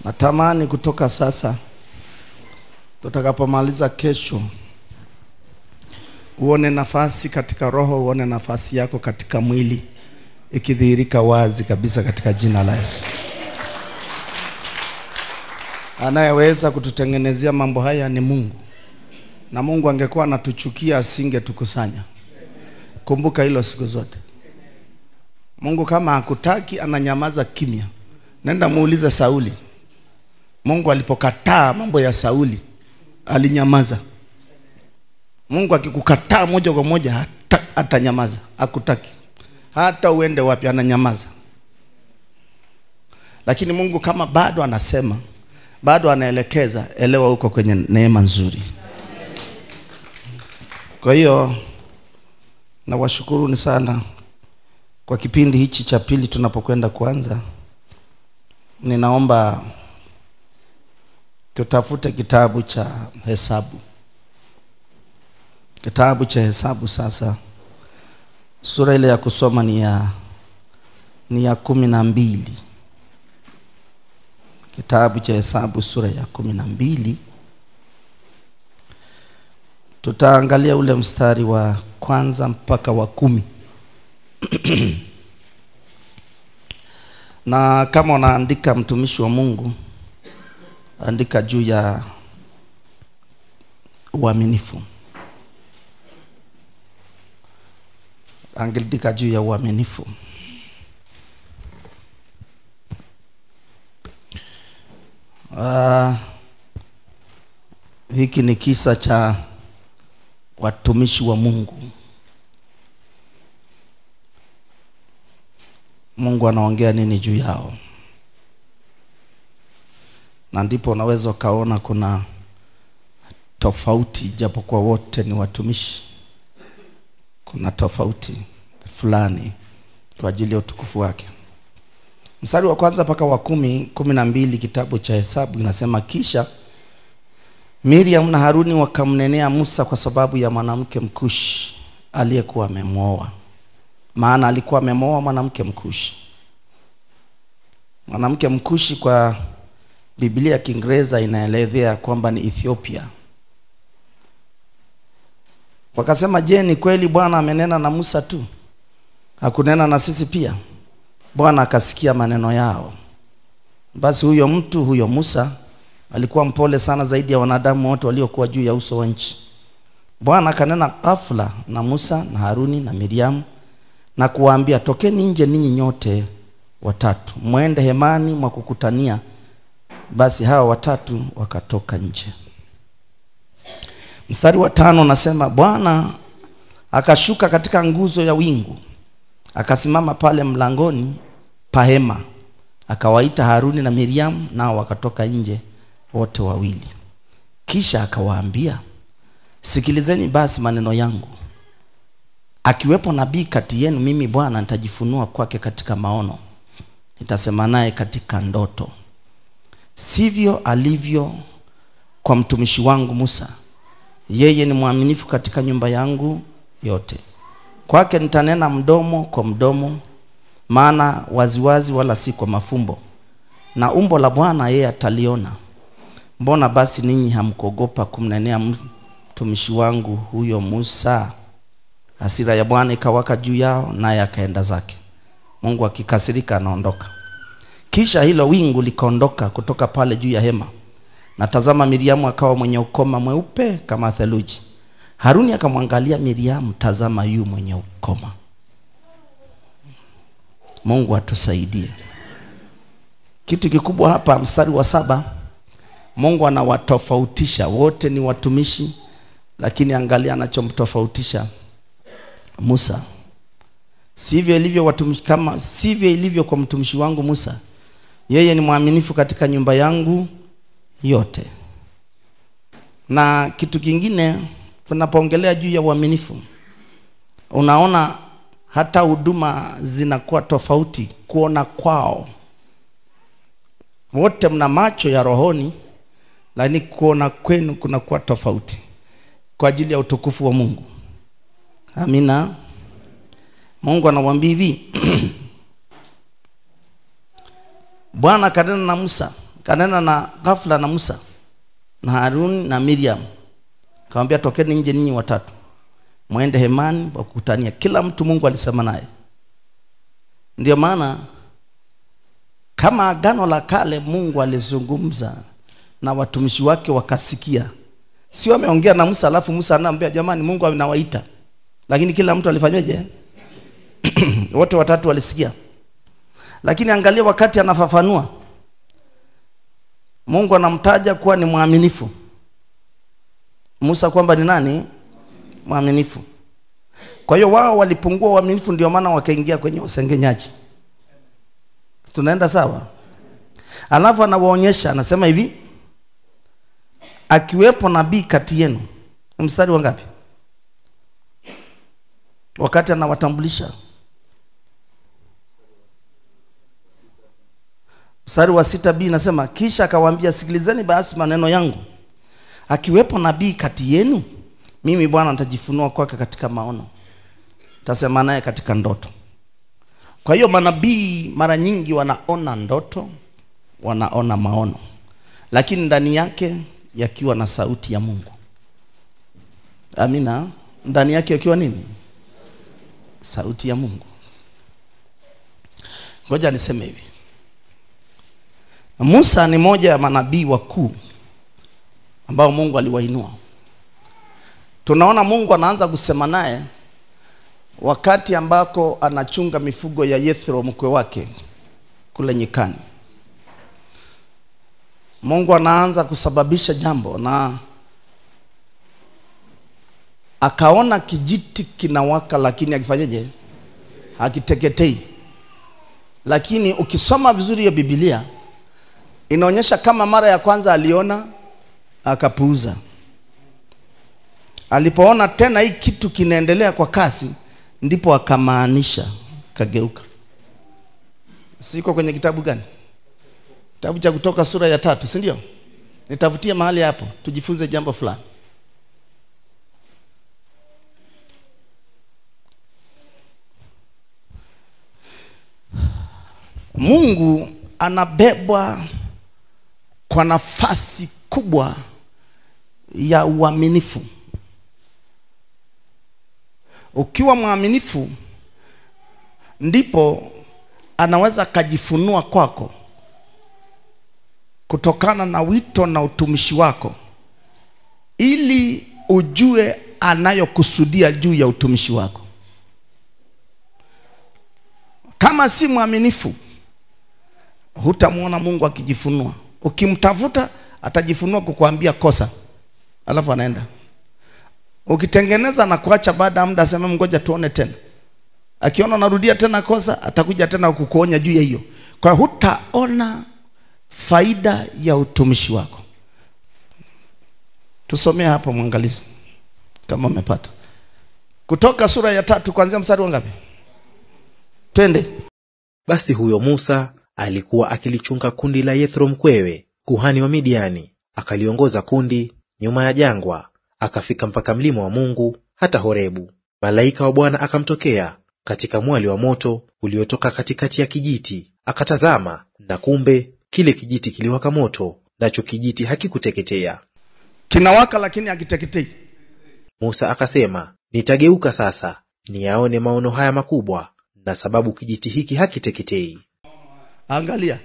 Natamani kutoka sasa tutakapomaliza kesho uone nafasi katika roho, uone nafasi yako katika mwili ikidhihirika wazi kabisa katika jina la Yesu. Anayeweza kututengenezea mambo haya ni Mungu. Na Mungu angekuwa anatuchukia asingetukusanya. Kumbuka hilo siku zote. Mungu kama hakutaki ananyamaza kimya. Nenda muulize Sauli. Mungu alipokataa mambo ya Sauli alinyamaza. Mungu akikukataa moja kwa moja atanyamaza, hakutaki. Hata uende wapi ananyamaza. Lakini Mungu kama bado anasema, bado anaelekeza, elewa uko kwenye neema nzuri. Kwa hiyo nawashukuruni sana kwa kipindi hichi cha pili tunapokwenda kuanza. Ninaomba tutafute kitabu cha Hesabu. Kitabu cha Hesabu sasa. Sura ile ya kusoma ni ya 12. Kitabu cha Hesabu sura ya 12. Tutaangalia ule mstari wa kwanza mpaka wa 10. Na kama unaandika mtumishi wa Mungu, andika juu ya uaminifu. Andika juu ya uaminifu. Hiki ni kisa cha watumishi wa Mungu. Mungu anaongea nini juu yao? Na ndipo unaweza kaona kuna tofauti, japo kwa wote ni watumishi. Kuna tofauti fulani kwa ajili ya utukufu wake. Mstari wa kwanza mpaka wa 12 kitabu cha Hesabu inasema, kisha Miriam na Haruni wakamnenea Musa kwa sababu ya mwanamke Mkushi aliyekuwa amemwoa. Maana alikuwa amemwoa mwanamke Mkushi. Mwanamke Mkushi kwa Biblia ya Kiingereza inaelezea kwamba ni Ethiopia. Wakasema, je, ni kweli Bwana amenena na Musa tu? Hakunena na sisi pia? Bwana akasikia maneno yao. Basi huyo Musa alikuwa mpole sana zaidi ya wanadamu wote waliokuwa juu ya uso wa nchi. Bwana akanena ghafla na Musa na Haruni na Miriam na kuwaambia, tokeni nje ninyi nyote watatu, mwende hemani mwa kukutania. Basi hawa watatu wakatoka nje. Mstari wa 5 unasema, Bwana akashuka katika nguzo ya wingu, akasimama pale mlangoni pa hema, akawaita Haruni na Miriam, nao wakatoka nje wote wawili. Kisha akawaambia, sikilizeni basi maneno yangu. Akiwepo nabii kati yenu, mimi Bwana nitajifunua kwake katika maono, nitasema naye katika ndoto. Sivyo alivyo kwa mtumishi wangu Musa. Yeye ni mwaminifu katika nyumba yangu yote. Kwake nitanena mdomo kwa mdomo, maana waziwazi wala si kwa mafumbo. Na umbo la Bwana yeye ataliona. Mbona basi ninyi hamkuogopa kumnenea mtumishi wangu huyo Musa? Hasira ya Bwana ikawaka juu yao, naye akaenda zake. Mungu akikasirika anaondoka. Kisha hilo wingu likaondoka kutoka pale juu ya hema. Na tazama, Miriamu akawa mwenye ukoma mweupe kama theluji. Haruni akamwangalia Miriamu, tazama yu mwenye ukoma. Mungu atusaidie. Kitu kikubwa hapa mstari wa 7, Mungu anawatofautisha. Wote ni watumishi, lakini angalia anachomtofautisha Musa. Sivyo ilivyo kwa mtumishi wangu Musa. Yeye ni mwaminifu katika nyumba yangu yote. Na kitu kingine tunapoongelea juu ya uaminifu, unaona hata huduma zinakuwa tofauti kuona kwao. Wote mna macho ya rohoni, lakini kuona kwenu kunakuwa tofauti kwa ajili ya utukufu wa Mungu. Amina. Mungu anamwambia hivi Bwana kanena na Musa, kanena na ghafla na Musa na Harun na Miriam, akamwambia tokeni nje ninyi watatu, muende hemani wa kukutania. Kila mtu Mungu alisema naye. Ndio maana kama agano la kale Mungu alizungumza na watumishi wake wakasikia. Sio ameongea na Musa alafu Musa anaambia jamani Mungu anawaita. Lakini kila mtu alifanyaje? Wote watatu walisikia. Lakini angalia wakati anafafanua, Mungu anamtaja kuwa ni mwaminifu Musa, kwamba ni nani? Mwaminifu. Kwa hiyo wao walipungua uaminifu, ndio maana wakaingia kwenye usengenyaji. Tunaenda sawa? Alafu anawaonyesha, anasema hivi, akiwepo nabii kati yenu. Mstari wa ngapi? Wakati anawatambulisha, mstari wa 6b inasema, kisha akawaambia sikilizeni basi maneno yangu. Akiwepo nabii kati yenu, mimi Bwana nitajifunua kwake katika maono, tasema naye katika ndoto. Kwa hiyo manabii mara nyingi wanaona ndoto, wanaona maono, lakini ndani yake yakiwa na sauti ya Mungu. Amina. Ndani yake yakiwa nini? Sauti ya Mungu. Ngoja niseme hivi, Musa ni moja ya manabii wakuu ambao Mungu aliwainua. Tunaona Mungu anaanza kusema naye wakati ambako anachunga mifugo ya Yethro mkwe wake kule nyikani. Mungu anaanza kusababisha jambo, na akaona kijiti kinawaka lakini akifanyaje? Hakiteketei. Lakini ukisoma vizuri ya Biblia inaonyesha kama mara ya kwanza aliona akapuuza. Alipoona tena hii kitu kinaendelea kwa kasi, ndipo akamaanisha, kageuka. Siko kwenye kitabu gani? Kitabu cha Kutoka sura ya 3, si ndio? Nitavutia mahali hapo tujifunze jambo fulani. Mungu anabebwa kwa nafasi kubwa ya uaminifu. Ukiwa mwaminifu ndipo anaweza kujifunua kwako kutokana na wito na utumishi wako, ili ujue anayokusudia juu ya utumishi wako. Kama si mwaminifu, hutamuona Mungu akijifunua. Ukimtafuta atajifunua kukuambia kosa, alafu anaenda. Ukitengeneza na kuacha, baada ya muda asema ngoja tuone tena. Akiona narudia tena kosa, atakuja tena kukuonya juu ya hiyo. Kwa hiyo hutaona faida ya utumishi wako. Tusomea hapa mwangalizi kama umepata. Kutoka sura ya 3 kuanzia mstari wa ngapi? Twende. Basi huyo Musa alikuwa akilichunga kundi la Yethro mkwewe, kuhani wa Midiani. Akaliongoza kundi nyuma ya jangwa, akafika mpaka mlima wa Mungu hata Horebu. Malaika wa Bwana akamtokea katika mwali wa moto uliotoka katikati ya kijiti. Akatazama, na kumbe kile kijiti kiliwaka moto, nacho kijiti hakikuteketea. Kinawaka lakini hakiteketei. Musa akasema, nitageuka sasa niyaone maono haya makubwa, na sababu kijiti hiki hakiteketei. Angalia,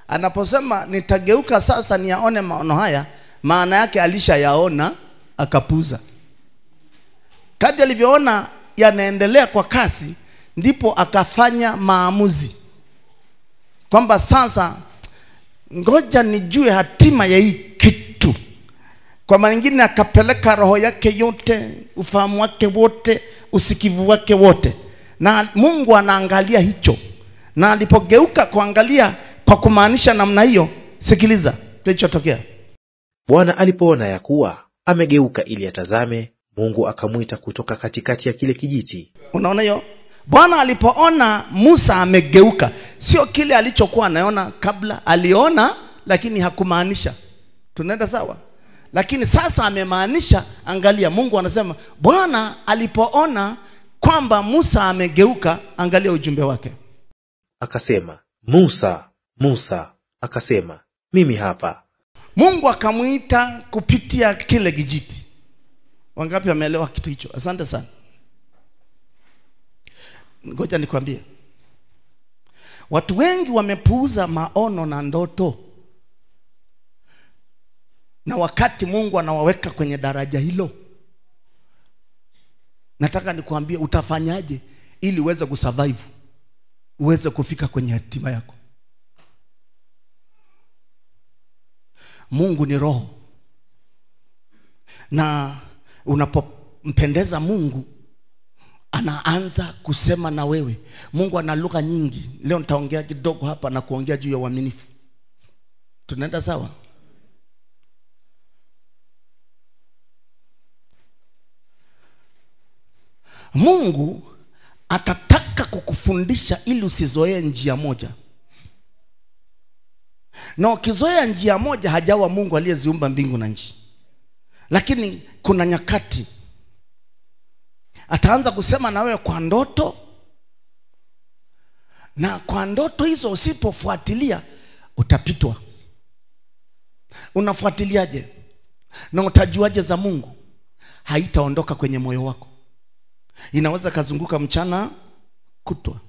anaposema nitageuka sasa niyaone maono haya, maana yake alishayaona akapuza. Kadri alivyoona yanaendelea kwa kasi, ndipo akafanya maamuzi kwamba sasa ngoja nijue hatima ya hii kitu. Kwa maana nyingine akapeleka roho yake yote, ufahamu wake wote, usikivu wake wote, na Mungu anaangalia hicho. Na alipogeuka kuangalia kwa kumaanisha namna hiyo, sikiliza kilichotokea. Bwana alipoona ya kuwa amegeuka ili atazame, Mungu akamwita kutoka katikati ya kile kijiti. Unaona hiyo? Bwana alipoona Musa amegeuka, sio kile alichokuwa anaona kabla. Aliona lakini hakumaanisha. Tunaenda sawa? Lakini sasa amemaanisha. Angalia, Mungu anasema Bwana alipoona kwamba Musa amegeuka, angalia ujumbe wake. Akasema, Musa, Musa. Akasema, mimi hapa. Mungu akamuita kupitia kile kijiti. Wangapi wameelewa kitu hicho? Asante sana. Ngoja nikwambie, watu wengi wamepuuza maono na ndoto, na wakati Mungu anawaweka kwenye daraja hilo, nataka nikwambie utafanyaje ili uweze kusurvive, uweze kufika kwenye hatima yako. Mungu ni roho, na unapompendeza Mungu anaanza kusema na wewe. Mungu ana lugha nyingi. Leo nitaongea kidogo hapa na kuongea juu ya uaminifu. Tunaenda sawa? Mungu atataka kukufundisha ili usizoee njia moja. Na ukizoea njia moja, hajawa Mungu aliyeziumba mbingu na nchi. Lakini kuna nyakati ataanza kusema na wewe kwa ndoto, na kwa ndoto hizo usipofuatilia utapitwa. Unafuatiliaje? Na utajuaje za Mungu? Haitaondoka kwenye moyo wako. Inaweza kazunguka mchana kutwa,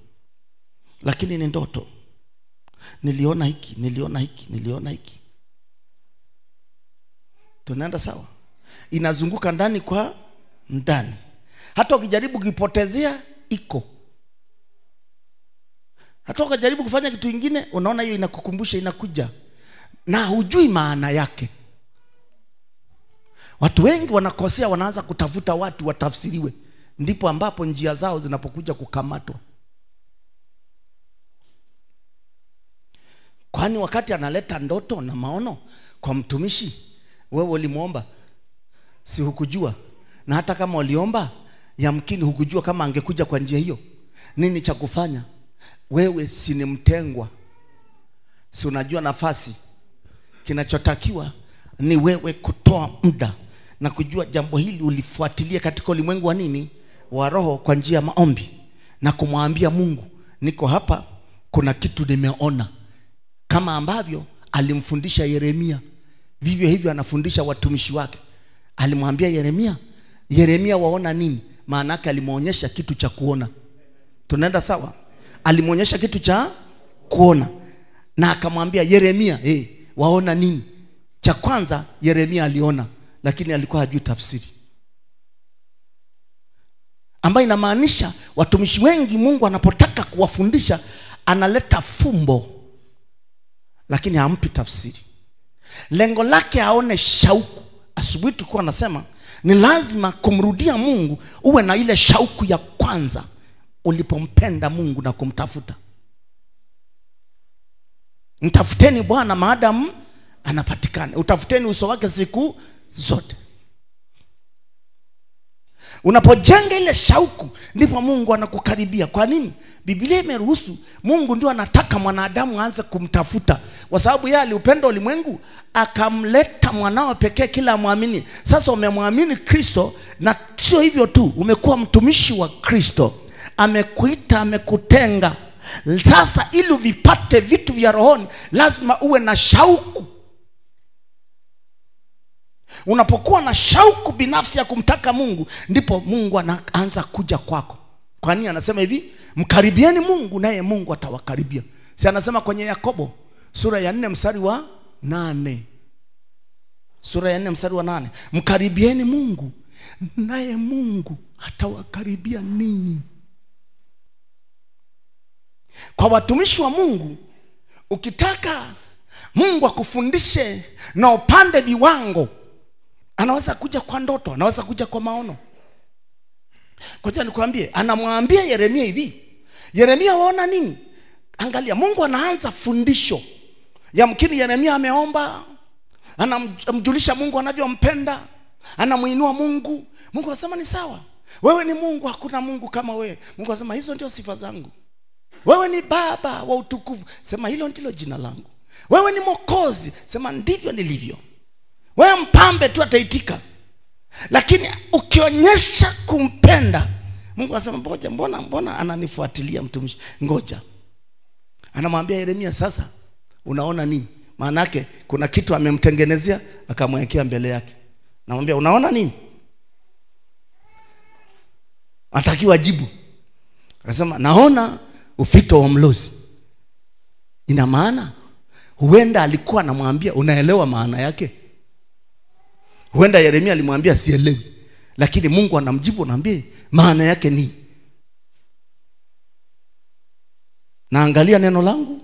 lakini ni ndoto. Niliona hiki, niliona hiki, niliona hiki. Tunaenda sawa? Inazunguka ndani kwa ndani. Hata ukijaribu kipotezea iko. Hata ukijaribu kufanya kitu kingine, unaona hiyo inakukumbusha, inakuja na hujui maana yake. Watu wengi wanakosea, wanaanza kutafuta watu watafsiriwe, ndipo ambapo njia zao zinapokuja kukamatwa. Kwani wakati analeta ndoto na maono kwa mtumishi, wewe ulimuomba, si hukujua? Na hata kama uliomba, yamkini hukujua kama angekuja kwa njia hiyo. Nini cha kufanya? Wewe si ni mtengwa, si unajua nafasi. Kinachotakiwa ni wewe kutoa muda na kujua jambo hili ulifuatilia katika ulimwengu wa nini? Wa roho, kwa njia ya maombi, na kumwambia Mungu, niko hapa, kuna kitu nimeona. Kama ambavyo alimfundisha Yeremia, vivyo hivyo anafundisha watumishi wake. Alimwambia Yeremia waona nini? Maana yake alimuonyesha kitu cha kuona. Tunaenda sawa? Alimuonyesha kitu cha kuona, na akamwambia Yeremia, waona nini? Cha kwanza Yeremia aliona, lakini alikuwa hajui tafsiri, ambayo inamaanisha watumishi wengi Mungu anapotaka kuwafundisha analeta fumbo, lakini hampi tafsiri. Lengo lake aone shauku. Asubuhi tulikuwa nasema ni lazima kumrudia Mungu uwe na ile shauku ya kwanza ulipompenda Mungu na kumtafuta. Mtafuteni Bwana maadamu anapatikana, utafuteni uso wake siku zote. Unapojenga ile shauku, ndipo Mungu anakukaribia. Kwa nini? Biblia imeruhusu. Mungu ndio anataka mwanadamu aanze kumtafuta, kwa sababu yeye aliupenda ulimwengu akamleta mwanao pekee kila muamini. Sasa umemwamini Kristo, na sio hivyo tu, umekuwa mtumishi wa Kristo. Amekuita, amekutenga. Sasa ili uvipate vitu vya rohoni, lazima uwe na shauku. Unapokuwa na shauku binafsi ya kumtaka Mungu, ndipo Mungu anaanza kuja kwako. Kwa nini anasema hivi? Mkaribieni Mungu naye Mungu atawakaribia. Si anasema kwenye Yakobo sura ya 4 mstari wa 8. Sura ya 4 mstari wa 8. Mkaribieni Mungu naye Mungu atawakaribia ninyi. Kwa watumishi wa Mungu, ukitaka Mungu akufundishe na upande viwango, anaweza kuja kwa ndoto, anaweza kuja kwa maono. Ngoja nikwambie, anamwambia Yeremia hivi, Yeremia waona nini? Angalia, Mungu anaanza fundisho. Yamkini Yeremia ameomba, anamjulisha Mungu anavyompenda, anamuinua Mungu. Mungu anasema ni sawa, wewe ni Mungu, hakuna Mungu kama wewe. Mungu anasema hizo ndio sifa zangu. Wewe ni Baba wa utukufu, sema hilo ndilo jina langu. Wewe ni Mwokozi, sema ndivyo nilivyo. Wewe mpambe tu ataitika. Lakini ukionyesha kumpenda, Mungu anasema ngoja, mbona ananifuatilia mtumishi? Ngoja. Anamwambia Yeremia, sasa unaona nini? Maana yake kuna kitu amemtengenezea akamwekea mbele yake. Namwambia unaona nini? Atakiwa jibu. Akasema naona ufito wa mlozi. Ina maana huenda alikuwa anamwambia unaelewa maana yake. Huenda Yeremia alimwambia sielewi, lakini Mungu anamjibu, anamwambia maana yake ni. Naangalia neno langu.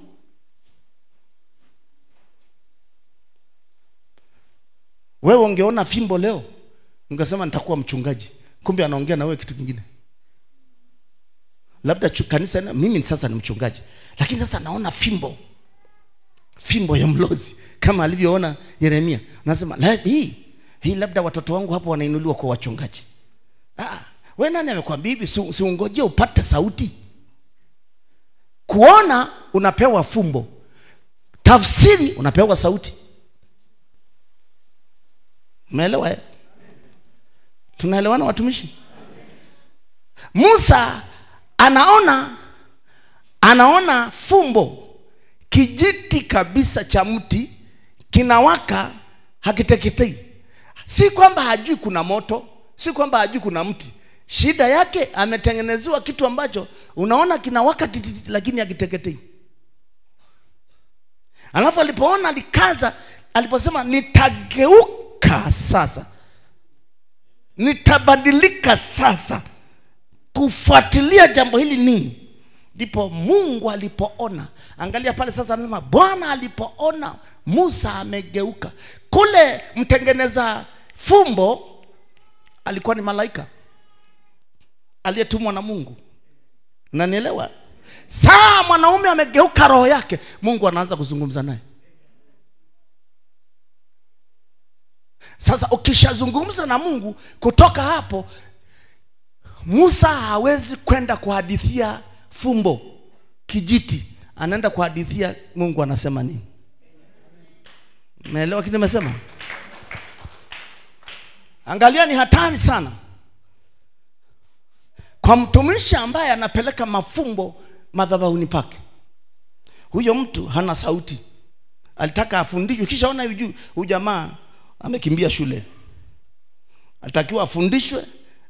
Wewe ungeona fimbo leo, ungesema nitakuwa mchungaji. Kumbe anaongea na wewe kitu kingine. Labda kanisa, mimi sasa ni mchungaji, lakini sasa naona fimbo ya mlozi kama alivyoona Yeremia. Nasema hii labda watoto wangu hapo wanainuliwa kwa wachungaji. Wewe nani amekwambia hivi? Si ungoje upate sauti. Kuona unapewa fumbo, tafsiri unapewa sauti. Umeelewa? Tunaelewana watumishi? Musa anaona fumbo, kijiti kabisa cha mti kinawaka, hakiteketei. Si kwamba hajui kuna moto, si kwamba hajui kuna mti. Shida yake ametengenezewa kitu ambacho unaona kinawaka tititi, lakini hakiteketei. Alafu alipoona alikaza, aliposema nitageuka sasa, nitabadilika sasa kufuatilia jambo hili nini, ndipo Mungu alipoona. Angalia pale sasa, anasema Bwana alipoona Musa amegeuka. Kule mtengeneza fumbo alikuwa ni malaika aliyetumwa na Mungu. Unanielewa? Saa mwanaume amegeuka roho yake, Mungu anaanza kuzungumza naye. Sasa ukishazungumza na Mungu, kutoka hapo Musa hawezi kwenda kuhadithia fumbo kijiti, anaenda kuhadithia Mungu anasema nini. Umeelewa kile nimesema? Angalia, ni hatari sana kwa mtumishi ambaye anapeleka mafumbo madhabahuni pake. Huyo mtu hana sauti. Alitaka afundishwe, kisha ona hivi huyu jamaa amekimbia shule. Alitakiwa afundishwe,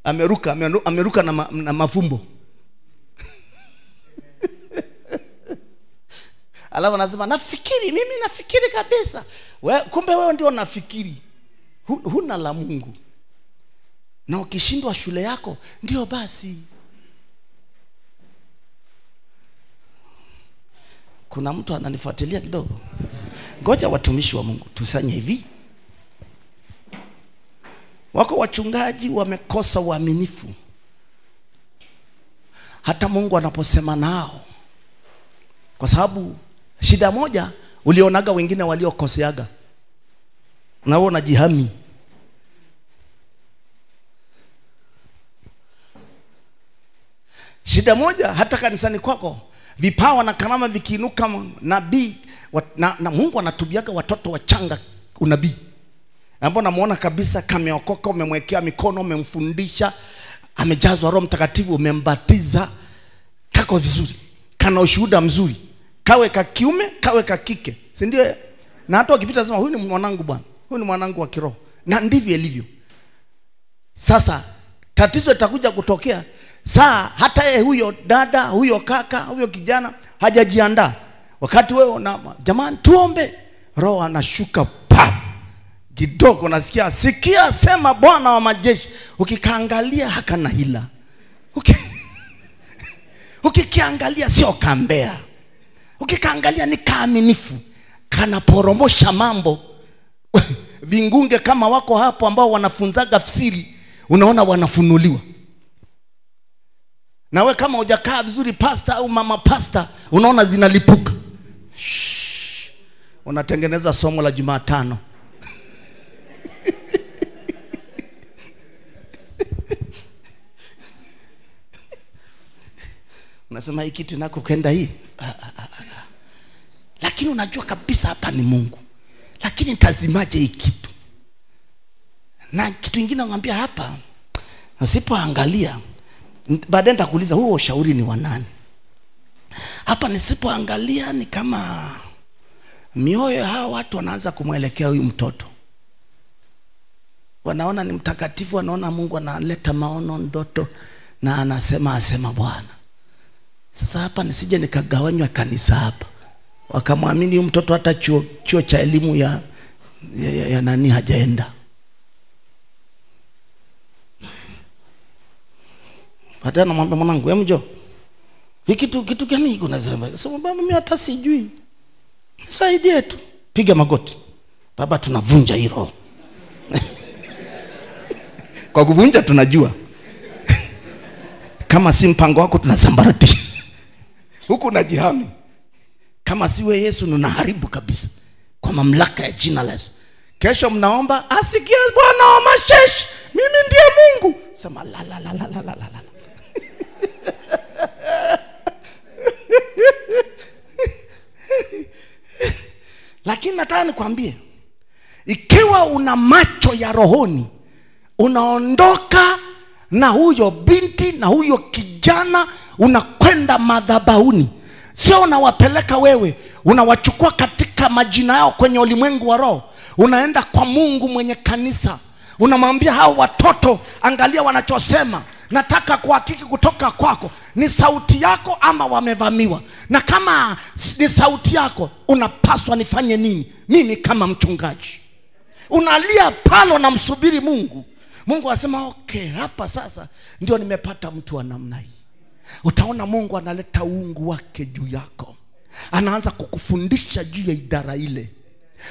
ameruka na mafumbo. Alafu anasema mimi nafikiri kabisa. Kumbe wewe ndio unafikiri. Huna la Mungu. Na ukishindwa shule yako ndio basi. Kuna mtu ananifuatilia kidogo? Ngoja watumishi wa Mungu tusanye hivi. Wako wachungaji wamekosa uaminifu. Hata Mungu anaposema nao. Kwa sababu shida moja ulionaga wengine waliokoseaga, na wewe unajihami. Shida moja hata kanisani kwako, vipawa na karama vikiinuka, nabii na Mungu anatubiaga watoto wachanga unabii, ambao namuona kabisa kameokoka, umemwekea mikono, umemfundisha, amejazwa Roho Mtakatifu, umembatiza, kako vizuri, kana ushuhuda mzuri, kawe ka kiume kawe ka kike, si ndio? Na hata ukipita sema huyu ni mwanangu Bwana, huyu ni mwanangu wa kiroho, na ndivyo ilivyo. Sasa tatizo litakuja kutokea saa hata huyo dada, huyo kaka, huyo kijana hajajiandaa. Wakati wewe jamani tuombe, Roho anashuka kidogo, nasikia sikia sema Bwana wa majeshi. Ukikaangalia hakana hila. Ukikiangalia sio kambea. Ukikaangalia ni kaaminifu, kana poromosha mambo. Vingunge kama wako hapo ambao wanafunzaga siri, unaona wanafunuliwa. Na we kama hujakaa vizuri pastor au mama pastor, unaona zinalipuka. Unatengeneza somo la Jumatano. unasema hii kitu inako kwenda hii. Lakini unajua kabisa hapa ni Mungu. Lakini nitazimaje hii kitu? Na kitu kingine ngambia hapa, usipoangalia baadaye nitakuuliza huo ushauri ni wa nani? Hapa nisipoangalia ni kama mioyo hao watu wanaanza kumwelekea huyu mtoto. Wanaona ni mtakatifu, wanaona Mungu analeta maono, ndoto, na asema Bwana. Sasa hapa nisije nikagawanywa kanisa hapa. Wakamwamini huyu mtoto hata chuo cha elimu ya nani hajaenda. Baadaye namwambia mwanangu, hebu njoo. Hiki kitu gani hiki unasema? Sema baba mimi hata sijui. Nisaidie tu. Piga magoti. Baba tunavunja hii roho. Kwa kuvunja tunajua. Kama si mpango wako tunasambaratisha. Huku unajihami. Kama siwe Yesu unaharibu kabisa. Kwa mamlaka ya jina la Yesu. Kesho mnaomba, asikia Bwana wa majeshi, mimi ndiye Mungu. Sema la. Lakini nataka nikwambie, ikiwa una macho ya rohoni, unaondoka na huyo binti na huyo kijana, unakwenda madhabahuni. Sio unawapeleka wewe, unawachukua katika majina yao kwenye ulimwengu wa roho. Unaenda kwa Mungu mwenye kanisa. Unamwambia hao watoto, angalia wanachosema. Nataka kuhakiki kutoka kwako, ni sauti yako ama wamevamiwa? Na kama ni sauti yako, unapaswa nifanye nini mimi kama mchungaji? Unalia palo na msubiri Mungu. Mungu asema okay, hapa sasa ndio nimepata mtu wa namna hii. Utaona Mungu analeta uungu wake juu yako. Anaanza kukufundisha juu ya idara ile.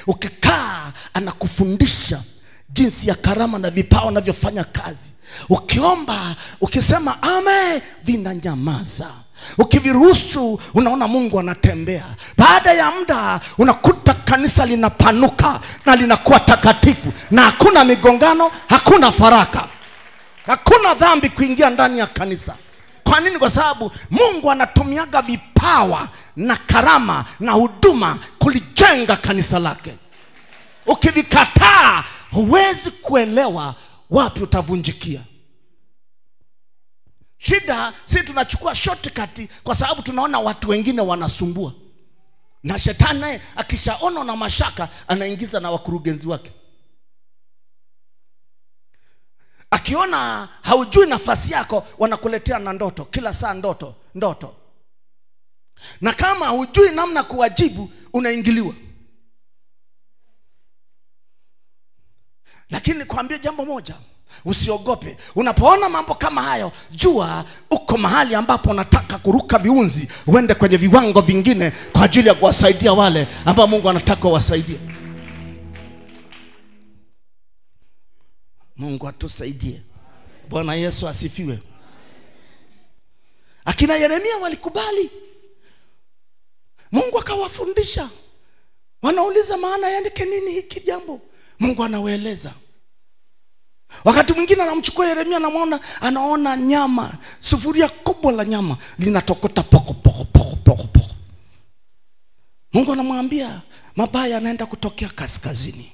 Ukikaa anakufundisha jinsi ya karama na vipawa navyofanya kazi. Ukiomba, ukisema amen, vinanyamaza. Ukiviruhusu, unaona Mungu anatembea. Baada ya muda unakuta kanisa linapanuka na linakuwa takatifu, na hakuna migongano, hakuna faraka, hakuna dhambi kuingia ndani ya kanisa. Kwa nini? Kwa sababu Mungu anatumiaga vipawa na karama na huduma kulijenga kanisa lake. Ukivikataa, huwezi kuelewa wapi utavunjikia. Shida si tunachukua shortcut kwa sababu tunaona watu wengine wanasumbua. Na shetani naye akishaona na mashaka anaingiza na wakurugenzi wake. Akiona haujui nafasi yako, wanakuletea na ndoto, kila saa ndoto. Na kama hujui namna kuwajibu, unaingiliwa. Lakini nikwambie jambo moja, usiogope. Unapoona mambo kama hayo, jua uko mahali ambapo unataka kuruka viunzi, uende kwenye viwango vingine kwa ajili ya kuwasaidia wale ambao Mungu anataka wasaidie. Mungu atusaidie. Bwana Yesu asifiwe. Akina Yeremia walikubali. Mungu akawafundisha. Wanauliza maana yake nini hiki jambo? Mungu anawaeleza. Wakati mwingine anamchukua Yeremia, anaona nyama, sufuria kubwa la nyama linatokota poko. Mungu anamwambia mabaya yanaenda kutokea kaskazini.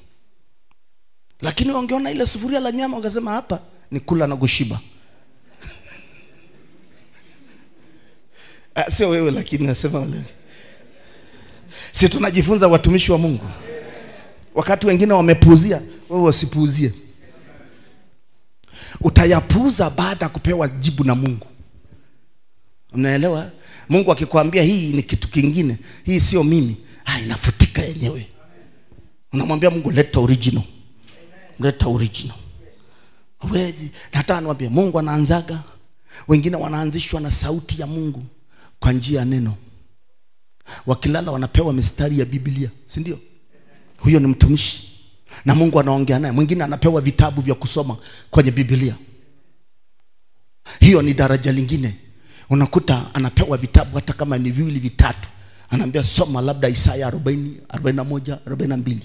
Lakini wangeona ile sufuria la nyama wakasema hapa ni kula na kushiba. Sio wewe, lakini nasema wale. Si tunajifunza watumishi wa Mungu. Wakati wengine wamepuuzia, wewe usipuuzie. Utayapuuza baada kupewa jibu na Mungu. Unaelewa? Mungu akikwambia hii ni kitu kingine, hii sio mimi, inafutika yenyewe. Unamwambia Mungu leta original. Leta original. Huwezi. Nataka niwaambie Mungu anaanzaga. Wengine wanaanzishwa na sauti ya Mungu kwa njia ya neno. Wakilala wanapewa mistari ya Biblia, si ndio? Huyo ni mtumishi na Mungu anaongea naye. Mwingine anapewa vitabu vya kusoma kwenye Biblia. Hiyo ni daraja lingine. Unakuta anapewa vitabu hata kama ni viwili vitatu. Anaambia soma labda Isaya 40, 41, 42.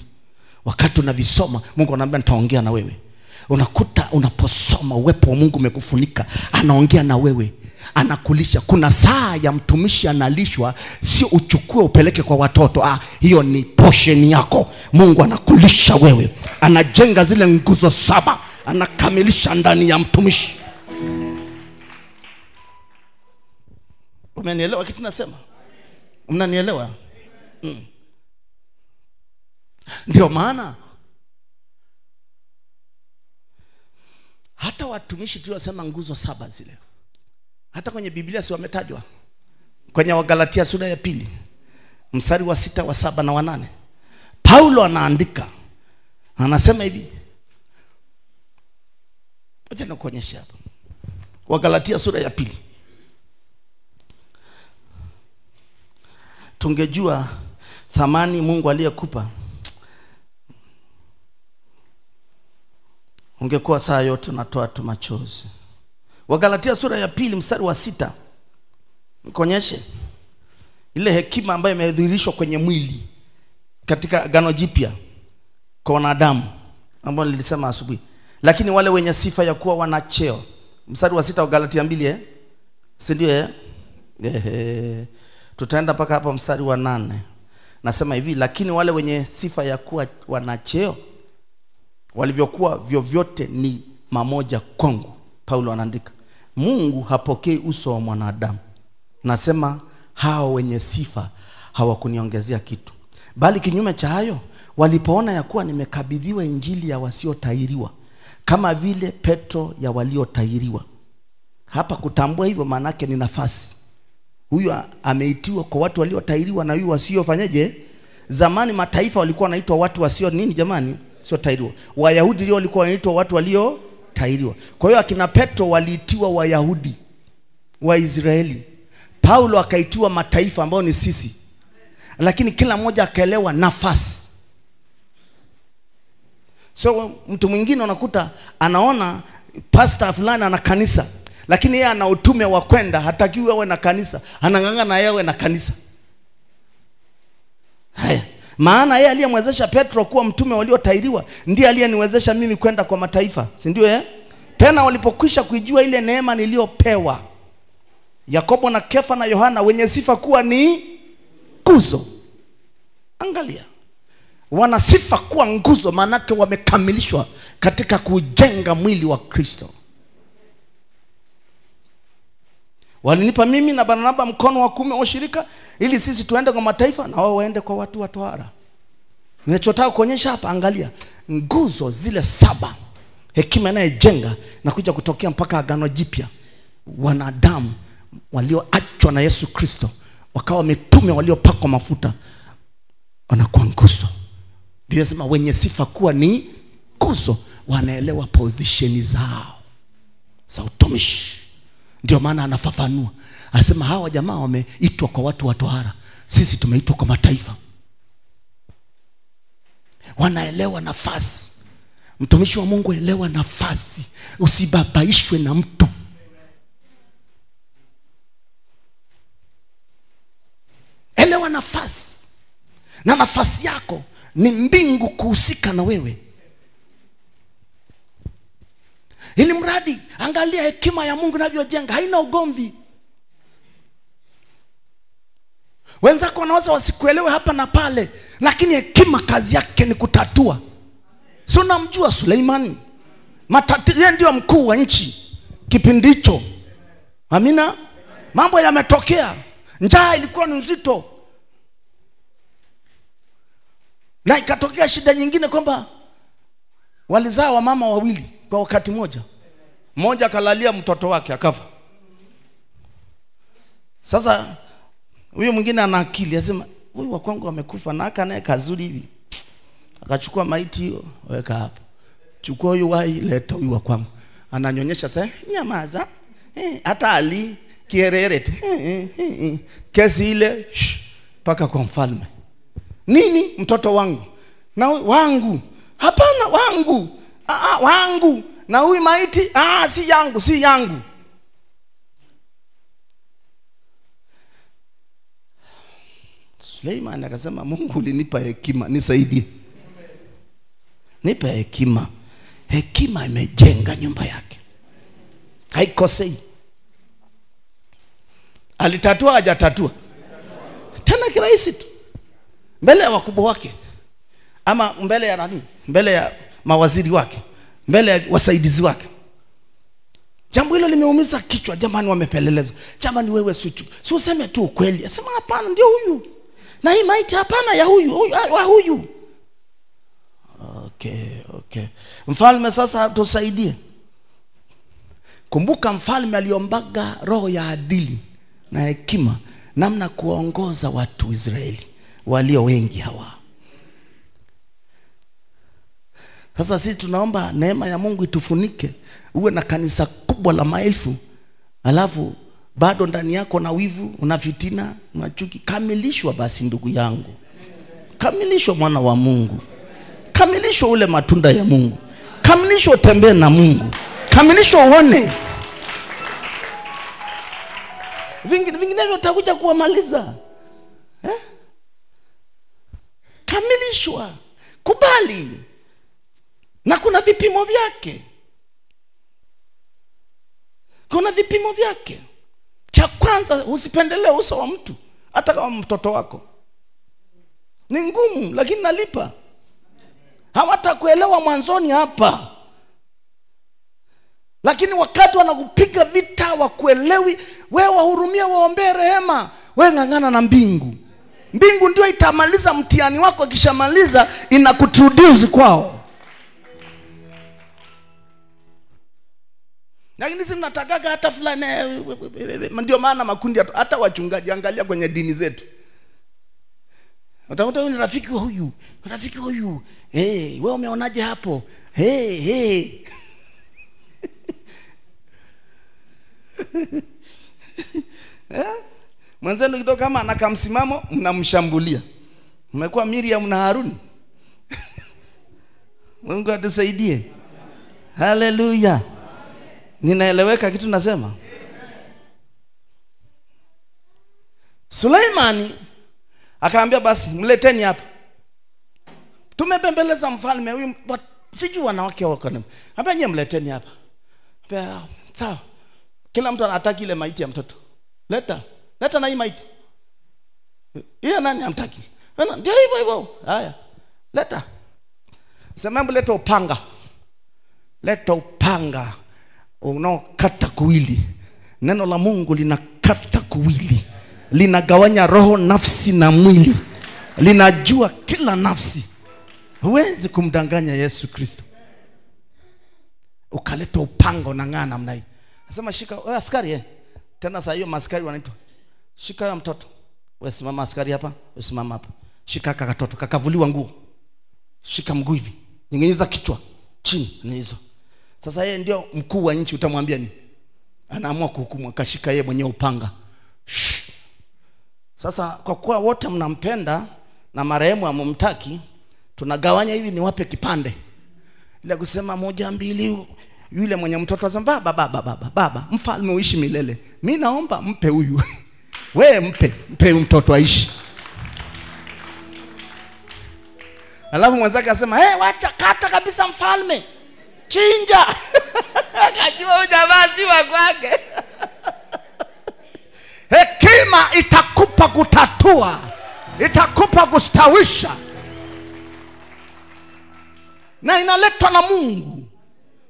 Wakati unavisoma, Mungu anaambia nitaongea na wewe. Unakuta unaposoma uwepo wa Mungu umekufunika, anaongea na wewe. anakulisha. Kuna saa ya mtumishi analishwa, sio uchukue upeleke kwa watoto. Hiyo ni portion yako. Mungu anakulisha wewe, anajenga zile nguzo 7, anakamilisha ndani ya mtumishi. Umenielewa kitu nasema? Mnanielewa? Ndio maana hata watumishi tuliosema nguzo 7 zile, hata kwenye Biblia si wametajwa? Kwenye Wagalatia sura ya 2 mstari wa 6, wa 7 na wa 8, Paulo anaandika, anasema hivi. Acha nikuonyeshe hapa. Wagalatia sura ya 2. Tungejua thamani Mungu aliyekupa, ungekuwa saa yote unatoa tu machozi. Wagalatia sura ya 2 mstari wa 6. Nikuonyeshe ile hekima ambayo imedhihirishwa kwenye mwili katika Agano Jipya kwa wanadamu, ambao nilisema asubuhi. Lakini wale wenye sifa ya kuwa wanacheo, mstari wa 6 wa Galatia 2, si ndio? Tutaenda mpaka hapa mstari wa 8. Nasema hivi, lakini wale wenye sifa ya kuwa wanacheo walivyokuwa vyovyote ni mamoja kwangu. Paulo anaandika, Mungu hapokei uso wa mwanadamu. Nasema hao wenye sifa hawakuniongezea kitu, bali kinyume cha hayo, walipoona ya kuwa nimekabidhiwa injili ya wasiotahiriwa, kama vile Petro ya waliotahiriwa. Hapa kutambua hivyo maana yake ni nafasi. Huyu ameitiwa kwa watu waliotahiriwa, na huyu wasiofanyaje? Zamani mataifa walikuwa wanaitwa watu wasio nini jamani? Sio tahiriwa. Wayahudi ndio walikuwa wanaitwa watu waliotahiriwa. Kwa hiyo akina Petro waliitiwa Wayahudi, Waisraeli. Paulo akaitiwa mataifa ambao ni sisi. Lakini kila mmoja akaelewa nafasi. So mtu mwingine unakuta anaona pastor fulani ana kanisa, lakini yeye ana utume wa kwenda, hatakiwi awe na kanisa, anang'ang'ana yeye awe na kanisa. Haya, maana yeye aliyemwezesha Petro kuwa mtume waliotahiriwa ndiye aliyeniwezesha mimi kwenda kwa mataifa, si ndio? Tena walipokwisha kuijua ile neema niliyopewa, Yakobo na Kefa na Yohana wenye sifa kuwa ni nguzo. Angalia, wana sifa kuwa nguzo, manake wamekamilishwa katika kujenga mwili wa Kristo. Walinipa mimi na Barnaba mkono wa kuume wa ushirika, ili sisi tuende kwa mataifa na wao waende kwa watu wa tohara. Ninachotaka kuonyesha hapa, angalia nguzo zile 7, hekima inayojenga na kuja kutokea mpaka Agano Jipya. Wanadamu walioachwa na Yesu Kristo wakawa mitume waliopakwa mafuta, wanakuwa nguzo. Ndio nasema wenye sifa kuwa ni nguzo, wanaelewa position zao za utumishi. Ndio maana anafafanua, anasema hawa jamaa wameitwa kwa watu wa tohara, sisi tumeitwa kwa mataifa. Wanaelewa nafasi. Mtumishi wa Mungu, elewa nafasi, usibabaishwe na mtu. Elewa nafasi, na nafasi yako ni mbingu kuhusika na wewe. Ili mradi, angalia hekima ya Mungu inavyojenga, haina ugomvi. Wenzako wanaweza wasikuelewe hapa na pale, lakini hekima kazi yake ni kutatua. Sio namjua Suleimani, yeye ndio mkuu wa nchi kipindi hicho. Amina. Mambo yametokea, njaa ilikuwa ni nzito, na ikatokea shida nyingine kwamba walizaa wamama wawili kwa wakati mmoja. Mmoja akalalia mtoto wake akafa. Sasa huyo mwingine ana akili, anasema huyu wa kwangu amekufa na aka naye kazuri hivi. Akachukua maiti hiyo, weka hapo. Chukua huyu wai, leta huyu wa kwangu. Ananyonyesha sasa, nyamaza. Hata ali kiereret. Kesi ile paka kwa mfalme. Nini? Mtoto wangu. Na wangu. Hapana, wangu. Wangu. Na huyu maiti, si yangu, si yangu. Suleiman akasema, Mungu ulinipa hekima, nisaidie. Nipa hekima. Hekima imejenga nyumba yake, haikosei. Alitatua hajatatua? Tena kirahisi tu. Mbele ya wakubwa wake. Ama mbele ya nani? Mbele ya mawaziri wake. Mbele ya wasaidizi wake. Jambo hilo limeumiza kichwa. Jamani, wamepeleleza. Jamani, wewe si useme tu ukweli. Asema hapana, ndio huyu. Na hii maiti hapana ya huyu. Okay. Mfalme sasa tusaidie. Kumbuka mfalme aliombaga roho ya adili na hekima namna kuongoza watu Israeli walio wengi hawa. Sasa sisi tunaomba neema ya Mungu itufunike, uwe na kanisa kubwa la maelfu, alafu bado ndani yako na wivu, una fitina, una chuki. Kamilishwa basi ndugu yangu. Kamilishwa mwana wa Mungu. Kamilishwa ule matunda ya Mungu. Kamilishwa utembee na Mungu. Kamilishwa uone. Vinginevyo utakuja kuwamaliza. Kamilishwa. Kubali. Na kuna vipimo vyake. Kuna vipimo vyake. Cha kwanza, usipendelee uso wa mtu, hata kama mtoto wako. Ni ngumu lakini nalipa. Hawatakuelewa mwanzoni hapa. Lakini wakati wanakupiga vita wakuelewi, wewe wahurumia, waombee rehema, wewe ngangana na mbingu. Mbingu ndio itamaliza mtihani wako, kishamaliza inakutroduce kwao. Lakini sisi tunatakaga hata fulani, ndio maana makundi hata wachungaji, angalia kwenye dini zetu. Utakuta huyu ni rafiki wa huyu, rafiki wa huyu. Wewe umeonaje hapo? Mwanzenu kidogo kama anakamsimamo mnamshambulia. Mmekuwa Miriam na Haruni. Mungu atusaidie. Haleluya. Ninaeleweka kitu nasema? Suleimani akaambia basi mleteni hapa. Tumebembeleza mfalme huyu, sijui wanawake wako nini. Ambia nyie mleteni hapa. Sawa. Kila mtu anataka ile maiti ya mtoto. Leta na hii maiti. Hiyo nani amtaki? Ndio hivyo. Haya. Leta. Sema leta upanga. Leta upanga unaokata kuwili. Neno la Mungu linakata kuwili. Linagawanya roho, nafsi na mwili. Linajua kila nafsi. Huwezi kumdanganya Yesu Kristo. Ukaleta upanga unang'aa namna hii. Nasema shika, wewe askari Tena saa hiyo maskari wanaitwa. Shika ya mtoto. Wewe simama askari hapa, wewe simama hapa. Shika katoto, kakavuliwa nguo. Shika mguu hivi. Nyingine kichwa chini ni hizo. Sasa yeye ndio mkuu wa nchi, utamwambia nini? Anaamua kuhukumu, akashika yeye mwenyewe upanga. Sasa kwa kuwa wote mnampenda na marehemu hamumtaki, tunagawanya hivi niwape kipande. Ile kusema 1 2, yule mwenye mtoto asema baba, mfalme uishi milele. Mimi naomba mpe huyu. Wewe mpe mtoto aishi. Alafu mwenzake asema, wacha kata kabisa mfalme. Chinja. Akajua jamaa si wa kwake. Hekima itakupa kutatua. Itakupa kustawisha. Na inaletwa na Mungu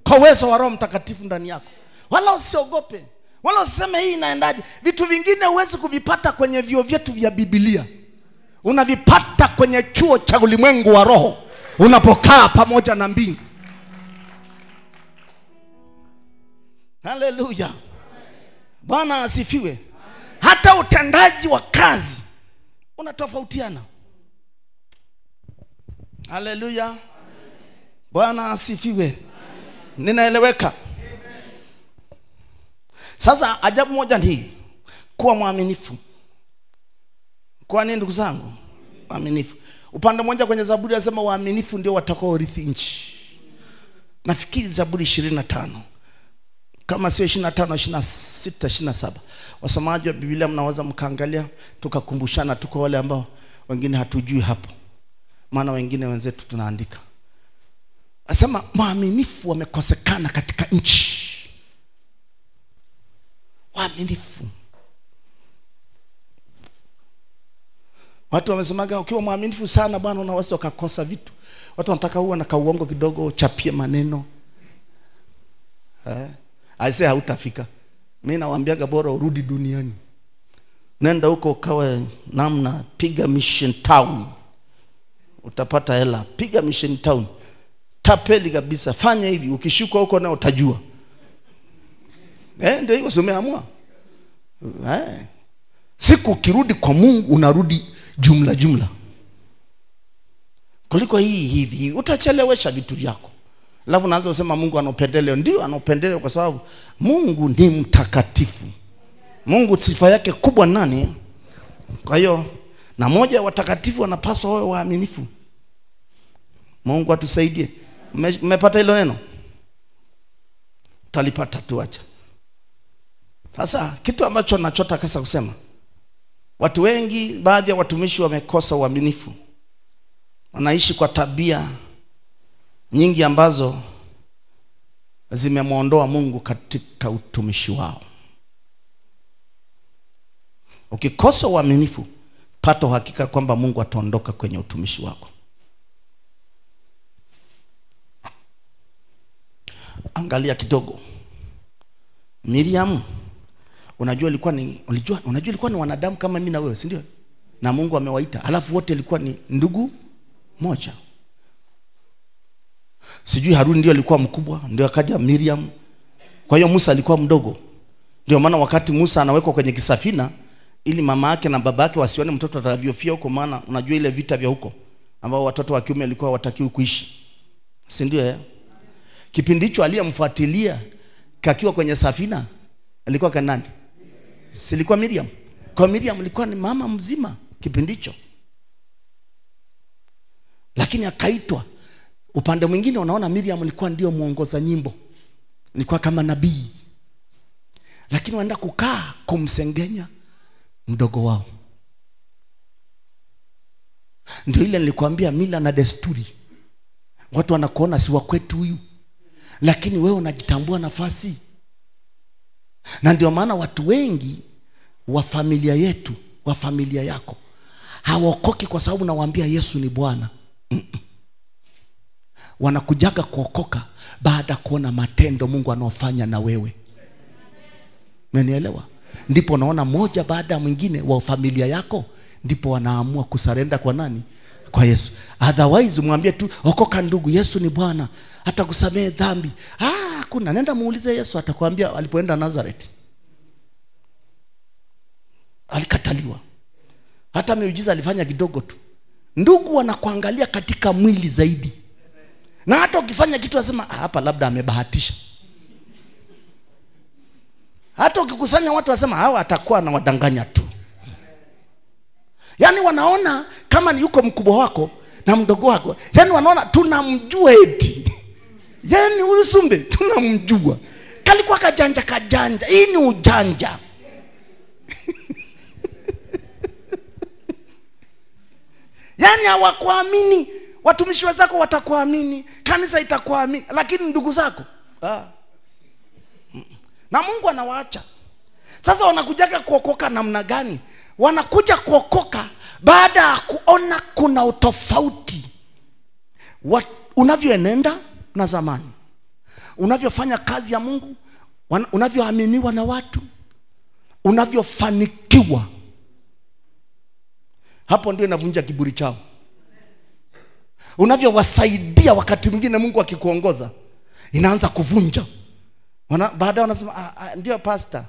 kwa uwezo wa Roho Mtakatifu ndani yako. Wala usiogope. Wala useme hii inaendaje. Vitu vingine huwezi kuvipata kwenye vyuo vyetu vya Biblia. Unavipata kwenye chuo cha ulimwengu wa roho, unapokaa pamoja na mbingu. Haleluya. Bwana asifiwe. Hata utendaji wa kazi unatofautiana. Haleluya. Bwana asifiwe. Ninaeleweka? Sasa ajabu moja ni hii, kuwa mwaminifu. Kwa nini ndugu zangu? Waaminifu. Upande mmoja kwenye Zaburi anasema waaminifu ndio watakaorithi nchi. Nafikiri Zaburi 25. Kama sio 25, 26, 27. Wasomaji wa Biblia mnaweza mkaangalia, tukakumbushana, tuko wale ambao wengine hatujui hapo. Maana wengine wenzetu tunaandika. Asema waaminifu wamekosekana katika nchi. Waaminifu. Watu wamesemaga ukiwa mwaminifu sana bwana unaweza ukakosa vitu. Watu wanataka uwe na kauongo kidogo, chapie maneno. Aisee hautafika. Mimi nawaambiaga bora urudi duniani. Nenda huko ukawe namna, piga mission town. Utapata hela. Piga mission town. Tapeli kabisa. Fanya hivi, ukishuka huko na utajua. Ndio hiyo umeamua. Siku ukirudi kwa Mungu unarudi jumla. Kuliko hivi utachelewesha vitu vyako. Alafu naanza kusema Mungu anopendeleo. Ndio anopendeleo kwa sababu Mungu ni mtakatifu. Mungu sifa yake kubwa nani? Kwa hiyo na moja watakatifu wanapaswa wawe waaminifu. Mungu atusaidie. Mmepata hilo neno? Talipata tu acha. Sasa kitu ambacho nachotaka sasa kusema. Watu wengi, baadhi ya watumishi wamekosa uaminifu. Wanaishi kwa tabia nyingi ambazo zimemuondoa Mungu katika utumishi wao. Ukikosa uaminifu, pata uhakika kwamba Mungu ataondoka kwenye utumishi wako. Angalia kidogo. Miriam, unajua ilikuwa ni wanadamu kama mimi na wewe, si ndio? Na Mungu amewaita. Alafu wote ilikuwa ni ndugu moja. Sijui Haruni ndio alikuwa mkubwa, ndio akaja Miriam. Kwa hiyo Musa alikuwa mdogo. Ndio maana wakati Musa anawekwa kwenye kisafina ili mama yake na baba yake wasione mtoto atavyofia huko, maana unajua ile vita vya huko ambao watoto wa kiume walikuwa watakiwi kuishi. Si ndio? Kipindi hicho aliyemfuatilia kakiwa kwenye safina alikuwa kanani? Silikuwa Miriam. Kwa Miriam alikuwa ni mama mzima kipindi hicho. Lakini akaitwa. Upande mwingine unaona Miriam alikuwa ndio muongoza nyimbo. Alikuwa kama nabii. Lakini wanaenda kukaa kumsengenya mdogo wao. Ndio ile nilikwambia mila na desturi. Watu wanakuona si wa kwetu huyu. Lakini wewe unajitambua nafasi. Na ndio maana watu wengi wa familia yetu, wa familia yako hawaokoki kwa sababu nawaambia Yesu ni Bwana. Wanakujaga kuokoka baada kuona matendo Mungu anofanya na wewe. Umenielewa? Ndipo unaona moja baada mwingine wa familia yako ndipo wanaamua kusarenda kwa nani? Kwa Yesu. Otherwise mwambie tu okoka ndugu, Yesu ni Bwana, hata kusamehe dhambi. Kuna nenda muulize Yesu, atakwambia alipoenda Nazareth alikataliwa. Hata miujiza alifanya kidogo tu. Ndugu wanakuangalia katika mwili zaidi. Na hata ukifanya kitu wasema hapa labda amebahatisha. Hata ukikusanya watu wasema hawa atakuwa na wadanganya tu. Yaani wanaona kama ni yuko mkubwa wako na mdogo wako. Yaani wanaona tunamjua eti. Yaani huyu Sumbe tunamjua. Kalikuwa kajanja. Hii ni ujanja. Yaani hawakuamini. Watumishi wenzako watakuamini, kanisa itakuamini, lakini ndugu zako na Mungu anawaacha. Sasa wanakujaga kuokoka namna gani? Wanakuja kuokoka baada ya kuona kuna utofauti unavyoenenda na zamani, unavyofanya kazi ya Mungu, unavyoaminiwa na watu, unavyofanikiwa. Hapo ndio inavunja kiburi chao. Unavyowasaidia wakati mwingine Mungu akikuongoza inaanza kuvunja. Baadaye wanasema ndio pastor,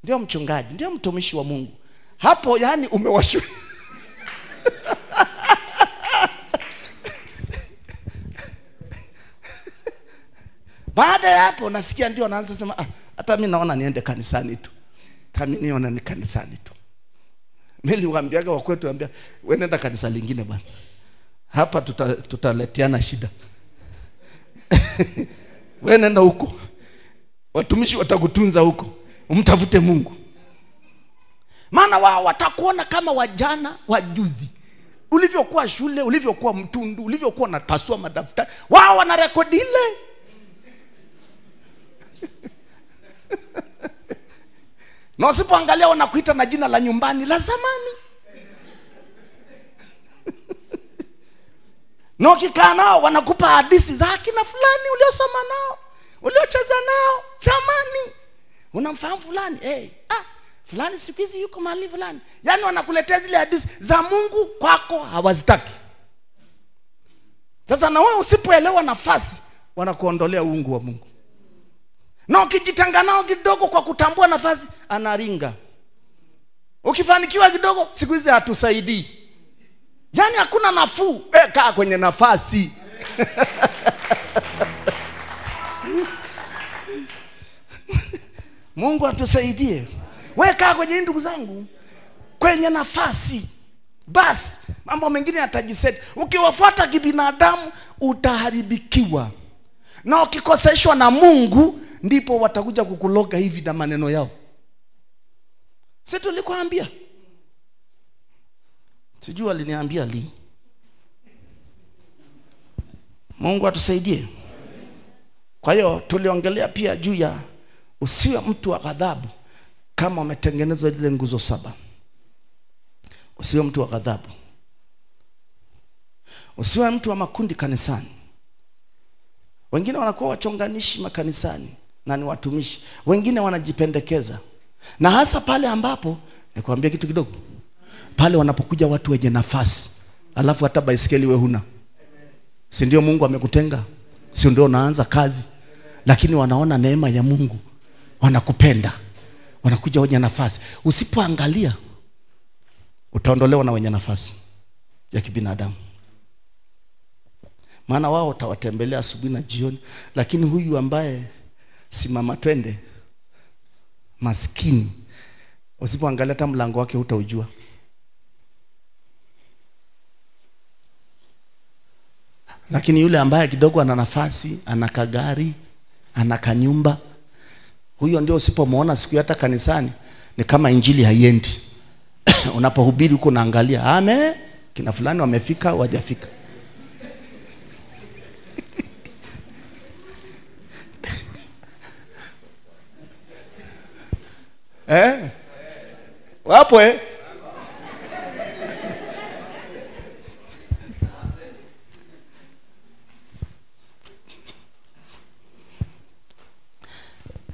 ndio mchungaji, ndio mtumishi wa Mungu. Hapo yani umewashu. Baada ya hapo nasikia ndio anaanza sema hata mimi naona niende kanisani tu. Mimi niona ni kanisani tu. Mimi niliwaambiaga wa kwetu, anambia wewe nenda kanisa lingine bwana. Hapa tutaletiana shida. Wewe nenda huko. Watumishi watakutunza huko. Umtafute Mungu. Maana wao watakuona kama wajana wajuzi. Ulivyokuwa shule, ulivyokuwa mtundu, ulivyokuwa unapasua madaftari, wao wana rekodi ile. Na usipoangalia wanakuita na jina la nyumbani la zamani. Na ukikaa nao wanakupa hadithi za akina fulani uliosoma nao, uliocheza nao zamani. Unamfahamu fulani? Fulani siku hizi yuko mahali fulani. Yaani wanakuletea zile hadithi za Mungu, kwako hawazitaki. Sasa na wewe usipoelewa nafasi, wanakuondolea uungu wa Mungu. Na ukijitenga nao kidogo kwa kutambua nafasi, anaringa. Ukifanikiwa kidogo, siku hizi hatusaidii. Yaani hakuna nafuu. Kaa kwenye nafasi. Mungu atusaidie. Wewe kaa kwenye, ndugu zangu, kwenye nafasi. Basi mambo mengine yatajiseti. Ukiwafuata kibinadamu utaharibikiwa. Na ukikoseshwa na Mungu, ndipo watakuja kukuloga hivi na maneno yao. Sisi tulikuambia. Sijui aliniambia lini. Mungu atusaidie. Kwa hiyo tuliongelea pia juu ya usiwe mtu wa ghadhabu kama umetengenezwa zile nguzo 7. Usiwe mtu wa ghadhabu. Usiwe mtu wa makundi kanisani. Wengine wanakuwa wachonganishi makanisani na ni watumishi. Wengine wanajipendekeza. Na hasa pale ambapo, nikwambia kitu kidogo, pale wanapokuja watu wenye nafasi, alafu hata baisikeli wewe huna. Si ndio Mungu amekutenga? Si ndio unaanza kazi? Lakini wanaona neema ya Mungu, wanakupenda, wanakuja wenye nafasi. Usipoangalia, utaondolewa na wenye nafasi ya kibinadamu. Maana wao utawatembelea asubuhi na jioni, lakini huyu ambaye simama twende, maskini, usipoangalia hata mlango wake hutaujua. Lakini yule ambaye kidogo ana nafasi, ana kagari, ana kanyumba, huyo ndio usipomuona siku hata kanisani, ni kama injili haiendi. Unapohubiri huko naangalia, amen, kina fulani wamefika au hawajafika. Wapo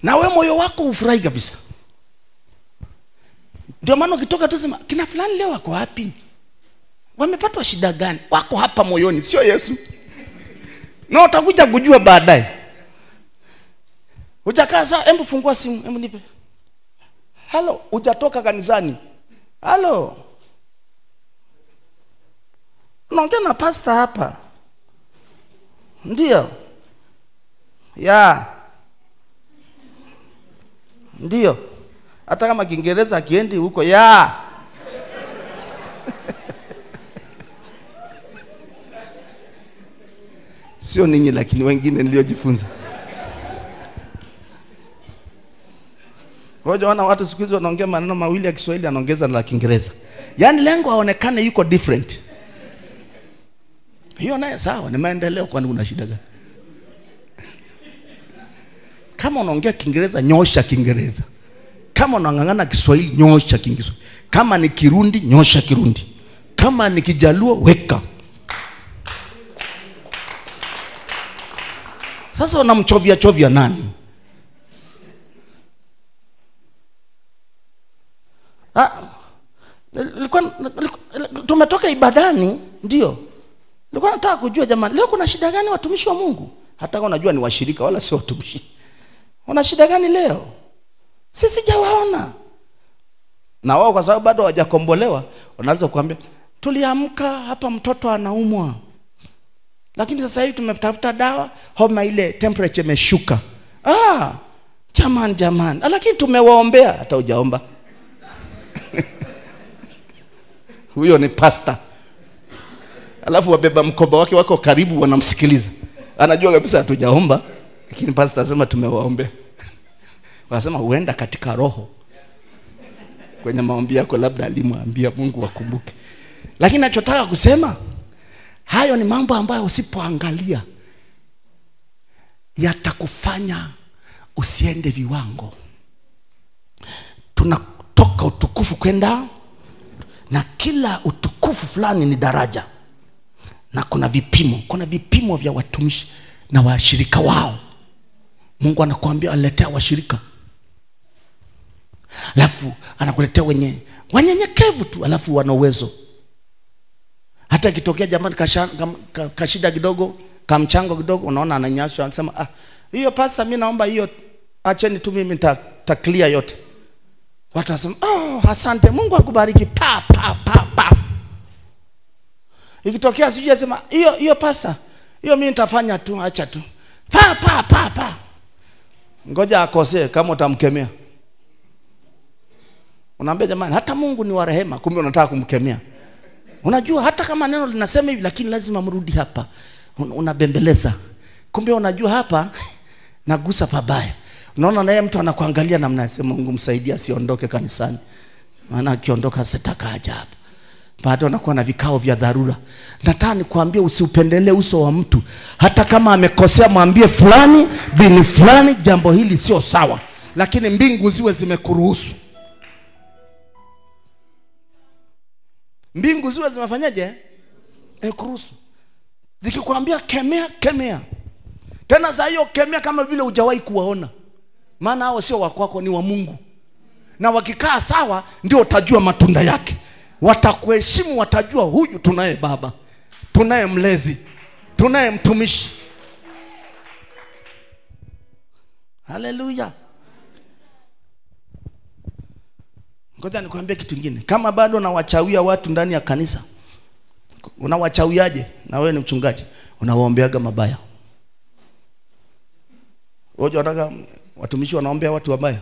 na we moyo wako ufurahi kabisa. Ndio maana ukitoka tu sema, kina fulani leo wako wapi? Wamepatwa shida gani? Wako hapa moyoni, sio Yesu. Na utakuja kujua baadaye. Hujakaa saa, hebu fungua simu, hebu nipe. Halo, hujatoka kanisani. Halo. Naongea na pastor hapa. Ndio. Ndio. Hata kama Kiingereza akiendi huko sio ninyi lakini wengine niliojifunza. Kwa hiyo wana watu siku hizi wanaongea maneno mawili ya Kiswahili anaongeza na la Kiingereza. Yaani lengo aonekane yuko different. Hiyo naye sawa, ni maendeleo, kwani una shida gani? Kama unaongea Kiingereza, nyosha Kiingereza. Kama unang'ang'ana Kiswahili, nyosha Kiswahili. Kama ni Kirundi, nyosha Kirundi. Kama ni Kijaluo, weka. Sasa unamchovya nani? Tumetoka ibadani, ndio. Nilikuwa nataka kujua jamani, leo kuna shida gani watumishi wa Mungu? Hata kama unajua ni washirika wala sio watumishi. Una shida gani leo? Sisi sijawaona. Na wao kwa sababu bado hawajakombolewa, wanaanza kuambia, tuliamka hapa mtoto anaumwa. Lakini sasa hivi tumetafuta dawa, homa ile temperature imeshuka. Jamani. Lakini tumewaombea, hata hujaomba. Huyo ni pastor. Alafu wabeba mkoba wake wako karibu wanamsikiliza. Anajua kabisa hatujaomba, lakini pastor anasema tumewaombea. Wanasema huenda katika roho. Kwenye maombi yako labda alimwambia Mungu akumbuke. Lakini nachotaka kusema, hayo ni mambo ambayo usipoangalia yatakufanya usiende viwango. Tunatoka utukufu kwenda, na kila utukufu fulani ni daraja. Na kuna vipimo vya watumishi na washirika wao. Mungu anakuambia aletea washirika, alafu anakuletea wanyenyekevu tu, alafu wana uwezo. Hata ikitokea jamani kashida kidogo, kamchango kidogo, unaona ananyashwa, anasema hiyo pasa mimi naomba hiyo, acheni tu mimi clear yote. Watu wasema asante, Mungu akubariki, pa. Ikitokea sijui asema hiyo pasa, hiyo mimi nitafanya tu, acha tu, pa. Ngoja akosee kama utamkemea. Unaambia jamani hata Mungu ni wa rehema, kumbe unataka kumkemea. Unajua hata kama neno linasema hivi, lakini lazima mrudi hapa. Unabembeleza, kumbe unajua hapa nagusa pabaya. Unaona naye mtu anakuangalia namna, sema Mungu msaidia asiondoke kanisani, maana akiondoka sitakaja hapa. Baada unakuwa na vikao vya dharura. Nataka nikwambie usiupendelee uso wa mtu. Hata kama amekosea, mwambie fulani bini fulani, jambo hili sio sawa, lakini mbingu ziwe zimekuruhusu. Mbingu ziwe zimefanyaje? Kuruhusu. Zikikwambia kemea. Tena za hiyo kemea kama vile hujawahi kuwaona. Maana hao sio wako, ni wa Mungu. Na wakikaa sawa ndio utajua matunda yake. Watakuheshimu, watajua huyu tunaye baba, tunaye mlezi, tunaye mtumishi. Haleluya. Ngoja nikwambie kitu kingine. Kama bado unawachawia watu ndani ya kanisa, unawachawiaje? Na wewe ni mchungaji, unawaombeaga mabaya. Wewe unataka watumishi wanaombea watu wabaya?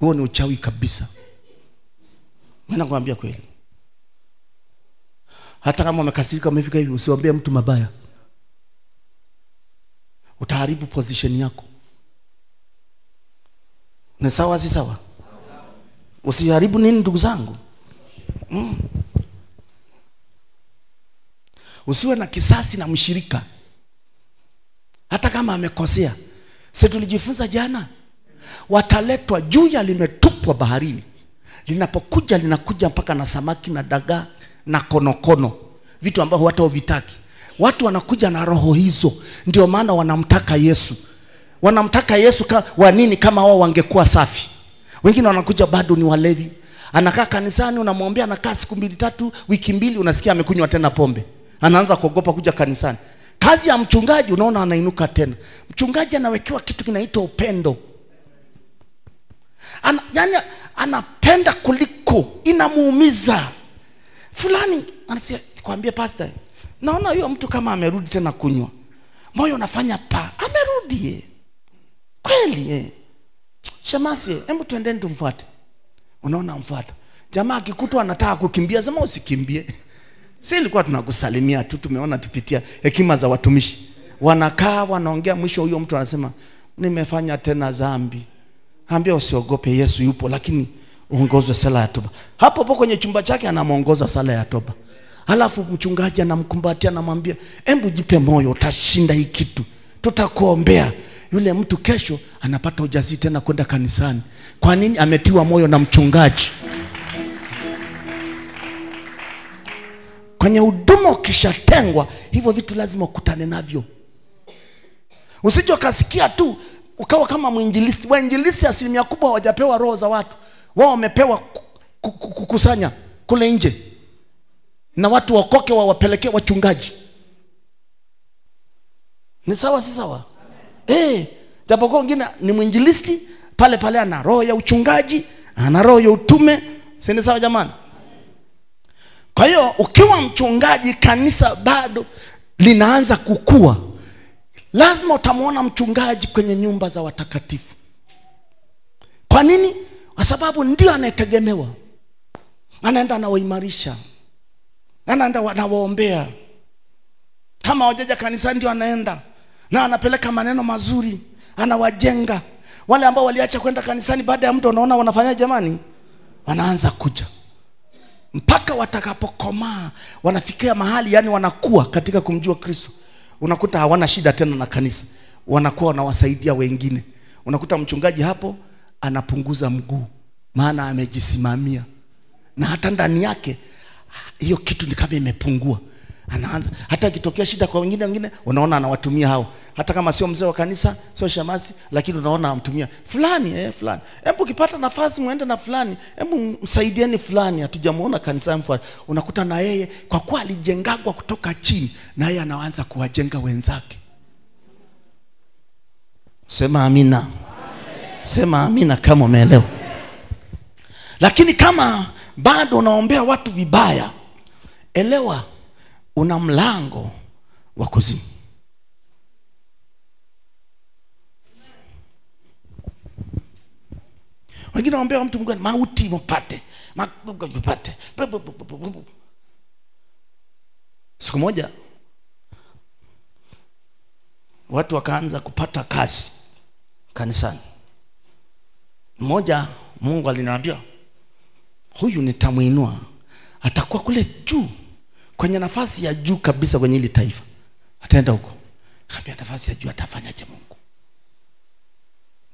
Huo ni uchawi kabisa. Mimi nakwambia kweli. Hata kama umekasirika umefika hivi, usiombee mtu mabaya. Utaharibu position yako. Ni sawa si sawa? Usiharibu nini ndugu zangu? Usiwe na kisasi na mshirika hata kama amekosea. Sisi tulijifunza jana, wataletwa juu ya limetupwa baharini. Linapokuja linakuja mpaka na samaki na dagaa na konokono, vitu ambavyo hata uvitaki. Watu wanakuja na roho hizo, ndio maana wanamtaka Yesu. Wanamtaka Yesu wa nini kama wao wangekuwa safi? Wengine wanakuja bado ni walevi. Anakaa kanisani, unamwombea, anakaa siku 2-3, wiki 2, unasikia amekunywa tena pombe. Anaanza kuogopa kuja kanisani. Kazi ya mchungaji unaona anainuka tena. Mchungaji anawekewa kitu kinaitwa upendo. Yani anapenda kuliko inamuumiza. Fulani anasema kwambie pastor, naona huyo mtu kama amerudi tena kunywa. Moyo unafanya amerudi kweli Shamasi, hebu tuendeni tumfuate. Unaona mfuata. Jamaa akikutwa anataka kukimbia, sema usikimbie. Sisi ilikuwa tunakusalimia tu, tumeona tupitia hekima za watumishi. Wanakaa wanaongea, mwisho huyo mtu anasema nimefanya tena dhambi. Ambia usiogope, Yesu yupo, lakini uongozwe sala ya toba. Hapo kwenye chumba chake anamuongoza sala ya toba. Halafu mchungaji anamkumbatia, anamwambia hebu jipe moyo, utashinda hii kitu, tutakuombea. Yule mtu kesho anapata ujasiri tena kwenda kanisani. Kwa nini? Ametiwa moyo na mchungaji. Kwenye huduma ukishatengwa, hivyo vitu lazima ukutane navyo. Usije ukasikia tu ukawa kama mwinjilisti. Wainjilisti asilimia kubwa hawajapewa roho za watu. Wao wamepewa kukusanya kule nje, na watu wakoke wawapelekee wachungaji. Ni sawa si sawa? Japo kwa wengine ni mwinjilisti, pale ana roho ya uchungaji, ana roho ya utume. Si ni sawa jamani? Kwa hiyo ukiwa mchungaji, kanisa bado linaanza kukua, lazima utamuona mchungaji kwenye nyumba za watakatifu. Kwa nini? Kwa sababu ndio anayetegemewa. Anaenda anawaimarisha, anaenda anawaombea. Kama wajaja kanisa ndio anaenda na anapeleka maneno mazuri, anawajenga. Wale ambao waliacha kwenda kanisani, baada ya muda unaona wanafanya jamani, wanaanza kuja. Mpaka watakapokomaa, wanafikia mahali yani wanakuwa katika kumjua Kristo. Unakuta hawana shida tena na kanisa, wanakuwa wanawasaidia wengine. Unakuta mchungaji hapo anapunguza mguu, maana amejisimamia. Na hata ndani yake hiyo kitu ni kama imepungua. anaanza hata ikitokea shida kwa wengine unaona anawatumia hao, hata kama sio mzee wa kanisa, sio shemasi, lakini unaona amtumia fulani fulani, hebu ukipata nafasi muende na fulani, hebu msaidieni fulani, hatujamuona kanisa mfano. Unakuta na yeye kwa kuwa alijengagwa kutoka chini, na yeye anaanza kuwajenga wenzake. Sema amina. Amen. Sema amina kama umeelewa. Lakini kama bado unaombea watu vibaya, elewa una mlango wa kuzimu. Wengine waombea mtu mgani mauti mpate. Siku moja watu wakaanza kupata kazi kanisani. Mmoja Mungu aliniambia, huyu nitamuinua, atakuwa kule juu, kwenye nafasi ya juu kabisa kwenye hili taifa. Ataenda huko. Kaambia nafasi ya juu atafanyaje Mungu?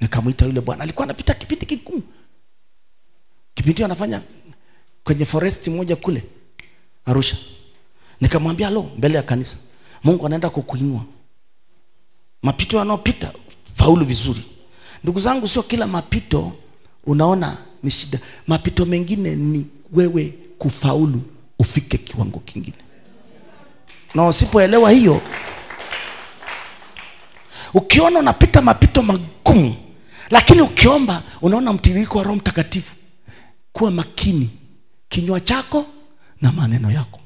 Nikamuita yule bwana, alikuwa anapita kipindi kigumu. Kipindi anafanya kwenye forest moja kule Arusha. Nikamwambia mbele ya kanisa, Mungu anaenda kukuinua. Mapito yanayopita faulu vizuri. Ndugu zangu, sio kila mapito unaona ni shida. Mapito mengine ni wewe kufaulu ufike kiwango kingine. Na usipoelewa hiyo, ukiona unapita mapito magumu, lakini ukiomba unaona mtiririko wa Roho Mtakatifu, kuwa makini kinywa chako na maneno yako.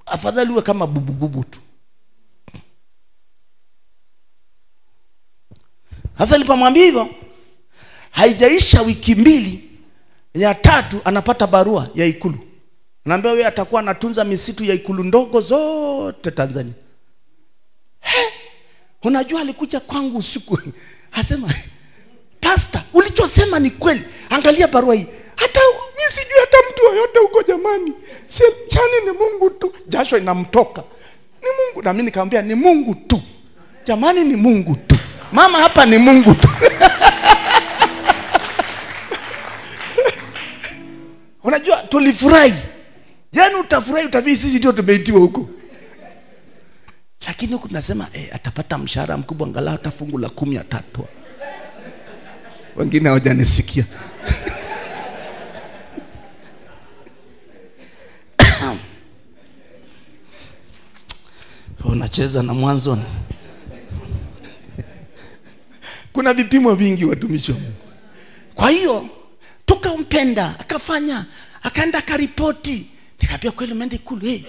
Afadhali uwe kama bubububu tu. Hasa nilipomwambia hivyo, haijaisha wiki 2, ya 3 anapata barua ya Ikulu. Anaambia wewe atakuwa anatunza misitu ya Ikulu ndogo zote Tanzania. Unajua alikuja kwangu usiku. Asema, "Pastor, ulichosema ni kweli. Angalia barua hii. Hata mimi sijui hata mtu yote huko jamani. Yaani ni Mungu tu." Jasho inamtoka. Ni Mungu. Na mimi nikamwambia ni Mungu tu. Jamani ni Mungu tu. Mama hapa ni Mungu tu. Unajua tulifurahi. Yaani utafurahi utabii sisi ndio tumeitiwa huko. Lakini huku tunasema atapata mshahara mkubwa, angalau hata fungu la 10 atatoa. Wengine hawajanisikia. Unacheza na mwanzo. Kuna vipimo vingi watumishi wa Mungu. Kwa hiyo tukampenda, akafanya, akaenda karipoti. Nikamwambia kweli umeenda Ikulu,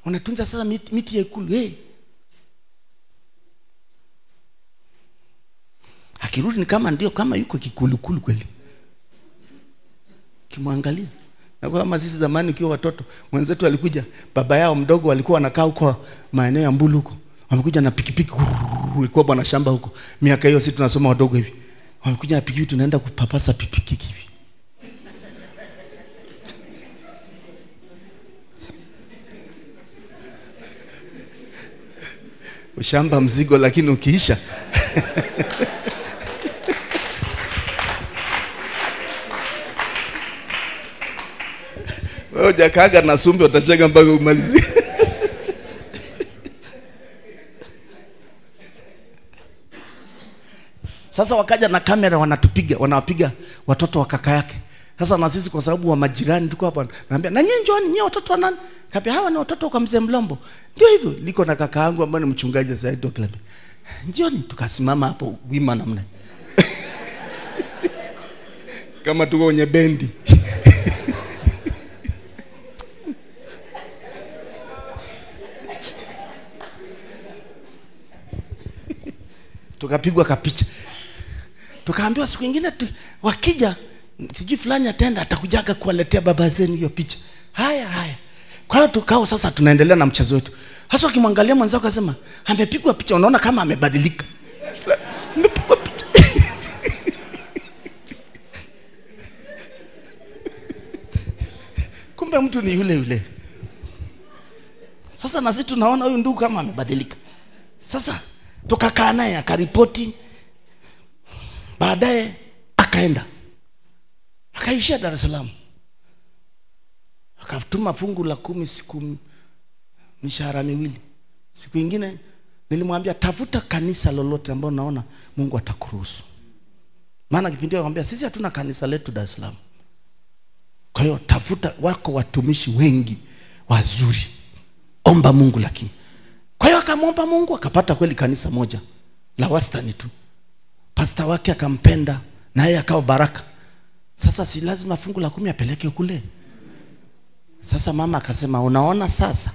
unatunza sasa miti ya Ikulu, Akirudi ni kama ndio kama yuko kikulukulu kweli. Kimwangalia. Na kama sisi zamani ukiwa watoto, mwenzetu alikuja, baba yao mdogo alikuwa anakaa huko maeneo ya Mbulu huko. Wamekuja na pikipiki, ilikuwa bwana shamba huko. Miaka hiyo sisi tunasoma wadogo hivi. Wamekuja na pikipiki, tunaenda kupapasa pikipiki hivi. Ushamba mzigo lakini ukiisha. Wewe hujakaga na sumbi utacheka mpaka umalizie. Sasa wakaja na kamera wanawapiga watoto wa kaka yake. Sasa na sisi kwa sababu wa majirani tuko hapa, naambia na nyinyi njooni, nyinyi watoto wa nani? Kaambia hawa ni watoto kwa mzee Mlombo. Ndio hivyo, liko na kaka yangu ambaye ni mchungaji sasa ndio club. Njooni, tukasimama hapo wima namna. Kama tuko kwenye bendi. Tukapigwa kapicha. Tukaambiwa siku nyingine wakija sijui fulani atenda atakujaga kuwaletea baba zenu hiyo picha. Haya. Kwa hiyo tukao sasa tunaendelea na mchezo wetu. Hasa ukimwangalia mwanzao akasema, "Amepigwa picha, unaona kama amebadilika." Amepigwa picha. Kumbe mtu ni yule. Sasa na sisi tunaona huyu ndugu kama amebadilika. Sasa tukakaa naye akaripoti. Baadaye akaenda. Akaishia Dar es Salaam. Akatuma fungu la 10 siku mishahara miwili. Siku nyingine nilimwambia tafuta kanisa lolote ambalo naona Mungu atakuruhusu. Maana kipindi akamwambia sisi hatuna kanisa letu Dar es Salaam. Kwa hiyo tafuta, wako watumishi wengi wazuri. Omba Mungu lakini. Kwa hiyo akamwomba Mungu, akapata kweli kanisa moja la wastani tu. Pastor wake akampenda na yeye akawa baraka. Sasa si lazima fungu la 10 apeleke kule. Sasa mama akasema unaona sasa.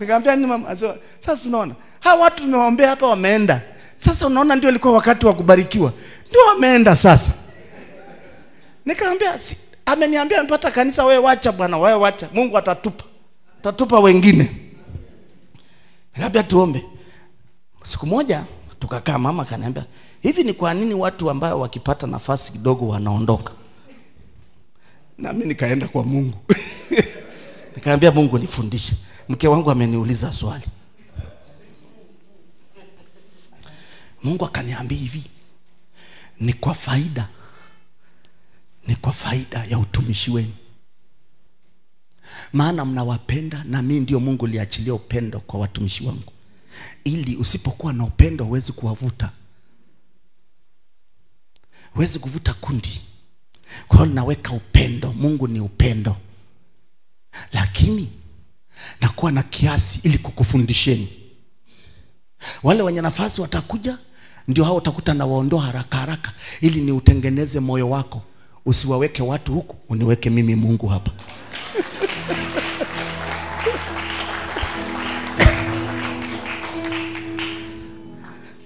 Nikamwambia ni mama, sasa unaona hawa watu tunaombea hapa wameenda. Sasa unaona ndio ilikuwa wakati wa kubarikiwa. Ndio wameenda sasa. Nikamwambia ameniambia mpata kanisa, wewe wacha bwana, wewe wacha. Mungu atatupa wengine. Nikamwambia tuombe. Siku moja tukakaa, mama akaniambia, hivi ni kwa nini watu ambao wakipata nafasi kidogo wanaondoka? Na mimi nikaenda kwa Mungu. Nikamwambia Mungu nifundishe. Mke wangu ameniuliza swali. Mungu akaniambia hivi, ni kwa faida ya utumishi wenu. Maana mnawapenda na mimi ndio Mungu liachilia upendo kwa watumishi wangu. Ili usipokuwa na upendo huwezi kuwavuta. Huwezi kuvuta kundi. Kwa hiyo naweka upendo. Mungu ni upendo. Lakini nakuwa na kiasi ili kukufundisheni. Wale wenye nafasi watakuja, ndio hao utakuta na waondoa haraka ili ni utengeneze moyo wako. Usiwaweke watu huku, uniweke mimi Mungu hapa.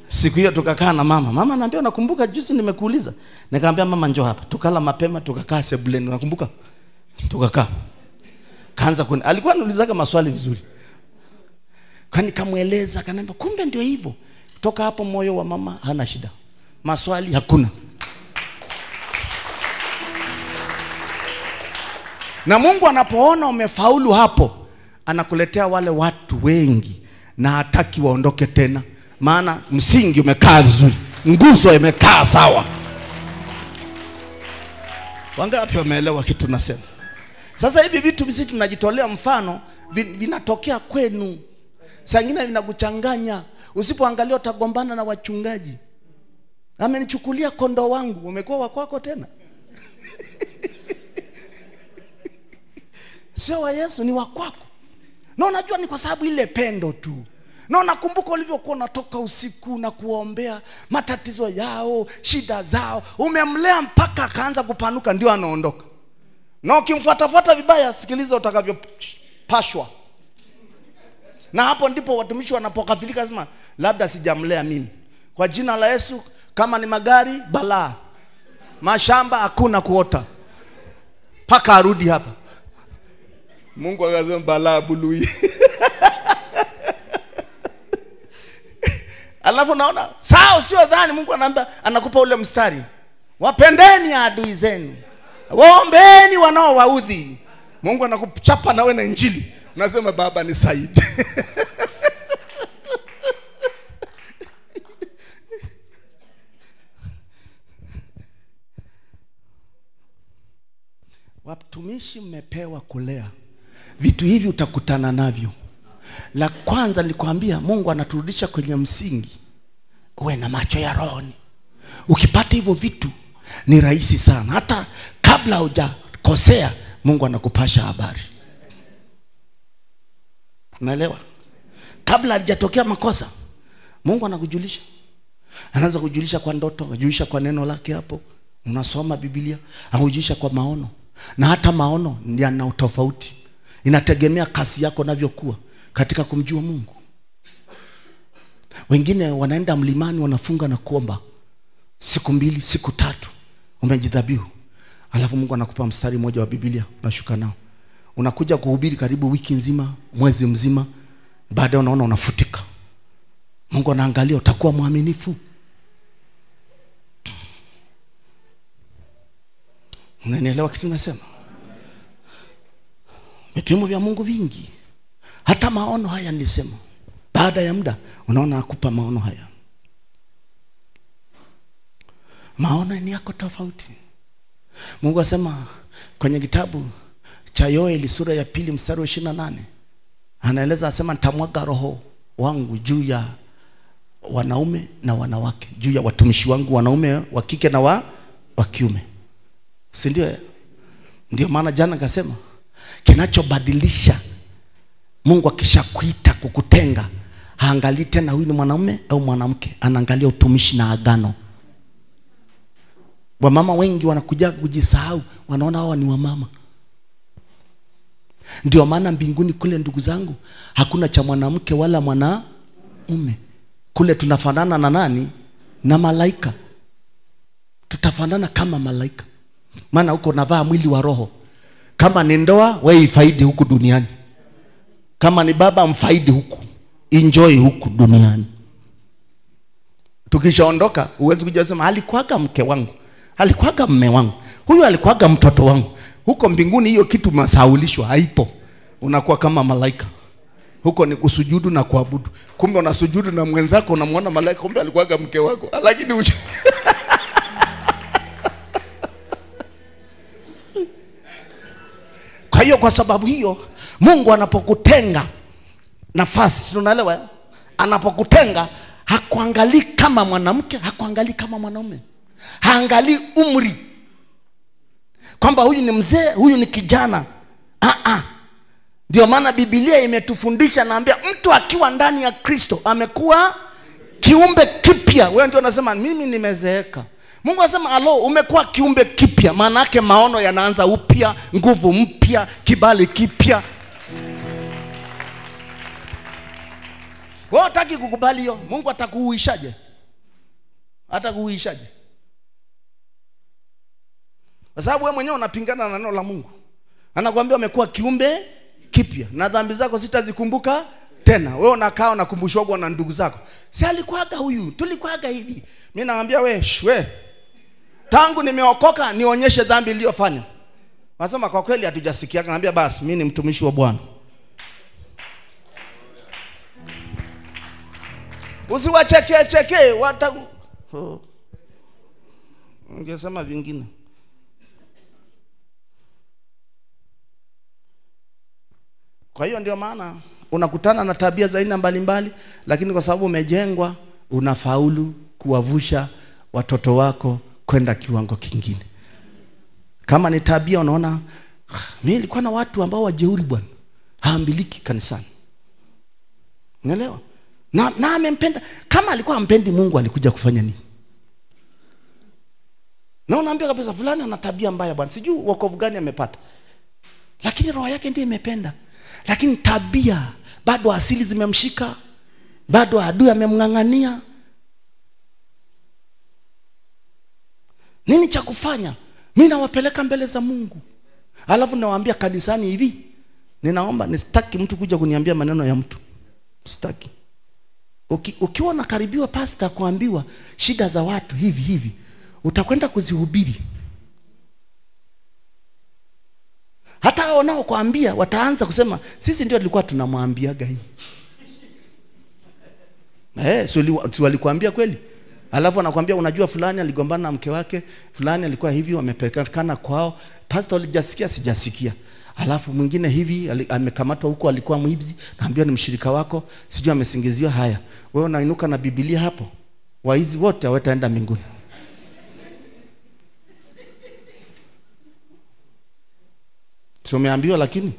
Siku hiyo tukakaa na mama. Mama ananiambia unakumbuka juzi nimekuuliza? Nikamwambia mama njoo hapa. Tukala mapema, tukakaa sebuleni. Unakumbuka? Tukakaa. Kaanza alikuwa anaulizaga maswali vizuri. Kwani kamueleza, akaniambia kumbe ndio hivyo. Kutoka hapo moyo wa mama hana shida. Maswali hakuna. Na Mungu anapoona umefaulu hapo, anakuletea wale watu wengi na hataki waondoke tena. Maana msingi umekaa vizuri, nguzo imekaa sawa. Wangapi wameelewa kitu nasema? Sasa hivi vitu sisi tunajitolea mfano, vinatokea kwenu. Saa nyingine vinakuchanganya. Usipoangalia utagombana na wachungaji. Amenichukulia kondoo wangu, umekuwa wa kwako tena. Sio wa Yesu, ni wa kwako. Na unajua ni kwa sababu ile pendo tu. Na unakumbuka ulivyokuwa unatoka usiku na kuombea matatizo yao, shida zao. Umemlea mpaka akaanza kupanuka, ndio anaondoka. Na ukimfuatafuata vibaya, sikiliza utakavyopashwa. Na hapo ndipo watumishi wanapokafilika, sema labda sijamlea mimi. Kwa jina la Yesu, kama ni magari balaa, mashamba hakuna kuota, paka arudi hapa. Mungu akasema balaa bului. Alafu naona sawa, sio dhani Mungu anaambia, anakupa ule mstari, wapendeni adui zenu, waombeeni wanaowaudhi. Mungu anakuchapa nawe na injili. Unasema baba ni Said. Watumishi mmepewa kulea. Vitu hivi utakutana navyo. La kwanza nilikwambia, Mungu anaturudisha kwenye msingi. Uwe na macho ya rohoni. Ukipata hivyo vitu ni rahisi sana. Hata kabla hujakosea, Mungu anakupasha habari. Unaelewa? Kabla hajatokea makosa, Mungu anakujulisha. Anaanza kujulisha kwa ndoto, anajulisha kwa neno lake hapo. Unasoma Biblia, anakujulisha kwa maono. Na hata maono yana utofauti. Inategemea kasi yako navyokuwa katika kumjua Mungu. Wengine wanaenda mlimani, wanafunga na kuomba siku 2, siku 3, umejidhabihu. Alafu Mungu anakupa mstari mmoja wa Biblia, unashuka nao. Unakuja kuhubiri karibu wiki nzima, mwezi mzima, baadaye unaona unafutika. Mungu anaangalia utakuwa mwaminifu. Unanielewa kitu nasema? Vipimo vya Mungu vingi. Hata maono haya nilisema. Baada ya muda unaona akupa maono haya. Maono ni yako tofauti. Mungu asema kwenye kitabu cha Yoeli sura ya 2 mstari wa 28. Anaeleza asema nitamwaga roho wangu juu ya wanaume na wanawake, juu ya watumishi wangu wanaume wa kike na wa kiume. Si ndio? Ndio maana jana nikasema kinachobadilisha Mungu akishakuita kukutenga, haangalii tena huyu ni mwanaume au mwanamke, anaangalia utumishi na agano. Wamama wengi wanakuja kujisahau, wanaona hawa ni wamama. Ndio maana mbinguni kule, ndugu zangu, hakuna cha mwanamke wala mwanaume. Kule tunafanana na nani? Na malaika. Tutafanana kama malaika. Maana huko navaa mwili wa roho. Kama ni ndoa, wewe ifaidi huku duniani. Kama ni baba, mfaidi huku. Enjoy huku duniani. Tukishaondoka, uwezi kuja sema alikuwaga mke wangu, alikuwaga mume wangu, huyu alikuwaga mtoto wangu. Huko mbinguni hiyo kitu masaulishwa, haipo. Unakuwa kama malaika. Huko ni kusujudu na kuabudu. Kumbe unasujudu na mwenzako, unamwona malaika, kumbe alikuwaga mke wako. Lakini kwa hiyo, kwa sababu hiyo Mungu anapokutenga nafasi, tunaelewa, anapokutenga hakuangalii kama mwanamke, hakuangalii kama mwanaume, haangalii umri kwamba huyu ni mzee, huyu ni kijana. Ndio maana Biblia imetufundisha, naambia mtu akiwa ndani ya Kristo amekuwa kiumbe kipya. Wewe ndio unasema mimi nimezeeka. Mungu anasema alo, umekuwa kiumbe kipya. Maana yake maono yanaanza upya, nguvu mpya, kibali kipya. Wewe unataka kukubali hiyo? Mungu atakuhuishaje? Atakuhuishaje? Kwa sababu wewe mwenyewe unapingana na neno la Mungu. Anakuambia umekuwa kiumbe kipya na dhambi zako sitazikumbuka tena. Wewe unakaa unakumbushwa na ndugu zako, si alikuwaga huyu, tulikuwaga hivi. Mimi naambia we tangu nimeokoka nionyeshe dhambi niliyofanya. Wasema kwa kweli hatujasikia. Naambia basi mimi ni mtumishi wa Bwana. Usiwacheke ungesema vingine. Kwa hiyo ndio maana unakutana na tabia za aina mbalimbali, lakini kwa sababu umejengwa, unafaulu kuwavusha watoto wako kwenda kiwango kingine. Kama ni tabia unaona, mimi nilikuwa na watu ambao wajeuri bwana, haambiliki kanisani. Unaelewa? Na amempenda. Kama alikuwa ampendi Mungu, alikuja kufanya nini? Na unaambia kabisa fulani ana tabia mbaya bwana, sijui wokovu gani amepata, lakini roho yake ndiye imependa. Lakini tabia bado asili zimemshika, bado adui amemngangania. Nini cha kufanya? Mimi nawapeleka mbele za Mungu. Alafu nawaambia kanisani hivi, ninaomba nisitaki mtu kuja kuniambia maneno ya mtu. Sitaki. Ukiwa unakaribiwa pastor kuambiwa shida za watu hivi, utakwenda kuzihubiri. Hata wanao kuambia wataanza kusema sisi ndio tulikuwa tunamwambiaga hii. Si walikuambia kweli? Alafu anakuambia unajua fulani aligombana na mke wake, fulani alikuwa hivi, wamepelekana kwao. Pastor alijasikia, sijasikia. Alafu mwingine hivi amekamatwa huko, alikuwa mwizi, naambia ni mshirika wako, sijui amesingiziwa. Haya, wewe unainuka na Biblia hapo, waizi wote hawataenda mbinguni. Tumeambiwa. Lakini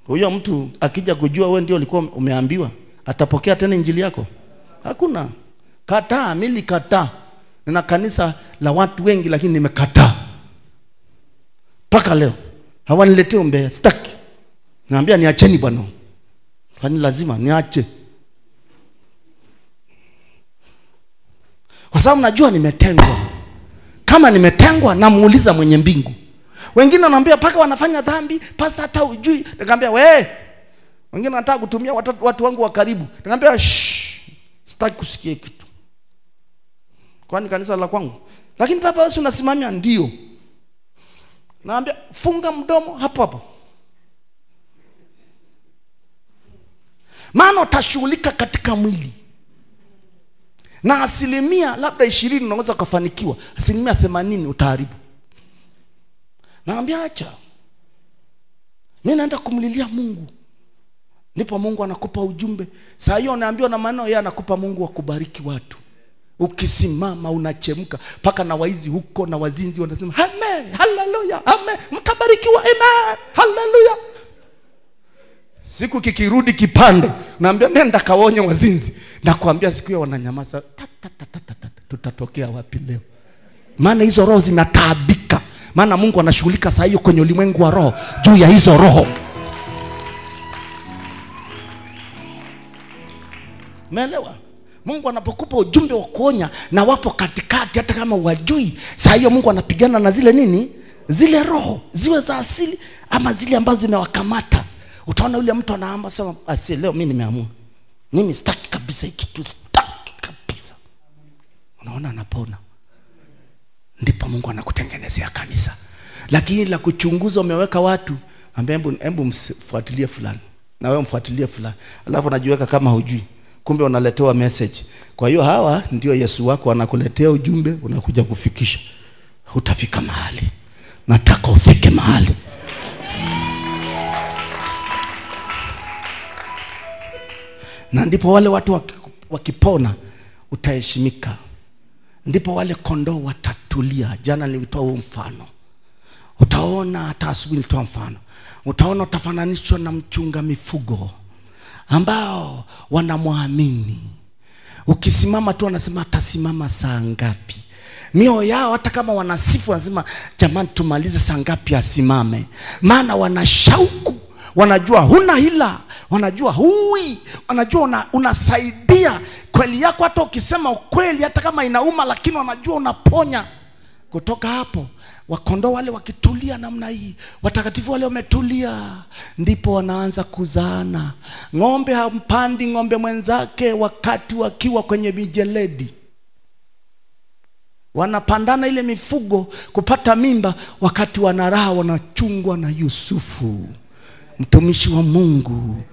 huyo mtu akija kujua wewe ndio ulikuwa umeambiwa, atapokea tena injili yako? Hakuna. Kataa. Mimi kataa. Nina kanisa la watu wengi, lakini nimekataa. Paka leo hawaniletee umbea, sitaki. Naambia niacheni bwana. Kwani lazima niache? Kwa sababu najua nimetengwa. Kama nimetengwa, namuuliza mwenye mbingu. Wengine wanaambia paka wanafanya dhambi, pasa hata hujui. Nikamwambia wengine wanataka kutumia watu wangu wa karibu. Nikamwambia sitaki kusikia kitu. Kwani kanisa la kwangu? Lakini baba wewe unasimamia. Ndio. Naambia funga mdomo hapo hapo. Maana utashughulika katika mwili. Na asilimia labda 20 unaweza kufanikiwa, asilimia 80 utaharibu. Naambia acha. Mimi naenda kumlilia Mungu. Ndipo Mungu anakupa ujumbe. Saa hiyo unaambiwa na maneno, yeye anakupa Mungu wa kubariki watu. Ukisimama unachemka, paka na waizi huko na wazinzi wanasema amen, haleluya, amen, mtabarikiwa, amen, haleluya. Siku kikirudi kipande, naambia nenda kaonye wazinzi, na kuambia siku hiyo wananyamaza. Tutatokea wapi leo? Maana hizo roho zinataabika. Maana Mungu anashughulika saa hiyo kwenye ulimwengu wa roho juu ya hizo roho. Umeelewa? Mungu anapokupa ujumbe wa kuonya na wapo katikati, hata kama wajui, saa hiyo Mungu anapigana na zile nini? Zile roho, ziwe za asili ama zile ambazo zimewakamata. Utaona yule mtu anaamba sema, asi leo mimi nimeamua. Mimi sitaki kabisa hiki kitu, sitaki kabisa. Unaona anapona. Ndipo Mungu anakutengenezea kanisa. Lakini la kuchunguza umeweka watu, ambia hebu mfuatilie fulani. Na wewe mfuatilie fulani. Alafu unajiweka kama hujui. Kumbe unaletewa message. Kwa hiyo hawa ndio Yesu wako anakuletea ujumbe, unakuja kufikisha. Utafika mahali. Nataka ufike mahali. Na ndipo wale watu wakipona utaheshimika. Ndipo wale kondoo watatulia. Jana nilitoa huo mfano. Utaona hata asubuhi nilitoa mfano. Utaona utafananishwa na mchunga mifugo ambao wanamwamini. Ukisimama tu wanasema atasimama saa ngapi. Mioyo yao hata kama wanasifu wanasema jamani tumalize saa ngapi asimame. Maana wanashauku, wanajua huna hila, wanajua hui, wanajua unasaidia. Kweli yako hata ukisema ukweli hata kama inauma, lakini wanajua unaponya. Kutoka hapo wakondoo wale wakitulia namna hii, watakatifu wale wametulia, ndipo wanaanza kuzaana. Ng'ombe hampandi ng'ombe mwenzake wakati wakiwa kwenye mijeledi. Wanapandana ile mifugo kupata mimba wakati wanaraha, wanachungwa na Yusufu mtumishi wa Mungu.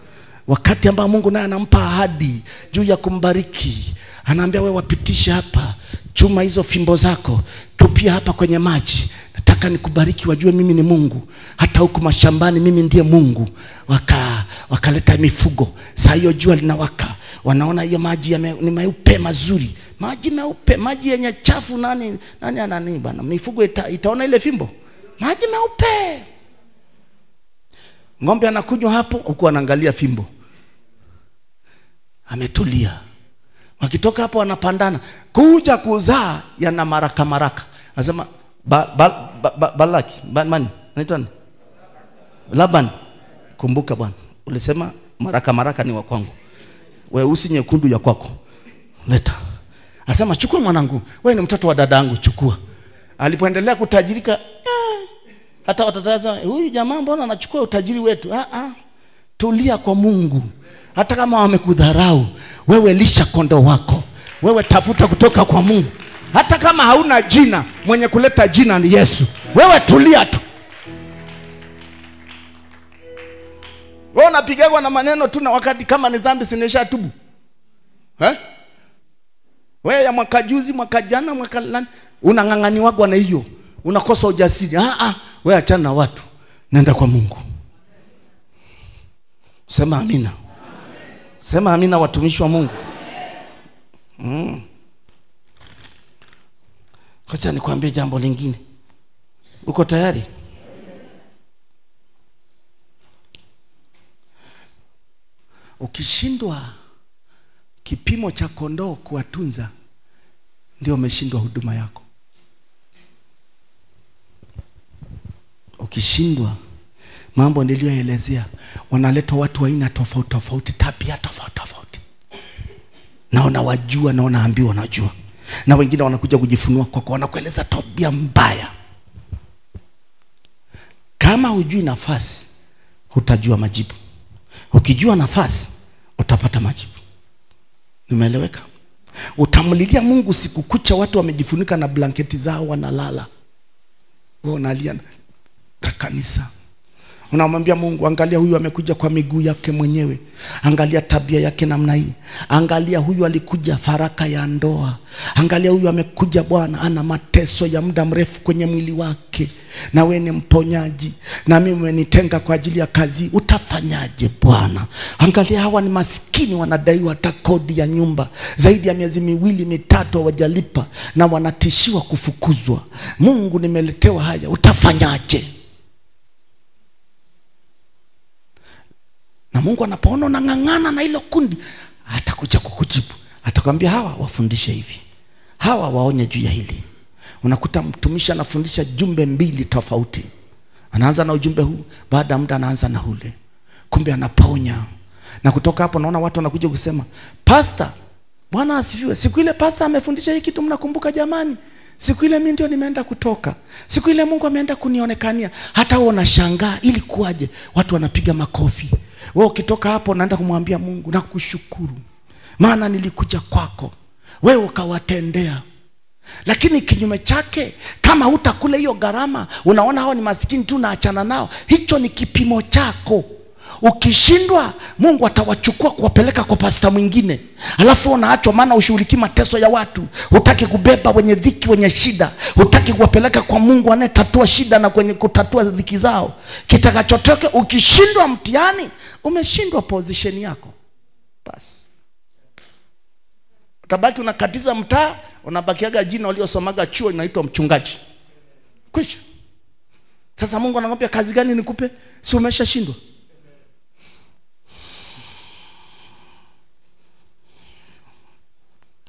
Wakati ambao Mungu naye anampa ahadi juu ya kumbariki, anaambia wewe wapitisha hapa, chuma hizo fimbo zako, tupia hapa kwenye maji. Nataka nikubariki wajue mimi ni Mungu. Hata huku mashambani mimi ndiye Mungu. Wakaleta mifugo. Saa hiyo jua linawaka. Wanaona hiyo maji ni meupe mazuri. Maji meupe, maji yenye chafu nani anani bana. Mifugo itaona ile fimbo. Maji meupe. Ng'ombe anakunywa hapo huku anaangalia fimbo. Ametulia. Wakitoka hapo wanapandana. Kuja kuzaa yana maraka. Anasema Balaki, mani, anaitwa nani? Laban. Kumbuka bwana, ulisema maraka ni wa kwangu. Weusi nyekundu ya kwako. Leta. Anasema chukua mwanangu, wewe ni mtoto wa dadangu, chukua. Alipoendelea kutajirika, hata watataza, huyu jamaa mbona anachukua utajiri wetu? Tulia kwa Mungu. Hata kama wamekudharau, wewe lisha kondoo wako. Wewe tafuta kutoka kwa Mungu. Hata kama hauna jina, mwenye kuleta jina ni Yesu. Wewe tulia tu. Wewe unapigwa na maneno tu, na wakati kama ni dhambi sinesha tubu. Wewe ya mwaka juzi, mwaka jana, mwaka lani, unang'ang'aniwa na hiyo. Unakosa ujasiri. Wewe achana na watu. Nenda kwa Mungu. Sema amina. Sema amina watumishi wa Mungu. Acha nikwambie jambo lingine. Uko tayari? Ukishindwa kipimo cha kondoo kuwatunza, ndio umeshindwa huduma yako. Ukishindwa mambo niliyoelezea, wanaletwa watu wa aina tofauti, tabia tofauti. Na wanawajua na wanaambiwa wanajua. Na wengine wanakuja kujifunua kwako, wanakueleza tabia mbaya. Kama hujui nafasi, hutajua majibu. Ukijua nafasi, utapata majibu. Nimeeleweka? Utamlilia Mungu siku kucha, watu wamejifunika na blanketi zao wanalala. Wewe unalia na kanisa. Unamwambia Mungu, angalia huyu amekuja kwa miguu yake mwenyewe. Angalia tabia yake namna hii. Angalia huyu alikuja faraka ya ndoa. Angalia huyu amekuja Bwana ana mateso ya muda mrefu kwenye mwili wake. Na wewe ni mponyaji. Na mimi umenitenga kwa ajili ya kazi. Utafanyaje Bwana? Angalia hawa ni maskini wanadaiwa hata kodi ya nyumba. Zaidi ya miezi 2-3 hawajalipa na wanatishiwa kufukuzwa. Mungu, nimeletewa haya. Utafanyaje? Na Mungu anapoona unang'ang'ana na hilo kundi, atakuja kukujibu. Atakwambia hawa wafundishe hivi, hawa waonye juu ya hili. Unakuta mtumishi anafundisha jumbe 2 tofauti. Anaanza na ujumbe huu, baada ya muda anaanza na ule. Kumbe anaponya. Na kutoka hapo naona watu wanakuja kusema, "Pastor, Bwana asifiwe. Siku ile pastor amefundisha hiki kitu, mnakumbuka jamani? Siku ile mimi ndio nimeenda kutoka. Siku ile Mungu ameenda kunionekania." Hata wewe unashangaa ili kuaje? Watu wanapiga makofi. Wewe ukitoka hapo naenda kumwambia Mungu, nakushukuru maana nilikuja kwako, wewe ukawatendea. Lakini kinyume chake, kama hutakula hiyo gharama, unaona hao ni maskini tu na achana nao, hicho ni kipimo chako. Ukishindwa, Mungu atawachukua kuwapeleka kwa pasta mwingine. Alafu unaachwa, maana ushughulikie mateso ya watu. Hutaki kubeba wenye dhiki, wenye shida. Hutaki kuwapeleka kwa Mungu anayetatua shida na kwenye kutatua dhiki zao. Kitakachotoka, ukishindwa mtihani, umeshindwa position yako. Basi utabaki unakatiza mtaa, unabakiaga jina uliosomaga chuo inaitwa mchungaji. Kwisha. Sasa Mungu anakuambia kazi gani nikupe? Si umeshashindwa?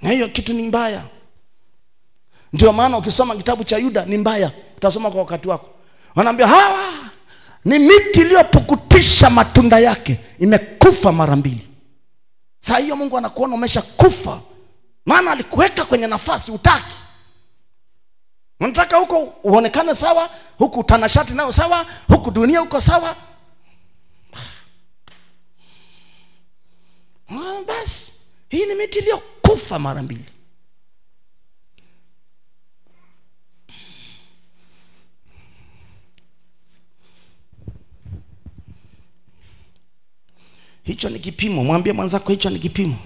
Na hiyo kitu ni mbaya. Ndio maana ukisoma kitabu cha Yuda ni mbaya. Utasoma kwa wakati wako. Wanaambia hawa ni miti iliyopukutisha matunda yake, imekufa mara 2. Sasa hiyo Mungu anakuona umeshakufa. Maana alikuweka kwenye nafasi utaki. Unataka huko uonekane sawa, huku utanashati nao sawa, huku dunia uko sawa. Basi hii ni miti iliyokufa mara 2. Hicho ni kipimo. Mwambie mwanzako hicho ni kipimo.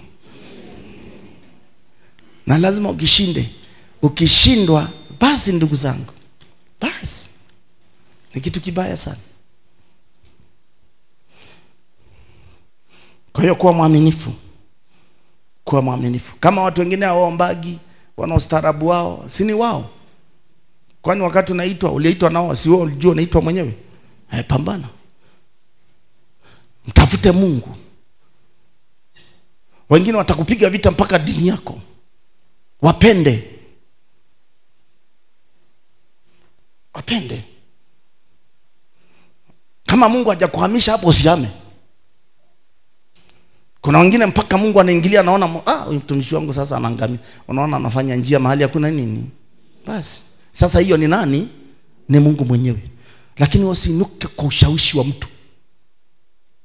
Na lazima ukishinde. Ukishindwa, basi ndugu zangu, basi ni kitu kibaya sana. Kwa hiyo kuwa mwaminifu. Kuwa mwaminifu. Kama watu wengine hawaombagi, wana ustaarabu wao, si ni wao? Kwani wakati unaitwa, uliitwa nao, si wewe ulijua unaitwa mwenyewe? Pambana. Mtafute Mungu. Wengine watakupiga vita mpaka dini yako. Wapende. Wapende. Kama Mungu hajakuhamisha hapo, usihame. Kuna wengine mpaka Mungu anaingilia, anaona mtumishi wangu sasa anaangamia. Unaona anafanya njia mahali hakuna nini. Basi sasa hiyo ni nani? Ni Mungu mwenyewe. Lakini usiinuke kwa ushawishi wa mtu.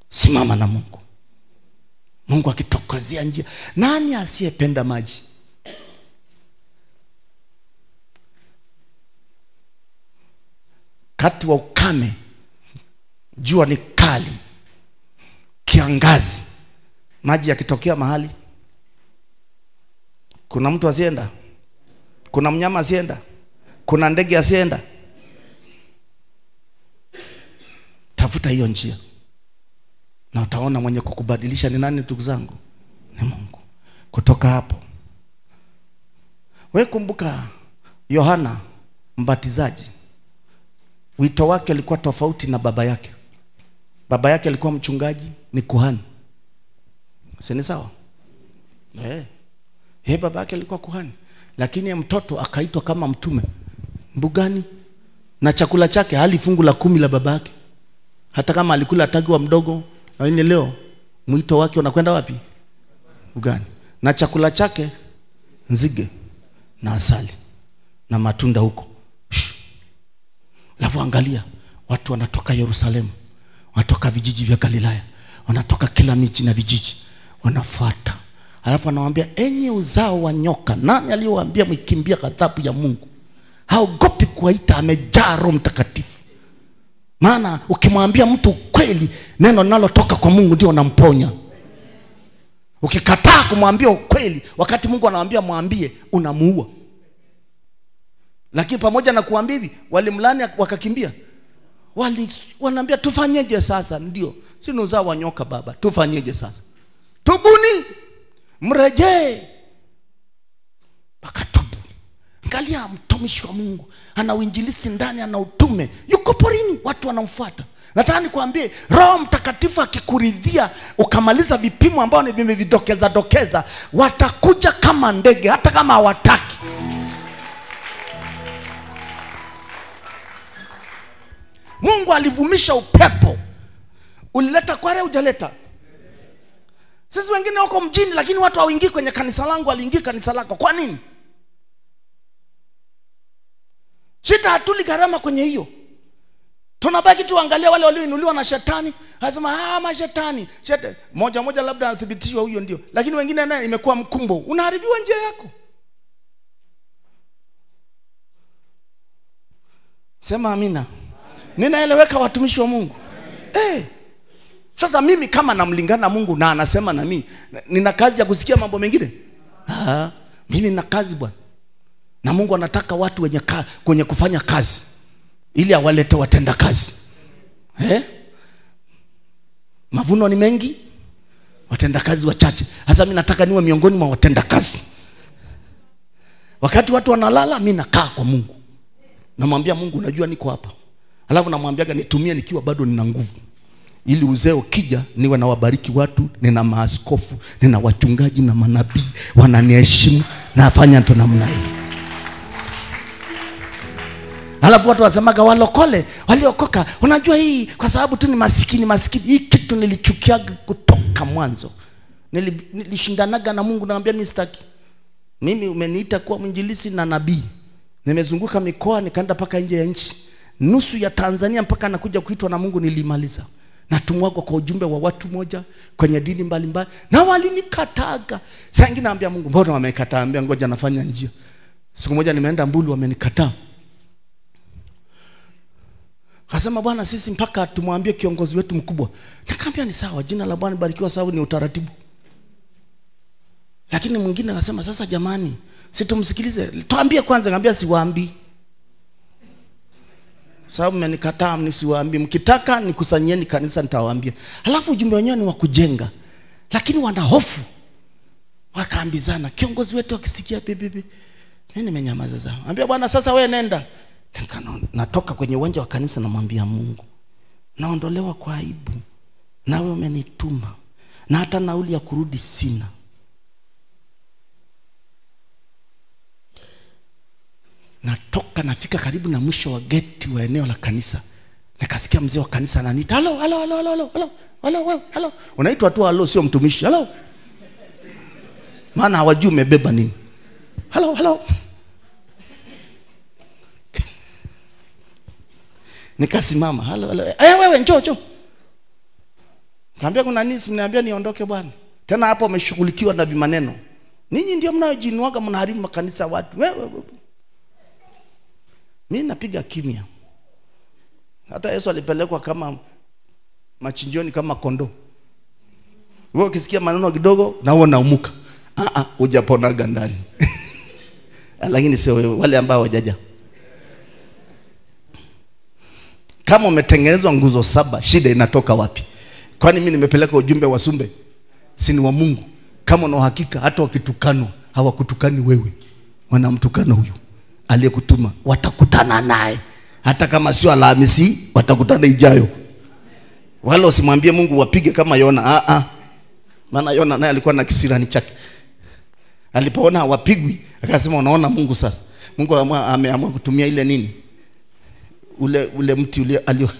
Simama na Mungu. Mungu akitokezea njia. Nani asiyependa maji? Kati wa ukame, jua ni kali, kiangazi, maji yakitokea mahali, kuna mtu asienda? Kuna mnyama asienda? Kuna ndege asienda? Tafuta hiyo njia. Na utaona mwenye kukubadilisha ni nani ndugu zangu? Ni Mungu. Kutoka hapo, wewe kumbuka Yohana Mbatizaji. Wito wake alikuwa tofauti na baba yake. Baba yake alikuwa mchungaji, ni kuhani. Si ni sawa? Baba yake alikuwa kuhani. Lakini mtoto akaitwa kama mtume mbugani, na chakula chake hali fungu la 10 la baba yake. Hata kama alikula tagiwa mdogo. Na ini leo mwito wake unakwenda wapi? Mbugani. Na chakula chake nzige na asali na matunda huko. Alafu angalia, watu wanatoka Yerusalemu, wanatoka vijiji vya Galilaya, wanatoka kila miji na vijiji, wanafuata. Alafu anawaambia, enyi uzao wa nyoka. Nani aliyowaambia mkimbia ghadhabu ya Mungu? Haogopi kuwaita, amejaa Roho Mtakatifu. Maana ukimwambia mtu kweli, neno linalotoka kwa Mungu ndio unamponya. Ukikataa kumwambia ukweli wakati Mungu anamwambia mwambie, unamuua. Lakini pamoja na kuambia hivi, walimlani wakakimbia. Wanaambia tufanyeje sasa? Ndio, si ni uzao wa nyoka baba. Tufanyeje sasa? Tubuni, mrejee. Wakatubu. Angalia mtumishi wa Mungu, ana uinjilisti ndani, ana utume, yuko porini, watu wanamfuata. Nataka nikwambie, Roho Mtakatifu akikuridhia ukamaliza vipimo ambao ni vimevidokeza, watakuja kama ndege hata kama hawataki. Mungu alivumisha upepo. Ulileta kware, hujaleta? Sisi wengine wako mjini lakini watu hawaingii kwenye kanisa langu, waliingia kanisa lako. Kwa nini? Shida hatuli gharama kwenye hiyo. Tunabaki tuangalia wale walioinuliwa na shetani. Anasema mashetani. Moja labda anathibitishwa huyo ndio. Lakini wengine naye imekuwa mkumbo. Unaharibiwa njia yako. Sema amina. Ninaeleweka watumishi wa Mungu? Sasa mimi kama namlingana Mungu na anasema na mimi, nina kazi ya kusikia mambo mengine? Mimi nina kazi bwana. Na Mungu anataka watu kwenye kufanya kazi ili awalete watenda kazi. Mavuno ni mengi, watenda kazi wachache. Sasa mimi nataka niwe miongoni mwa watenda kazi. Wakati watu wanalala, mimi nakaa kwa Mungu. Namwambia Mungu, unajua niko hapa. Alafu namwambiaga nitumie nikiwa bado nina nguvu. Ili uzee ukija niwe na wabariki watu, nina maaskofu, nina wachungaji na manabii wananiheshimu, nafanya tu namna hiyo. Alafu watu wasemaga walokole, waliokoka, unajua hii kwa sababu tu ni maskini. Hii kitu nilichukiaga kutoka mwanzo. Nilishindanaga na Mungu, naambia mimi sitaki. Mimi umeniita kuwa mwinjilisti na nabii. Nimezunguka mikoa, nikaenda paka nje ya nchi. Nusu ya Tanzania mpaka nakuja kuitwa na Mungu nilimaliza. Natumwagwa kwa ujumbe wa watu moja kwenye dini mbalimbali, na walinikataga. Sasa ingine naambia Mungu, mbona wamekataa? Ambia ngoja nafanya njia. Siku moja nimeenda Mbulu, wamenikataa. Kasema bwana, sisi mpaka tumwambie kiongozi wetu mkubwa. Nikamwambia ni sawa, jina la Bwana barikiwa, sawa, ni utaratibu. Lakini mwingine akasema sasa jamani, situmsikilize, tuambie kwanza. Ngambia siwaambii. Sababu mmenikataa, mnisiwaambii. Mkitaka nikusanyieni kanisa nitawaambia. Alafu ujumbe wenyewe ni wa kujenga. Lakini wana hofu. Wakaambizana, kiongozi wetu akisikia bibi. Mimi nimenyamaza zao. Ambia bwana sasa wewe nenda. Natoka kwenye uwanja wa kanisa namwambia Mungu, naondolewa kwa aibu. Nawe umenituma. Na hata nauli ya kurudi sina. Natoka nafika karibu na mwisho wa geti wa eneo la kanisa. Nikasikia mzee wa kanisa ananiita, halo. Unaitwa tu halo, sio mtumishi. Halo. Maana hawajui umebeba nini. Halo. Nikasimama, halo. Wewe njoo. Kaambia kuna nini? Mniambia niondoke bwana. Tena hapo umeshughulikiwa na vimaneno. Ninyi ndio mnaojinuaga mnaharibu makanisa watu. Wewe. Mimi napiga kimya. Hata Yesu alipelekwa kama machinjoni kama kondoo. Wewe ukisikia maneno kidogo na wewe unaumuka. Hujaponaga ndani. Lakini sio wewe, wale ambao hawajaja. Kama umetengenezwa nguzo 7, shida inatoka wapi? Kwani mimi nimepeleka ujumbe wa Sumbe? Si ni wa Mungu. Kama una uhakika hata wakitukanwa hawakutukani wewe. Wanamtukana huyu aliyekutuma. Watakutana naye. Hata kama sio Alhamisi, watakutana ijayo. Wala usimwambie Mungu wapige kama Yona. Maana Yona naye alikuwa na kisirani chake. Alipoona hawapigwi, akasema unaona Mungu sasa. Mungu ameamua kutumia ile nini? Ule mti ule alio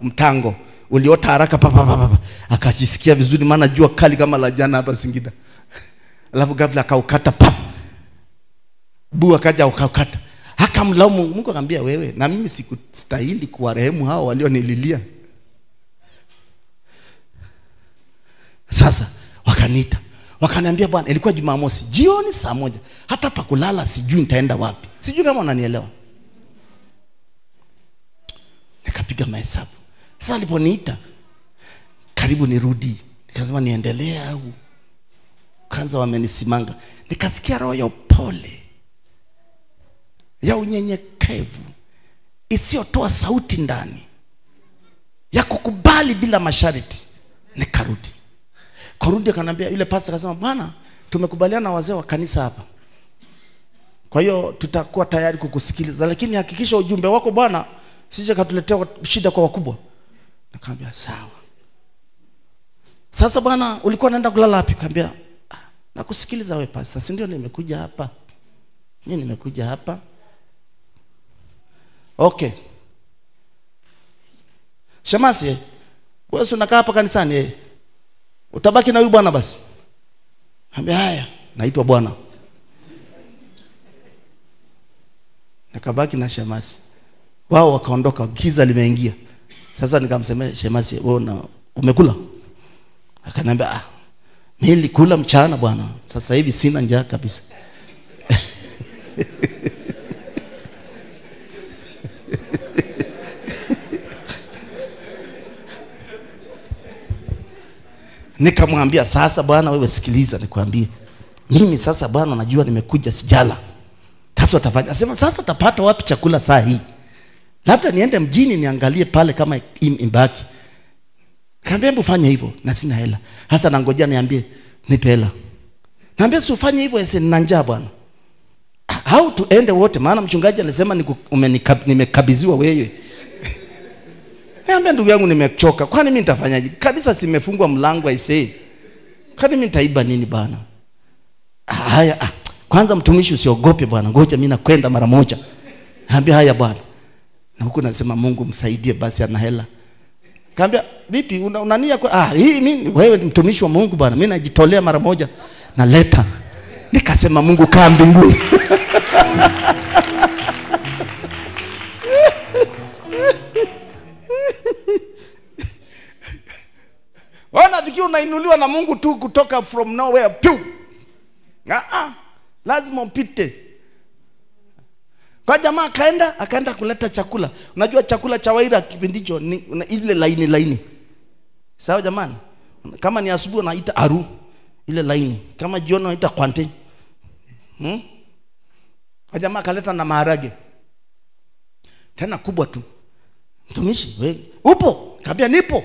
mtango uliota haraka papa. Akajisikia vizuri maana jua kali kama la jana hapa Singida. Alafu ghafla akaukata pap. Bua kaja ukakata. Akamlaumu Mungu, akamwambia wewe, na mimi sikustahili kuwarehemu hao walionililia. Sasa wakaniita. Wakaniambia bwana, ilikuwa Jumamosi jioni saa 1. Hata pa kulala sijui nitaenda wapi. Sijui kama unanielewa. Nikapiga mahesabu. Sasa aliponiita karibu nirudi, nikasema niendelee au kwanza wamenisimanga. Nikasikia roho ya upole, ya unyenyekevu, isiyotoa sauti ndani, ya kukubali bila masharti. Nikarudi. Kurudi akaniambia yule pastor, akasema bwana, tumekubaliana na wazee wa kanisa hapa, kwa hiyo tutakuwa tayari kukusikiliza, lakini hakikisha ujumbe wako bwana sije katuletea shida kwa wakubwa. Nikamwambia sawa. Sasa bwana, ulikuwa unaenda kulala wapi? Nikamwambia nakusikiliza wewe pastor, si ndio nimekuja hapa. Mimi nimekuja hapa. Okay. Shemasi, wewe unakaa hapa kanisani utabaki na huyu bwana basi. Nikamwambia haya, naitwa bwana. Nikabaki na Shemasi. Wao wakaondoka, giza limeingia. Sasa nikamsemea Shemasi, wewe umekula? Akaniambia mimi nilikula mchana bwana, sasa hivi sina njaa kabisa. Nikamwambia sasa bwana, wewe sikiliza nikwambie. Mimi sasa bwana najua nimekuja sijala. Sasa utafanya. Asema sasa utapata wapi chakula saa hii? Labda niende mjini niangalie pale kama imbaki. Kaambia hebu fanya hivyo, na sina hela. Sasa nangojea niambie nipe hela. Naambia si ufanye hivyo, ese nina njaa bwana. Au tuende wote, maana mchungaji alisema nimekabidhiwa wewe. Niambia ndugu yangu nimechoka. Kwani mimi nitafanyaje? Kanisa simefungwa mlango aisee. Kwani mimi nitaiba nini bwana? Haya, kwanza mtumishi usiogope bwana, ngoja mimi nakwenda mara moja. Niambia haya bwana. Na huko nasema Mungu msaidie basi ana hela. Kaambia vipi unania kwa hii mimi wewe ni mtumishi wa Mungu bwana, mimi najitolea mara moja na leta. Nikasema Mungu kaa mbinguni. Wana fikiri unainuliwa na Mungu tu kutoka from nowhere piu. Lazima upite. Kwa jamaa akaenda kuleta chakula. Unajua chakula cha Waira kipindi hicho ni ile laini. Sawa jamani? Kama ni asubuhi unaita aru, ile laini. Kama jioni unaita kwante. Kwa jamaa akaleta na maharage. Tena kubwa tu. Mtumishi, wewe upo? Kaambia nipo.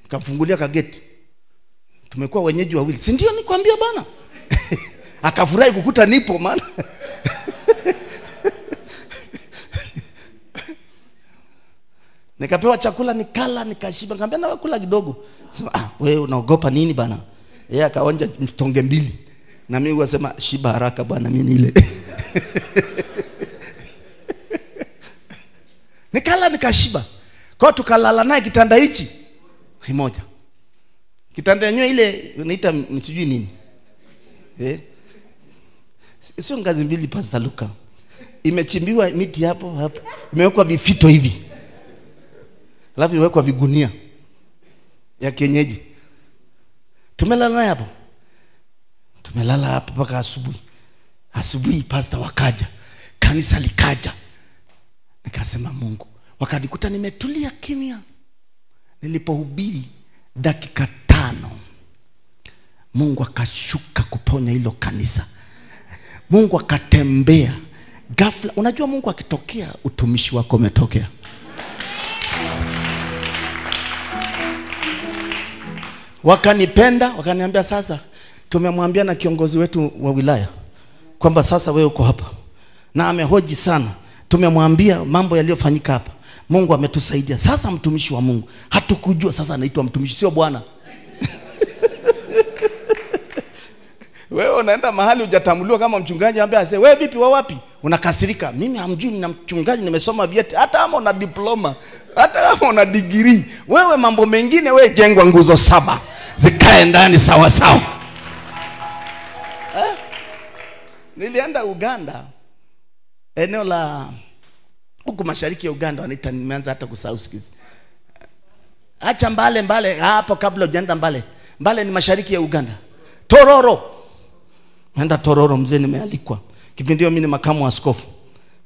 Kamfungulia kageti. Tumekuwa wenyeji wawili. Si ndio nikwambia bana? Akafurahi kukuta nipo maana. Nikapewa chakula nikala nikashiba. Nikamwambia na wewe kula kidogo. Sema wewe unaogopa nini bana? Yeye akaonja mtonge mbili. Na mimi wasema shiba haraka bwana mimi nile. Nikala nikashiba. Kwa tukalala naye kitanda hichi kimoja. Kitanda yenyewe ile unaita sijui nini. Sio ngazi mbili Pastor Luka. Imechimbiwa miti hapo. Imewekwa vifito hivi. Alafu iwekwa vigunia ya kienyeji. Tumelala naye hapo. Tumelala hapo mpaka asubuhi. Asubuhi pastor wakaja. Kanisa likaja. Nikasema Mungu, wakanikuta nimetulia kimya. Nilipohubiri dakika 5 Mungu akashuka kuponya hilo kanisa. Mungu akatembea ghafla. Unajua Mungu akitokea utumishi wako umetokea. Wakanipenda, wakaniambia sasa tumemwambia na kiongozi wetu wa wilaya kwamba sasa wewe uko hapa. Na amehoji sana. Tumemwambia mambo yaliyofanyika hapa. Mungu ametusaidia. Sasa mtumishi wa Mungu. Hatukujua sasa anaitwa mtumishi sio bwana. Wewe unaenda mahali hujatambuliwa kama mchungaji ambaye asema wewe vipi wa wapi? Unakasirika. Mimi hamjui na mchungaji nimesoma vyeti. Hata kama una diploma, hata kama una degree, wewe mambo mengine wewe jengwa nguzo 7 zikae ndani sawa sawa. Nilienda Uganda. Eneo la huko mashariki ya Uganda wanaita, nimeanza hata kusahau sikizi. Acha mbale hapo kabla hujaenda mbale. Mbale ni mashariki ya Uganda. Tororo. Nenda Tororo mzee nimealikwa. Kipindi hiyo mimi ni makamu wa askofu.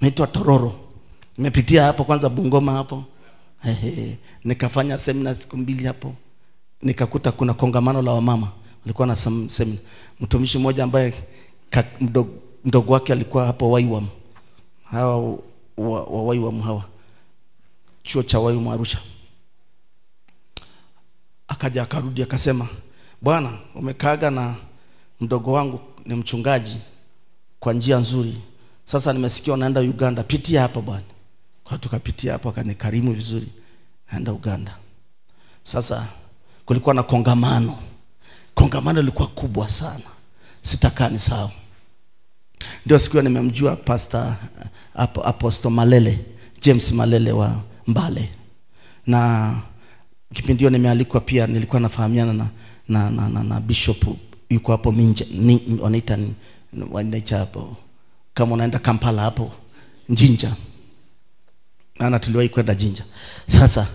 Naitwa Tororo. Nimepitia hapo kwanza Bungoma hapo. Nikafanya semina siku 2 hapo. Nikakuta kuna kongamano la wamama. Walikuwa na semina. Mtumishi mmoja ambaye mdogo wake alikuwa hapo Waiwam. Hawa Waiwam hawa. Chuo cha Waiwam Arusha. Akaja akarudi akasema, "Bwana, umekaaga na mdogo wangu ni mchungaji kwa njia nzuri. Sasa nimesikia unaenda Uganda. Pitia hapa bwana." Kwa tukapitia hapo, akanikarimu vizuri. Naenda Uganda. Sasa kulikuwa na kongamano. Kongamano lilikuwa kubwa sana. Sitakaa ni sawa. Ndio siku nimemjua Pastor Apostle Malele, James Malele wa Mbale. Na kipindi hiyo nimealikwa pia, nilikuwa nafahamiana na Bishop yuko hapo Minja, wanaita hapo kama unaenda Kampala hapo Jinja. Ana tuliwahi kwenda Jinja. Sasa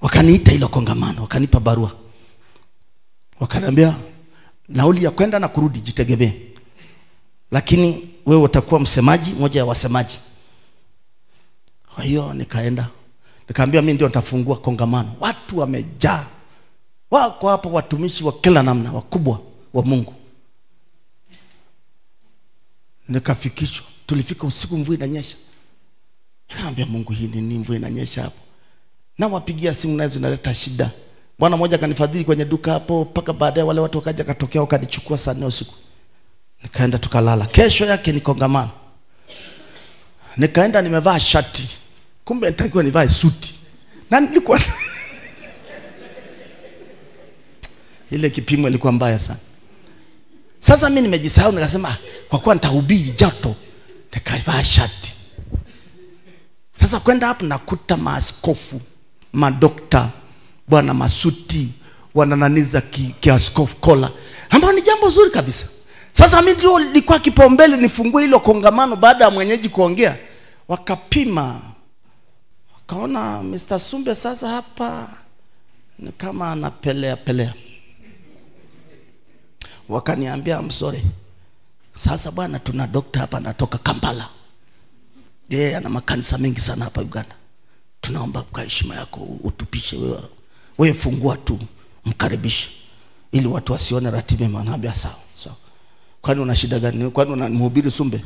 wakaniita ile kongamano, wakanipa barua. Wakaniambia nauli ya kwenda na kurudi jitegemee. Lakini wewe utakuwa msemaji, mmoja ya wasemaji. Kwa hiyo nikaenda. Nikamwambia mimi ndio nitafungua kongamano. Watu wamejaa. Wako hapo watumishi wa kila namna, wakubwa wa Mungu. Nikafikishwa. Tulifika usiku, mvua inanyesha. Nikamwambia Mungu, hii ni mvua inanyesha hapo. Na wapigia simu nazo zinaleta shida. Bwana mmoja kanifadhili kwenye duka hapo, paka baadaye wale watu wakaja katokea wakanichukua saa 4 usiku. Nikaenda tukalala. Kesho yake ni kongamano. Nikaenda nimevaa shati. Kumbe nitakiwa nivae suti. Na nilikuwa ile kipimo ilikuwa mbaya sana. Sasa mimi nimejisahau, nikasema kwa kuwa nitahubiri joto, nikavaa shati. Sasa kwenda hapo nakuta maaskofu, madokta, bwana masuti, wanananiza kiaskofu kola. Ambao ni jambo zuri kabisa. Sasa mimi ndio nilikuwa kipaumbele nifungue hilo kongamano baada ya mwenyeji kuongea. Wakapima. Wakaona Mr. Sumbe sasa hapa ni kama anapelea. Wakaniambia, "I'm sorry. Sasa bwana tuna dokta hapa anatoka Kampala. Yeye ana makanisa mengi sana hapa Uganda. Tunaomba kwa heshima yako utupishe wewe fungua tu, mkaribishe ili watu wasione ratiba." Anaambia sawa. Kwani una shida gani? Kwani unamhubiri Sumbe?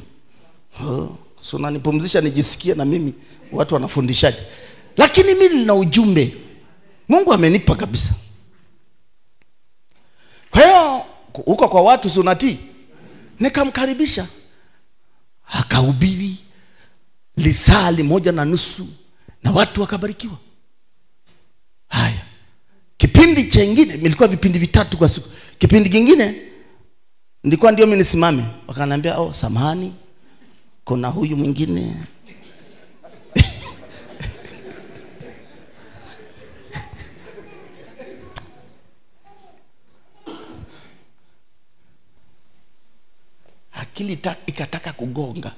So unanipumzisha nijisikie na mimi watu wanafundishaje. Lakini mimi nina ujumbe. Mungu amenipa kabisa. Kwa hiyo huko kwa watu sunati nikamkaribisha. Akahubiri lisali 1:30 na watu wakabarikiwa. Haya. Kipindi chengine nilikuwa vipindi 3 kwa siku. Kipindi kingine nilikuwa ndio mimi nisimame. Wakaniambia, samahani, kuna huyu mwingine. Akili ikataka kugonga.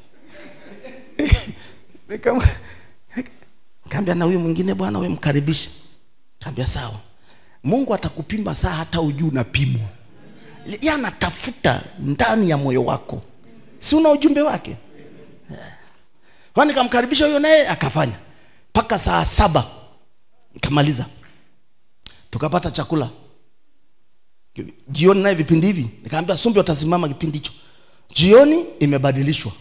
Nikamwambia na huyu mwingine bwana wewe mkaribishe. Nikamwambia sawa. Mungu atakupima saa hata ujue unapimwa. Yeye anatafuta ndani ya moyo wako. Si una ujumbe wake? Kwani nikamkaribisha huyo naye akafanya. Paka saa 7 nikamaliza. Tukapata chakula. Jioni naye vipindi hivi. Nikamwambia Sumbe utasimama kipindi hicho. Jioni imebadilishwa.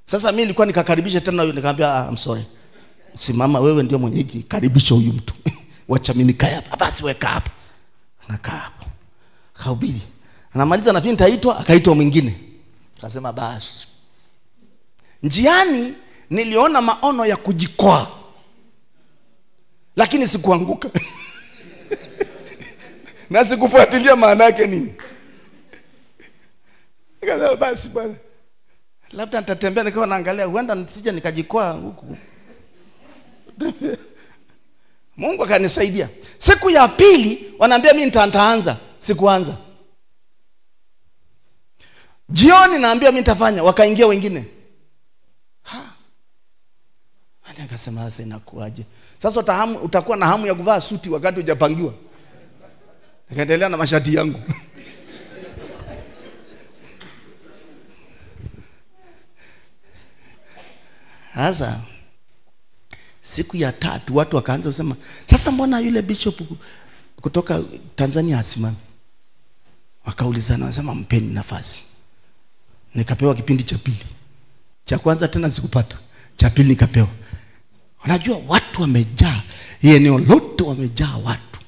Sasa mimi nilikuwa nikakaribisha tena huyo, nikamwambia I'm sorry. Simama wewe ndio mwenyeji, karibisha huyu mtu. Wacha mimi nikae hapa. Basi weka hapa. Nakaa hapo. Kahubiri. Anamaliza na nitaitwa, akaitwa mwingine. Akasema basi. Njiani niliona maono ya kujikoa. Lakini sikuanguka. Na sikufuatilia maana yake nini. Nikasema basi bwana. Labda nitatembea nikawa naangalia huenda nisije nikajikoa huku. Mungu akanisaidia. Siku ya pili wanaambia mimi nitaanza, sikuanza. Jioni naambia mimi nitafanya, wakaingia wengine. Nikasema sasa inakuaje? Sasa utakuwa na hamu ya kuvaa suti wakati hujapangiwa. Nikaendelea na mashati yangu. Sasa Siku ya 3 watu wakaanza kusema, sasa mbona yule bishop kutoka Tanzania asimami? Wakaulizana, wasema mpeni nafasi. Nikapewa kipindi cha pili. Cha kwanza tena sikupata. Cha pili nikapewa. Unajua watu wamejaa. Hii eneo lote wamejaa watu.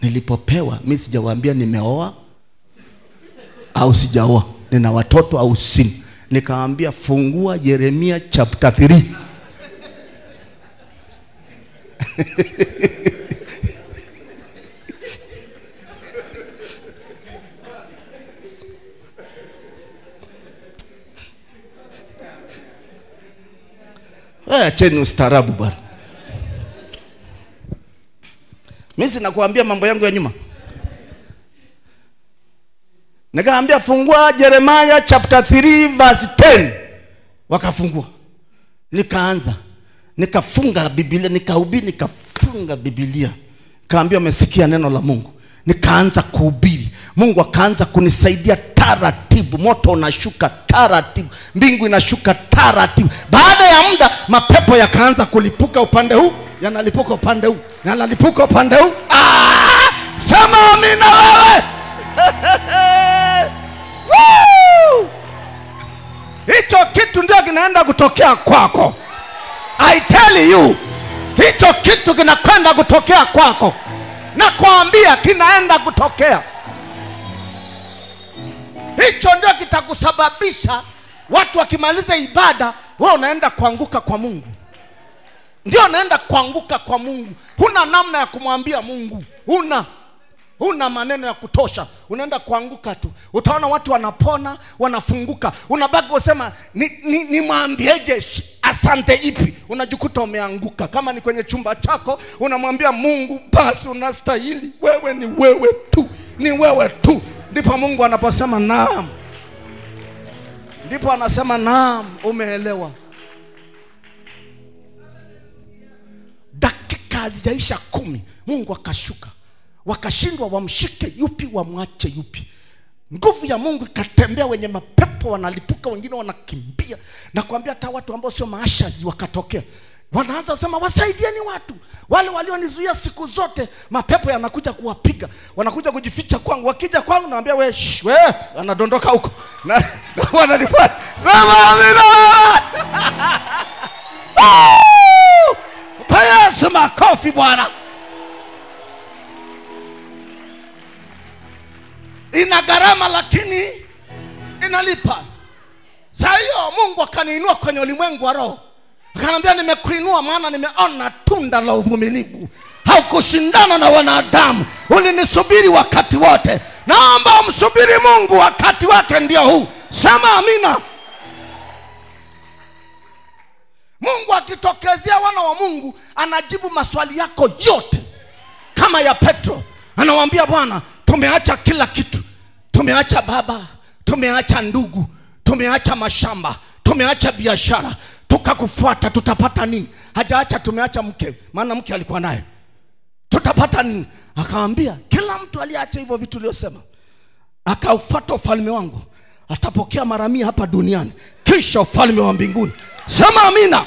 Nilipopewa, mimi sijawaambia nimeoa au sijaoa, nina watoto au sina. Nikaambia fungua Yeremia chapter 3. Acheni ustaarabu bwana. Mimi sinakuambia mambo yangu ya nyuma. Nikaambia fungua Yeremia chapter 3 verse 10. Wakafungua. Nikaanza. Nikafunga Biblia, nikahubiri, nikafunga Biblia. Kaambia umesikia neno la Mungu. Nikaanza kuhubiri. Mungu akaanza kunisaidia taratibu. Moto unashuka taratibu, mbingu inashuka taratibu. Baada ya muda mapepo yakaanza kulipuka upande huu, yanalipuka upande huu, yanalipuka upande huu. Sema amina wewe. Hicho kitu ndio kinaenda kutokea kwako. I tell you, hicho kitu kinakwenda kutokea kwako. Na kuambia kinaenda kutokea. Hicho ndio kitakusababisha watu wakimaliza ibada, wewe unaenda kuanguka kwa Mungu. Ndio unaenda kuanguka kwa Mungu. Huna namna ya kumwambia Mungu. Huna maneno ya kutosha. Unaenda kuanguka tu. Utaona watu wanapona, wanafunguka. Unabaki usema ni mwambieje asante ipi? Unajikuta umeanguka. Kama ni kwenye chumba chako, unamwambia Mungu, basi unastahili. Wewe ni wewe tu. Ni wewe tu. Ndipo Mungu anaposema naam. Ndipo anasema naam, umeelewa. Dakika hazijaisha 10, Mungu akashuka. Wakashindwa wamshike yupi wamwache yupi. Nguvu ya Mungu ikatembea, wenye mapepo wanalipuka, wengine wanakimbia. Na kuambia hata watu ambao sio maashazi wakatokea. Wanaanza kusema wasaidieni watu. Wale walionizuia siku zote, mapepo yanakuja kuwapiga. Wanakuja kujificha kwangu. Wakija kwangu naambia wewe anadondoka huko. Na wananifuata. Sema amina. Yesu makofi bwana. Ina gharama lakini inalipa. Sasa hiyo Mungu akaniinua kwenye ulimwengu wa roho. Akaniambia nimekuinua maana nimeona tunda la uvumilivu. Haukushindana na wanadamu. Ulinisubiri wakati wote. Naomba umsubiri Mungu, wakati wake ndio huu. Sema amina. Mungu akitokezea wana wa Mungu anajibu maswali yako yote. Kama ya Petro. Anawaambia Bwana, tumeacha kila kitu. Tumeacha baba, tumeacha ndugu, tumeacha mashamba, tumeacha biashara, tukakufuata, tutapata nini? Hajaacha tumeacha mke, maana mke alikuwa naye. Tutapata nini? Akawaambia kila mtu aliacha hivyo vitu uliosema, akaufuata ufalme wangu, atapokea mara 100 hapa duniani, kisha ufalme wa mbinguni. Sema amina.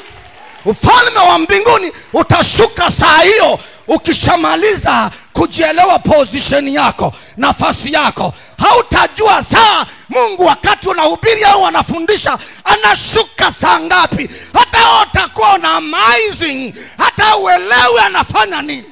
Ufalme wa mbinguni utashuka saa hiyo ukishamaliza kujielewa position yako, nafasi yako. Hautajua saa Mungu wakati unahubiri au anafundisha anashuka saa ngapi. Hata utakuwa na amazing, hata uelewe anafanya nini.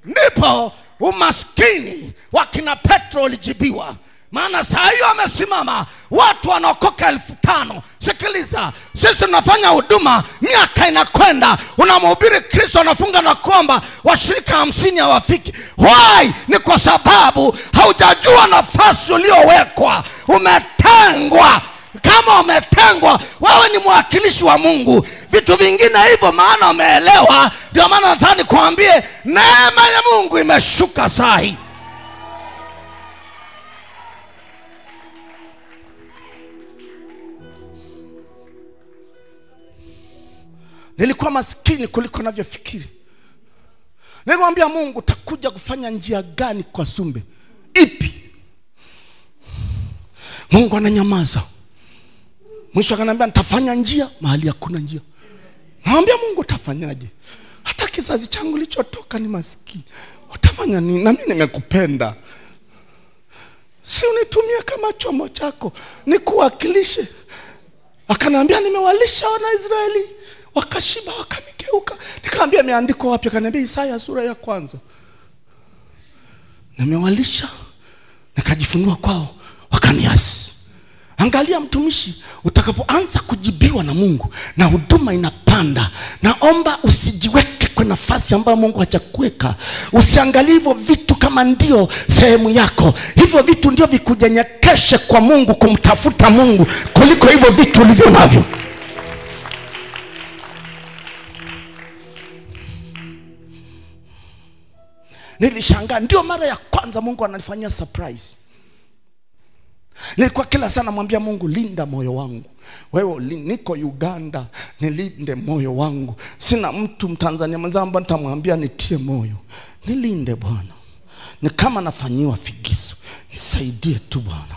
Ndipo umaskini wakina Petro ulijibiwa. Maana saa hiyo amesimama watu wanaokoka 5,000. Sikiliza, sisi tunafanya huduma, miaka inakwenda, unamhubiri Kristo, anafunga na kuomba, washirika 50 hawafiki. Why? Ni kwa sababu haujajua nafasi uliowekwa. Umetengwa. Kama umetengwa, wewe ni mwakilishi wa Mungu. Vitu vingine hivyo maana umeelewa. Ndio maana nataka nikwambie neema ya Mungu imeshuka saa hii. Nilikuwa maskini kuliko navyofikiri. Nikamwambia Mungu, utakuja kufanya njia gani kwa Sumbe? Ipi? Mungu ananyamaza. Mwisho akaniambia nitafanya njia mahali hakuna njia. Naambia Mungu utafanyaje? Hata kizazi changu kilichotoka ni maskini. Utafanya nini? Na mimi nimekupenda. Si unitumie kama chombo chako, nikuwakilishe. Akaniambia nimewalisha wana Israeli wakashiba wakanigeuka. Nikamwambia imeandikwa wapi? Akaniambia Isaya sura ya 1. Nimewalisha, nikajifunua kwao, wakaniasi. Angalia mtumishi, utakapoanza kujibiwa na Mungu na huduma inapanda, naomba usijiweke kwa nafasi ambayo Mungu hajakuweka. Usiangalie hivyo vitu kama ndio sehemu yako. Hivyo vitu ndio vikujenyekeshe kwa Mungu, kumtafuta Mungu kuliko hivyo vitu ulivyo navyo. Nilishangaa, ndio mara ya kwanza Mungu ananifanyia surprise. Nilikuwa kila sana mwambia Mungu, linda moyo wangu. Wewe niko Uganda, nilinde moyo wangu. Sina mtu Mtanzania mwenzangu nitamwambia nitie moyo. Nilinde Bwana. Ni kama nafanyiwa figisu, nisaidie tu Bwana.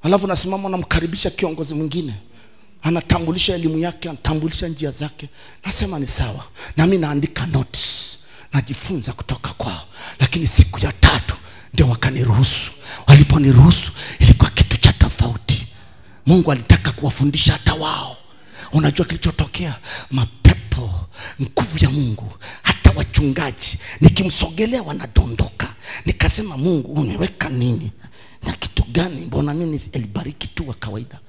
Alafu nasimama namkaribisha kiongozi mwingine. Anatambulisha elimu yake, anatambulisha njia zake. Nasema ni sawa. Na mimi naandika notes, najifunza kutoka kwao. Lakini siku ya 3 ndio wakaniruhusu. Waliponiruhusu ilikuwa kitu cha tofauti. Mungu alitaka kuwafundisha hata wao. Unajua kilichotokea? Mapepo, nguvu ya Mungu, hata wachungaji nikimsogelea wanadondoka. Nikasema Mungu umeweka nini? Na kitu gani? Mbona mimi nilibariki tu wa kawaida?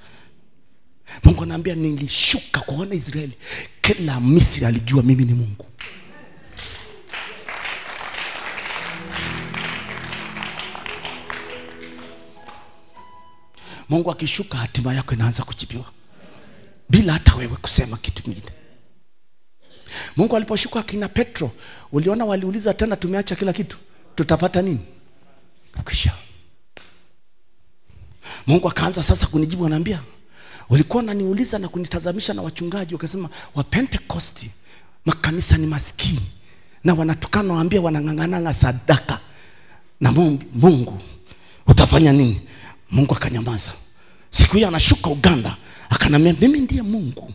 Mungu ananiambia nilishuka kwa wana Israeli. Kila Misri alijua mimi ni Mungu. Mungu akishuka hatima yako inaanza kujibiwa bila hata wewe kusema kitu kingine. Mungu aliposhuka kina Petro, uliona waliuliza tena, tumeacha kila kitu, tutapata nini? Ukisha. Mungu akaanza sasa kunijibu, ananiambia ulikuwa unaniuliza na kunitazamisha na wachungaji ukasema wa Pentecost makanisa ni maskini na wanatukana, waambia wanangangana sadaka na Mungu utafanya nini? Mungu akanyamaza. Siku hiyo anashuka Uganda, akanambia mimi ndiye Mungu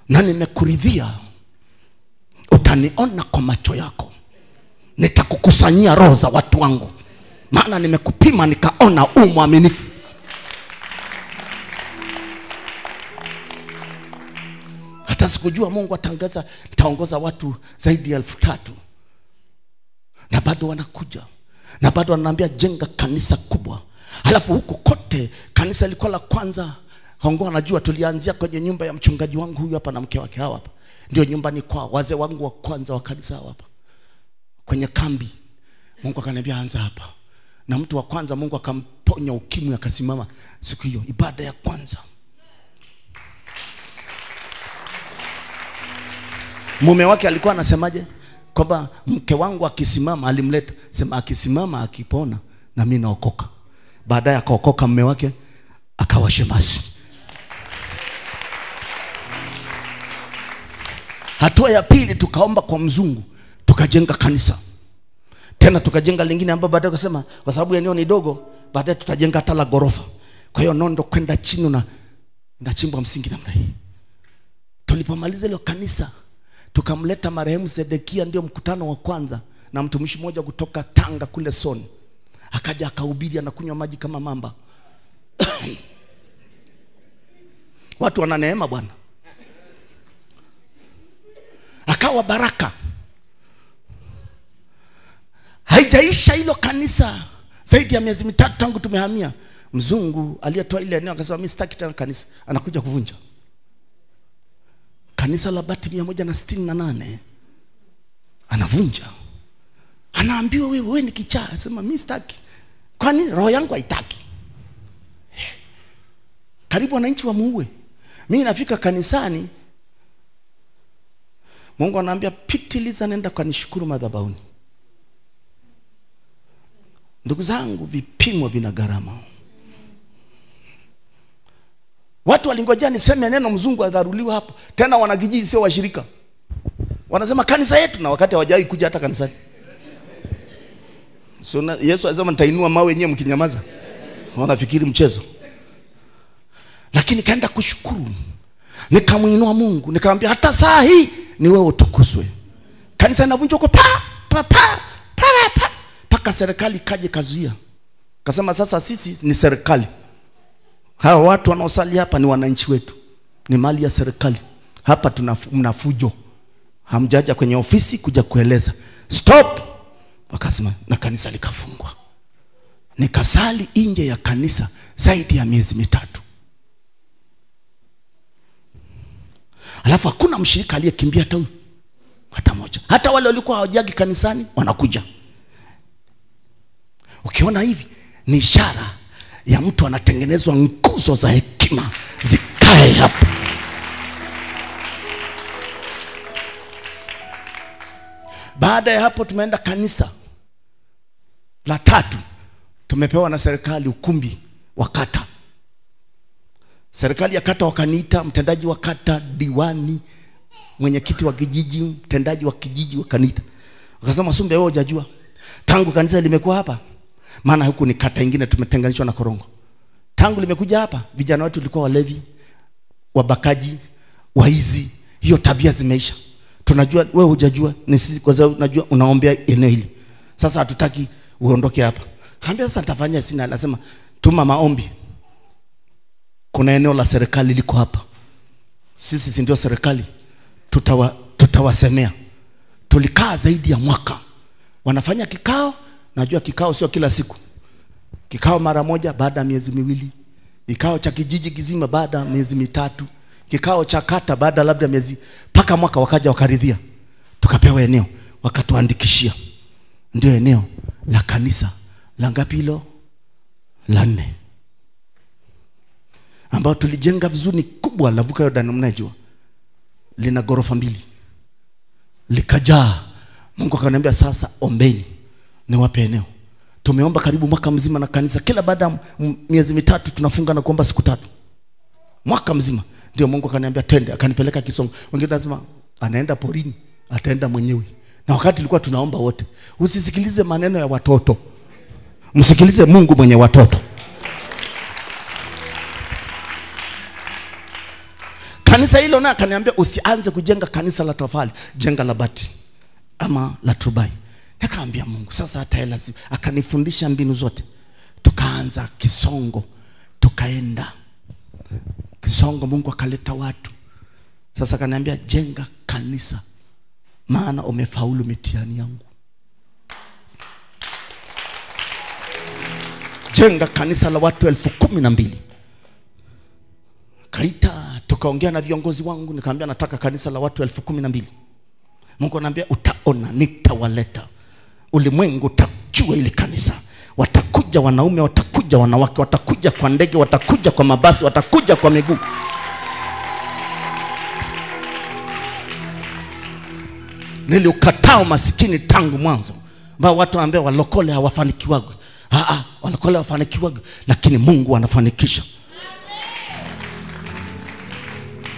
na nimekuridhia, utaniona kwa macho yako, nitakukusanyia roho za watu wangu, maana nimekupima nikaona mwaminifu. Hata sikujua Mungu ataongoza watu zaidi ya 3,000 na bado wanakuja. Na bado ananiambia jenga kanisa kubwa. Halafu huko kote kanisa lilikuwa la kwanza. Hongo anajua tulianzia kwenye nyumba ya mchungaji wangu huyu hapa na mke wake hawa hapa. Ndio nyumbani kwa wazee wangu wa kwanza wa kanisa hapa. Kwenye kambi. Mungu akaniambia anza hapa. Na mtu wa kwanza Mungu akamponya ukimwi akasimama siku hiyo ibada ya kwanza. Mume wake alikuwa anasemaje? Kwamba mke wangu akisimama, alimleta sema akisimama akipona na mimi naokoka. Baadaye akaokoka mume wake akawa shemasi. Hatua ya pili tukaomba kwa mzungu, tukajenga kanisa. Tena tukajenga lingine ambapo baadaye akasema kwa sababu eneo ni dogo, baadaye tutajenga hata la ghorofa. Kwa hiyo nondo kwenda chini na inachimbwa msingi namna hii. Tulipomaliza ile kanisa tukamleta marehemu Sedekia, ndio mkutano wa kwanza, na mtumishi mmoja kutoka Tanga kule Soni. Akaja akahubiri, anakunywa maji kama mamba. Watu wana neema Bwana. Akawa baraka. Haijaisha hilo kanisa zaidi ya miezi 3 tangu tumehamia. Mzungu aliyetoa ile eneo akasema mimi sitaki tena kanisa, anakuja kuvunja. Kanisa la bati 168 anavunja. Anaambiwa wewe ni kichaa, anasema mimi sitaki. Kwa nini? Roho yangu haitaki. Karibu wananchi wamuue. Mimi nafika kanisani, Mungu anaambia pitiliza, nenda kanishukuru madhabahuni. Ndugu zangu, vipimo vina gharama. Watu walingojea niseme neno mzungu adharuliwa hapo. Tena wanakijiji sio washirika. Wanasema kanisa yetu, na wakati hawajawahi kuja hata kanisani. So Yesu alisema nitainua mawe nyewe mkinyamaza. Wanafikiri mchezo. Lakini kaenda kushukuru. Nikamuinua Mungu, nikamwambia hata saa hii ni wewe utukuzwe. Kanisa linavunjwa kwa paka serikali kaje kazuia. Kasema sasa sisi ni serikali. Hawa watu wanaosali hapa ni wananchi wetu. Ni mali ya serikali. Hapa mnafujo. Hamjaja kwenye ofisi kuja kueleza. Stop. Wakasema na kanisa likafungwa. Nikasali nje ya kanisa zaidi ya miezi 3. Alafu hakuna mshirika aliyekimbia hata huyu. Hata moja. Hata wale walikuwa hawajagi kanisani wanakuja. Ukiona hivi ni ishara ya mtu anatengenezwa nguzo za hekima zikae hapa. Baada ya hapo tumeenda kanisa la 3. Tumepewa na serikali ukumbi wa kata. Serikali ya kata wakaniita, mtendaji wa kata, diwani, mwenyekiti wa kijiji, mtendaji wa kijiji wakaniita. Wakasema Sumbe, wewe hujajua tangu kanisa limekuwa hapa, maana huku ni kata nyingine tumetenganishwa na Korongo. Tangu limekuja hapa vijana wetu walikuwa walevi, wabakaji, waizi. Hiyo tabia zimeisha. Tunajua wewe hujajua, ni sisi kwa sababu najua unaombea eneo hili. Sasa hatutaki uondoke hapa. Kaambia sasa nitafanya sina, anasema tuma maombi. Kuna eneo la serikali liko hapa. Sisi si ndio serikali. Tutawasemea. Tulikaa zaidi ya mwaka. Wanafanya kikao, najua kikao sio kila siku. Kikao mara moja baada ya miezi 2. Kikao cha kijiji kizima baada ya miezi 3. Kikao cha kata baada labda miezi paka mwaka wakaja wakaridhia. Tukapewa eneo, wakatuandikishia. Ndio eneo la kanisa la ngapi hilo? La 4. Ambao tulijenga vizuri kubwa la vuka Yordani, mnajua. Lina ghorofa 2. Likajaa. Mungu akaniambia sasa ombeni niwape eneo. Tumeomba karibu mwaka mzima na kanisa. Kila baada ya miezi 3 tunafunga na kuomba siku 3. Mwaka mzima. Ndio Mungu akaniambia twende, akanipeleka Kisongo. Wengine lazima anaenda porini, ataenda mwenyewe. Na wakati tulikuwa tunaomba wote, usisikilize maneno ya watoto. Msikilize Mungu mwenye watoto. Kanisa hilo na akaniambia usianze kujenga kanisa la tofali, jenga la bati ama la tubai. Nikaambia Mungu sasa hata hela si. Akanifundisha mbinu zote. Tukaanza Kisongo, tukaenda Kisongo, Mungu akaleta watu. Sasa akaniambia jenga kanisa, maana umefaulu mitihani yangu. Jenga kanisa la watu 12,000. Kaita, tukaongea na viongozi wangu, nikamwambia nataka kanisa la watu 12,000. Mungu ananiambia utaona nitawaleta. Ulimwengu utajua ile kanisa. Watakuja wanaume, watakuja wanawake, watakuja kwa ndege, watakuja kwa mabasi, watakuja kwa miguu. Niliukataa maskini tangu mwanzo. Mbao watu ambao walokole hawafanikiwagi. Walokole hawafanikiwagi, lakini Mungu anafanikisha.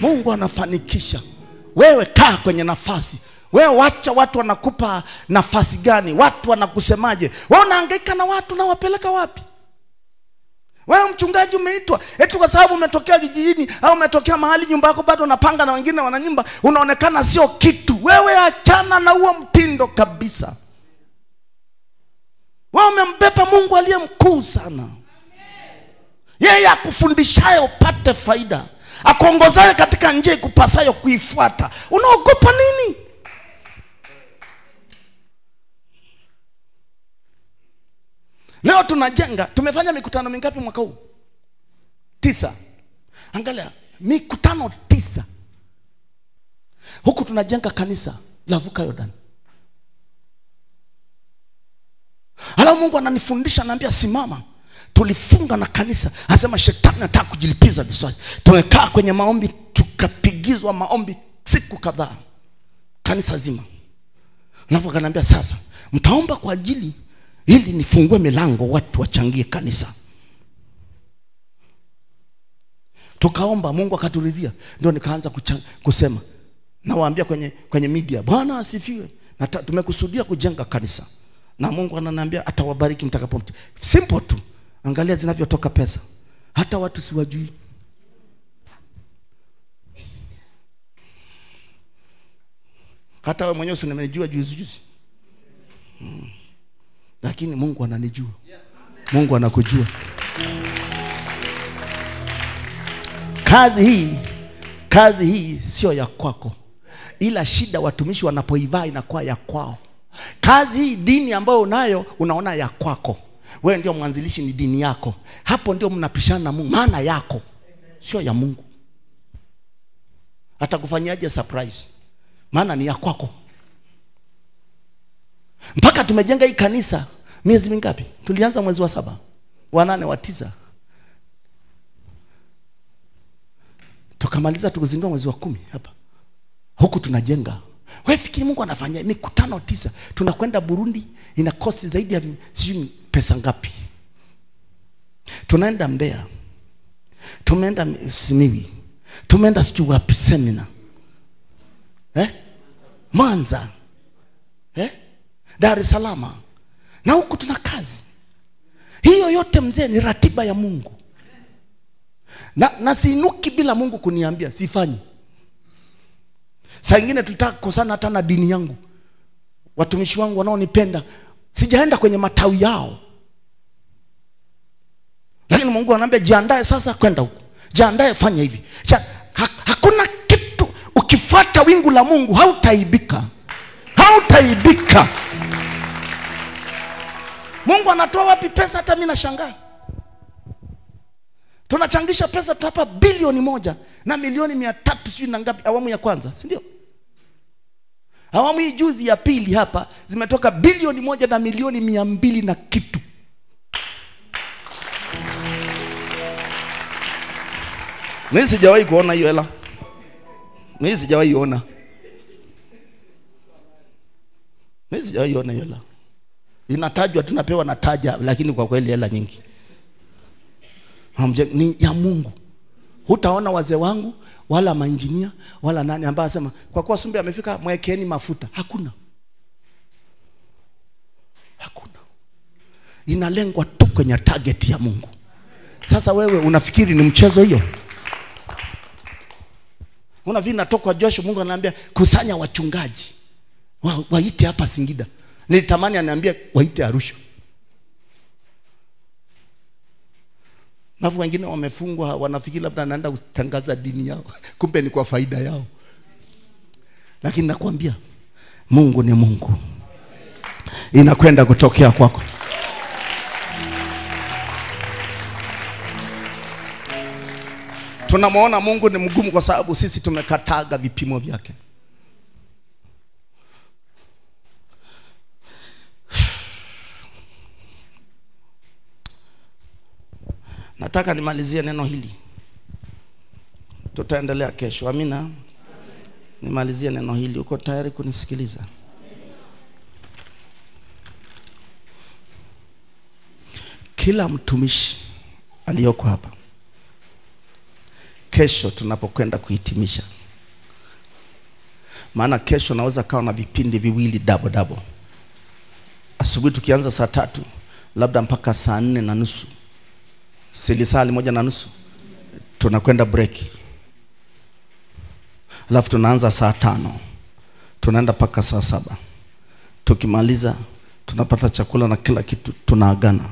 Mungu anafanikisha. Wewe kaa kwenye nafasi. Wewe wacha watu wanakupa nafasi gani? Watu wanakusemaje? Wewe unahangaika na watu na wapeleka wapi? Wewe mchungaji umeitwa eti kwa sababu umetokea kijijini au umetokea mahali nyumba yako bado unapanga na wengine wana nyumba, unaonekana sio kitu. Wewe achana na huo mtindo kabisa. Wewe umembeba Mungu aliye mkuu sana. Yeye akufundishaye upate faida, akuongozaye katika njia ikupasayo kuifuata. Unaogopa nini? Leo tunajenga, tumefanya mikutano mingapi mwaka huu? 9. Angalia, mikutano 9. Huku tunajenga kanisa la vuka Yordani. Alafu Mungu ananifundisha, ananiambia simama. Tulifunga na kanisa, anasema shetani anataka kujilipiza kisasi. Tumekaa kwenye maombi, tukapigizwa maombi siku kadhaa. Kanisa zima. Alafu akaniambia sasa, mtaomba kwa ajili ili nifungue milango watu wachangie kanisa. Tukaomba, Mungu akaturidhia. Ndio nikaanza kusema. Nawaambia kwenye media, Bwana asifiwe. Na tumekusudia kujenga kanisa. Na Mungu ananiambia atawabariki mtakapo. Simple tu. Angalia zinavyotoka pesa. Hata watu siwajui. Hata wewe mwenyewe unanijua juzi. Lakini Mungu ananijua. Mungu anakujua. Kazi hii sio ya kwako. Ila shida watumishi wanapoivaa inakuwa ya kwao. Kazi hii, dini ambayo unayo unaona ya kwako. Wewe ndio mwanzilishi, ni dini yako. Hapo ndio mnapishana na Mungu. Maana yako sio ya Mungu. Atakufanyaje surprise? Maana ni ya kwako. Mpaka tumejenga hii kanisa miezi mingapi? Tulianza mwezi wa 7, wa 8, wa 9. Tukamaliza tukuzindua mwezi wa 10 hapa. Huku tunajenga. Wewe fikiri Mungu anafanya mikutano 9. Tunakwenda Burundi, ina cost zaidi ya pesa ngapi? Tunaenda Mbeya. Tumeenda Simiwi. Tumeenda wapi seminar? Mwanza. Dar es Salaam. Na huku tuna kazi. Hiyo yote mzee ni ratiba ya Mungu. Na siinuki bila Mungu kuniambia, sifanyi. Saa nyingine tutaka kukosana hata na dini yangu. Watumishi wangu wanaonipenda, sijaenda kwenye matawi yao. Lakini Mungu ananiambia jiandae sasa kwenda huko. Jiandae, fanya hivi. Hakuna kitu, ukifuata wingu la Mungu hautaibika. Hautaibika. Mungu anatoa wapi pesa? Hata mimi nashangaa. Tunachangisha pesa hapa bilioni 1 na milioni 300 sijui na ngapi awamu ya kwanza, si ndio? Awamu hii juzi ya pili hapa zimetoka bilioni 1 na milioni 200 na kitu. Mimi sijawahi kuona hiyo hela. Mimi sijawahi kuona. Mimi sijawahi kuona hiyo hela. Inatajwa tunapewa na taja, lakini kwa kweli hela nyingi. Ni ya Mungu. Hutaona wazee wangu wala mainjinia wala nani ambao asema kwa kuwa Sumbe amefika mwekeni mafuta. Hakuna. Inalengwa tu kwenye target ya Mungu. Sasa wewe unafikiri ni mchezo hiyo? Unafikiri natoka Joshua Mungu ananiambia kusanya wachungaji waite hapa Singida. Nilitamani aniambia waite Arusha. Na wengine wamefungwa, wanafikiri labda anaenda kutangaza dini yao. Kumbe ni kwa faida yao. Lakini nakwambia Mungu ni Mungu. Inakwenda kutokea kwako. Tunamuona Mungu ni mgumu kwa sababu sisi tumekataga vipimo vyake. Nataka nimalizie neno hili. Tutaendelea kesho. Amina. Nimalizie neno hili. Uko tayari kunisikiliza? Kila mtumishi aliyoko hapa, kesho tunapokwenda kuhitimisha, maana kesho naweza kawa na vipindi viwili double. Asubuhi tukianza saa 3 labda mpaka saa 4:30. Silisali 1:30 tunakwenda break. Alafu tunaanza saa 5. Tunaenda paka saa 7. Tukimaliza tunapata chakula na kila kitu, tunaagana.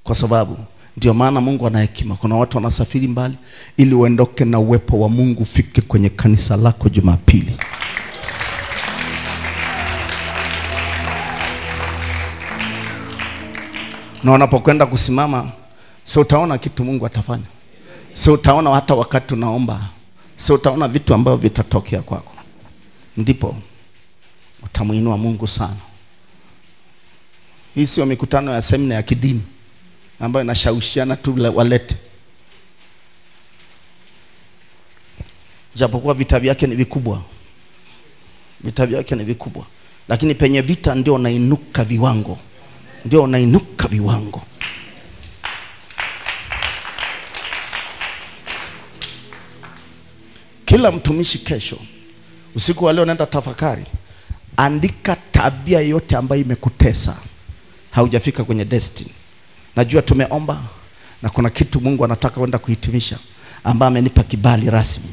Kwa sababu ndio maana Mungu ana hekima. Kuna watu wanasafiri mbali ili uendoke na uwepo wa Mungu ufike kwenye kanisa lako Jumapili. Na unapokwenda kusimama, sio utaona kitu Mungu atafanya. Sio utaona hata wakati tunaomba. Sio utaona vitu ambavyo vitatokea kwako. Ndipo utamuinua Mungu sana. Hii sio mikutano ya semina ya kidini ambayo inashawishiana tu walete. Japokuwa vita vyake ni vikubwa. Vita vyake ni vikubwa. Lakini penye vita ndio unainuka viwango. Ndio unainuka viwango. Kila mtumishi kesho, usiku wa leo nenda tafakari. Andika tabia yote ambayo imekutesa haujafika kwenye destiny. Najua tumeomba na kuna kitu Mungu anataka kwenda kuhitimisha, ambaye amenipa kibali rasmi.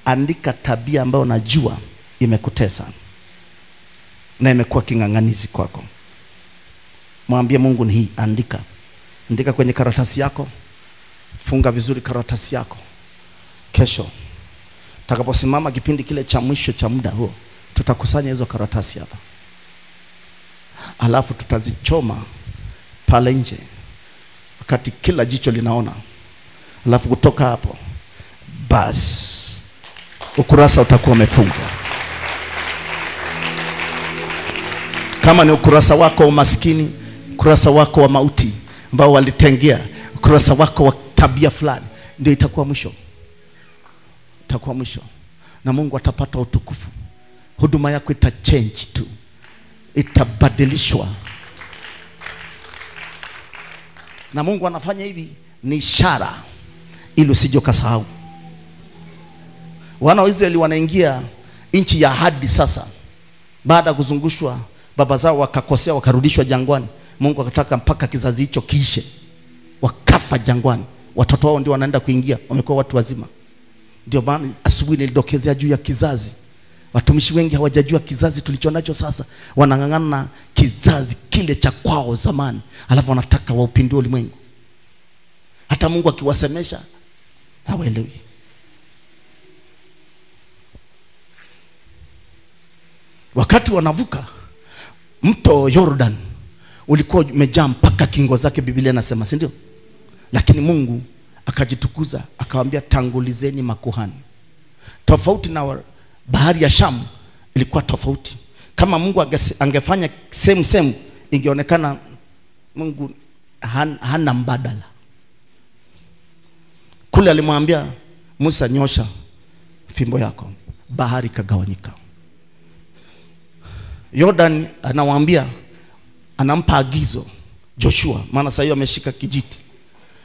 Andika tabia ambayo najua imekutesa na imekuwa king'ang'anizi kwako. Mwambie Mungu ni hii, andika. Andika kwenye karatasi yako. Funga vizuri karatasi yako. Kesho takaposimama kipindi kile cha mwisho cha muda huo, tutakusanya hizo karatasi hapa. Alafu tutazichoma pale nje wakati kila jicho linaona. Alafu kutoka hapo basi ukurasa utakuwa umefunga. Kama ni ukurasa wako wa umaskini, ukurasa wako wa mauti ambao walitengea, ukurasa wako wa tabia fulani, ndio itakuwa mwisho. Itakuwa mwisho. Na Mungu atapata utukufu. Huduma yako itachange tu. Itabadilishwa. Na Mungu anafanya hivi ni ishara ili usije ukasahau. Wana wa Israeli wanaingia nchi ya ahadi sasa. Baada ya kuzungushwa, baba zao wakakosea, wakarudishwa jangwani. Mungu akataka mpaka kizazi hicho kiishe. Wakafa jangwani. Watoto wao ndio wanaenda kuingia, wamekuwa watu wazima. Ndio maana asubuhi nilidokezea juu ya kizazi. Watumishi wengi hawajajua kizazi tulichonacho sasa. Wanang'ang'ana na kizazi kile cha kwao zamani, alafu wanataka waupindue ulimwengu. Hata Mungu akiwasemesha hawaelewi. Wakati wanavuka mto Jordan, ulikuwa umejaa mpaka kingo zake, Biblia inasema, si ndio? Lakini Mungu akajitukuza, akawaambia tangulizeni makuhani. Tofauti na bahari ya Shamu ilikuwa tofauti. Kama Mungu angefanya same ingeonekana Mungu hana mbadala. Kule alimwambia Musa, nyosha fimbo yako, bahari kagawanyika. Jordan anawaambia, anampa agizo Joshua, maana sasa hiyo ameshika kijiti.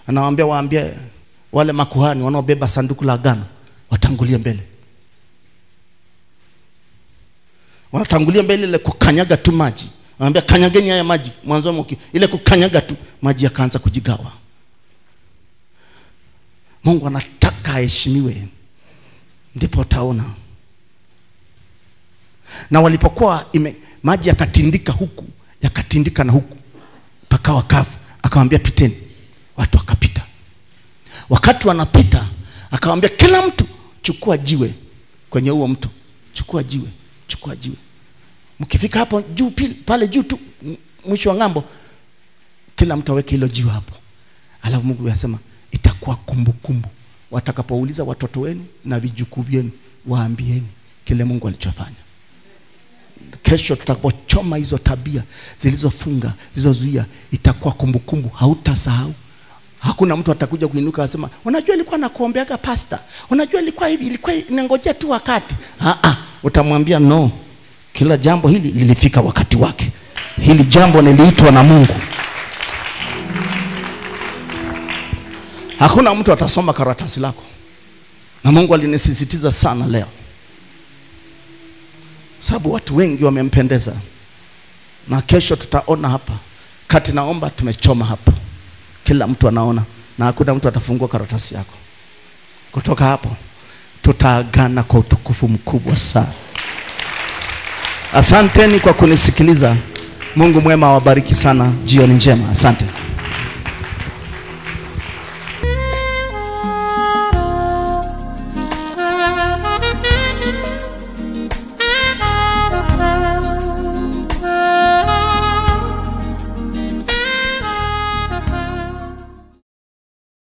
Anawaambia waambie wale makuhani wanaobeba sanduku la agano watangulie mbele. Wanatangulia mbele ile kukanyaga tu maji. Anawaambia kanyageni haya maji. Mwanzo ile kukanyaga tu maji yakaanza kujigawa. Mungu anataka aheshimiwe, ndipo utaona. Na walipokuwa maji yakatindika huku, yakatindika na huku, pakawa kavu, akamwambia piteni. Watu wakapita. Wakati wanapita, akamwambia kila mtu chukua jiwe kwenye huo mto. Chukua jiwe, chukua jiwe. Mkifika hapo juu pale juu tu mwisho wa ngambo, kila mtu aweke hilo jiwe hapo. Alafu Mungu anasema itakuwa kumbukumbu. Watakapouliza watoto wenu na vijukuu vyenu, waambieni kile Mungu alichofanya. Kesho tutakapochoma hizo tabia zilizofunga, zilizozuia, itakuwa kumbukumbu, hautasahau. Hakuna mtu atakuja kuinuka asema, unajua nilikuwa nakuombeaga pastor, unajua ilikuwa hivi, ilikuwa ninangojea tu wakati. Utamwambia no, kila jambo hili lilifika wakati wake. Hili jambo niliitwa na Mungu. Hakuna mtu atasoma karatasi lako. Na Mungu alinisisitiza sana leo, sababu watu wengi wamempendeza. Na kesho tutaona hapa, kati naomba tumechoma hapa, kila mtu anaona, na hakuna mtu atafungua karatasi yako. Kutoka hapo tutaagana kwa utukufu mkubwa sana. Asanteni kwa kunisikiliza. Mungu mwema awabariki sana. Jioni njema. Asante.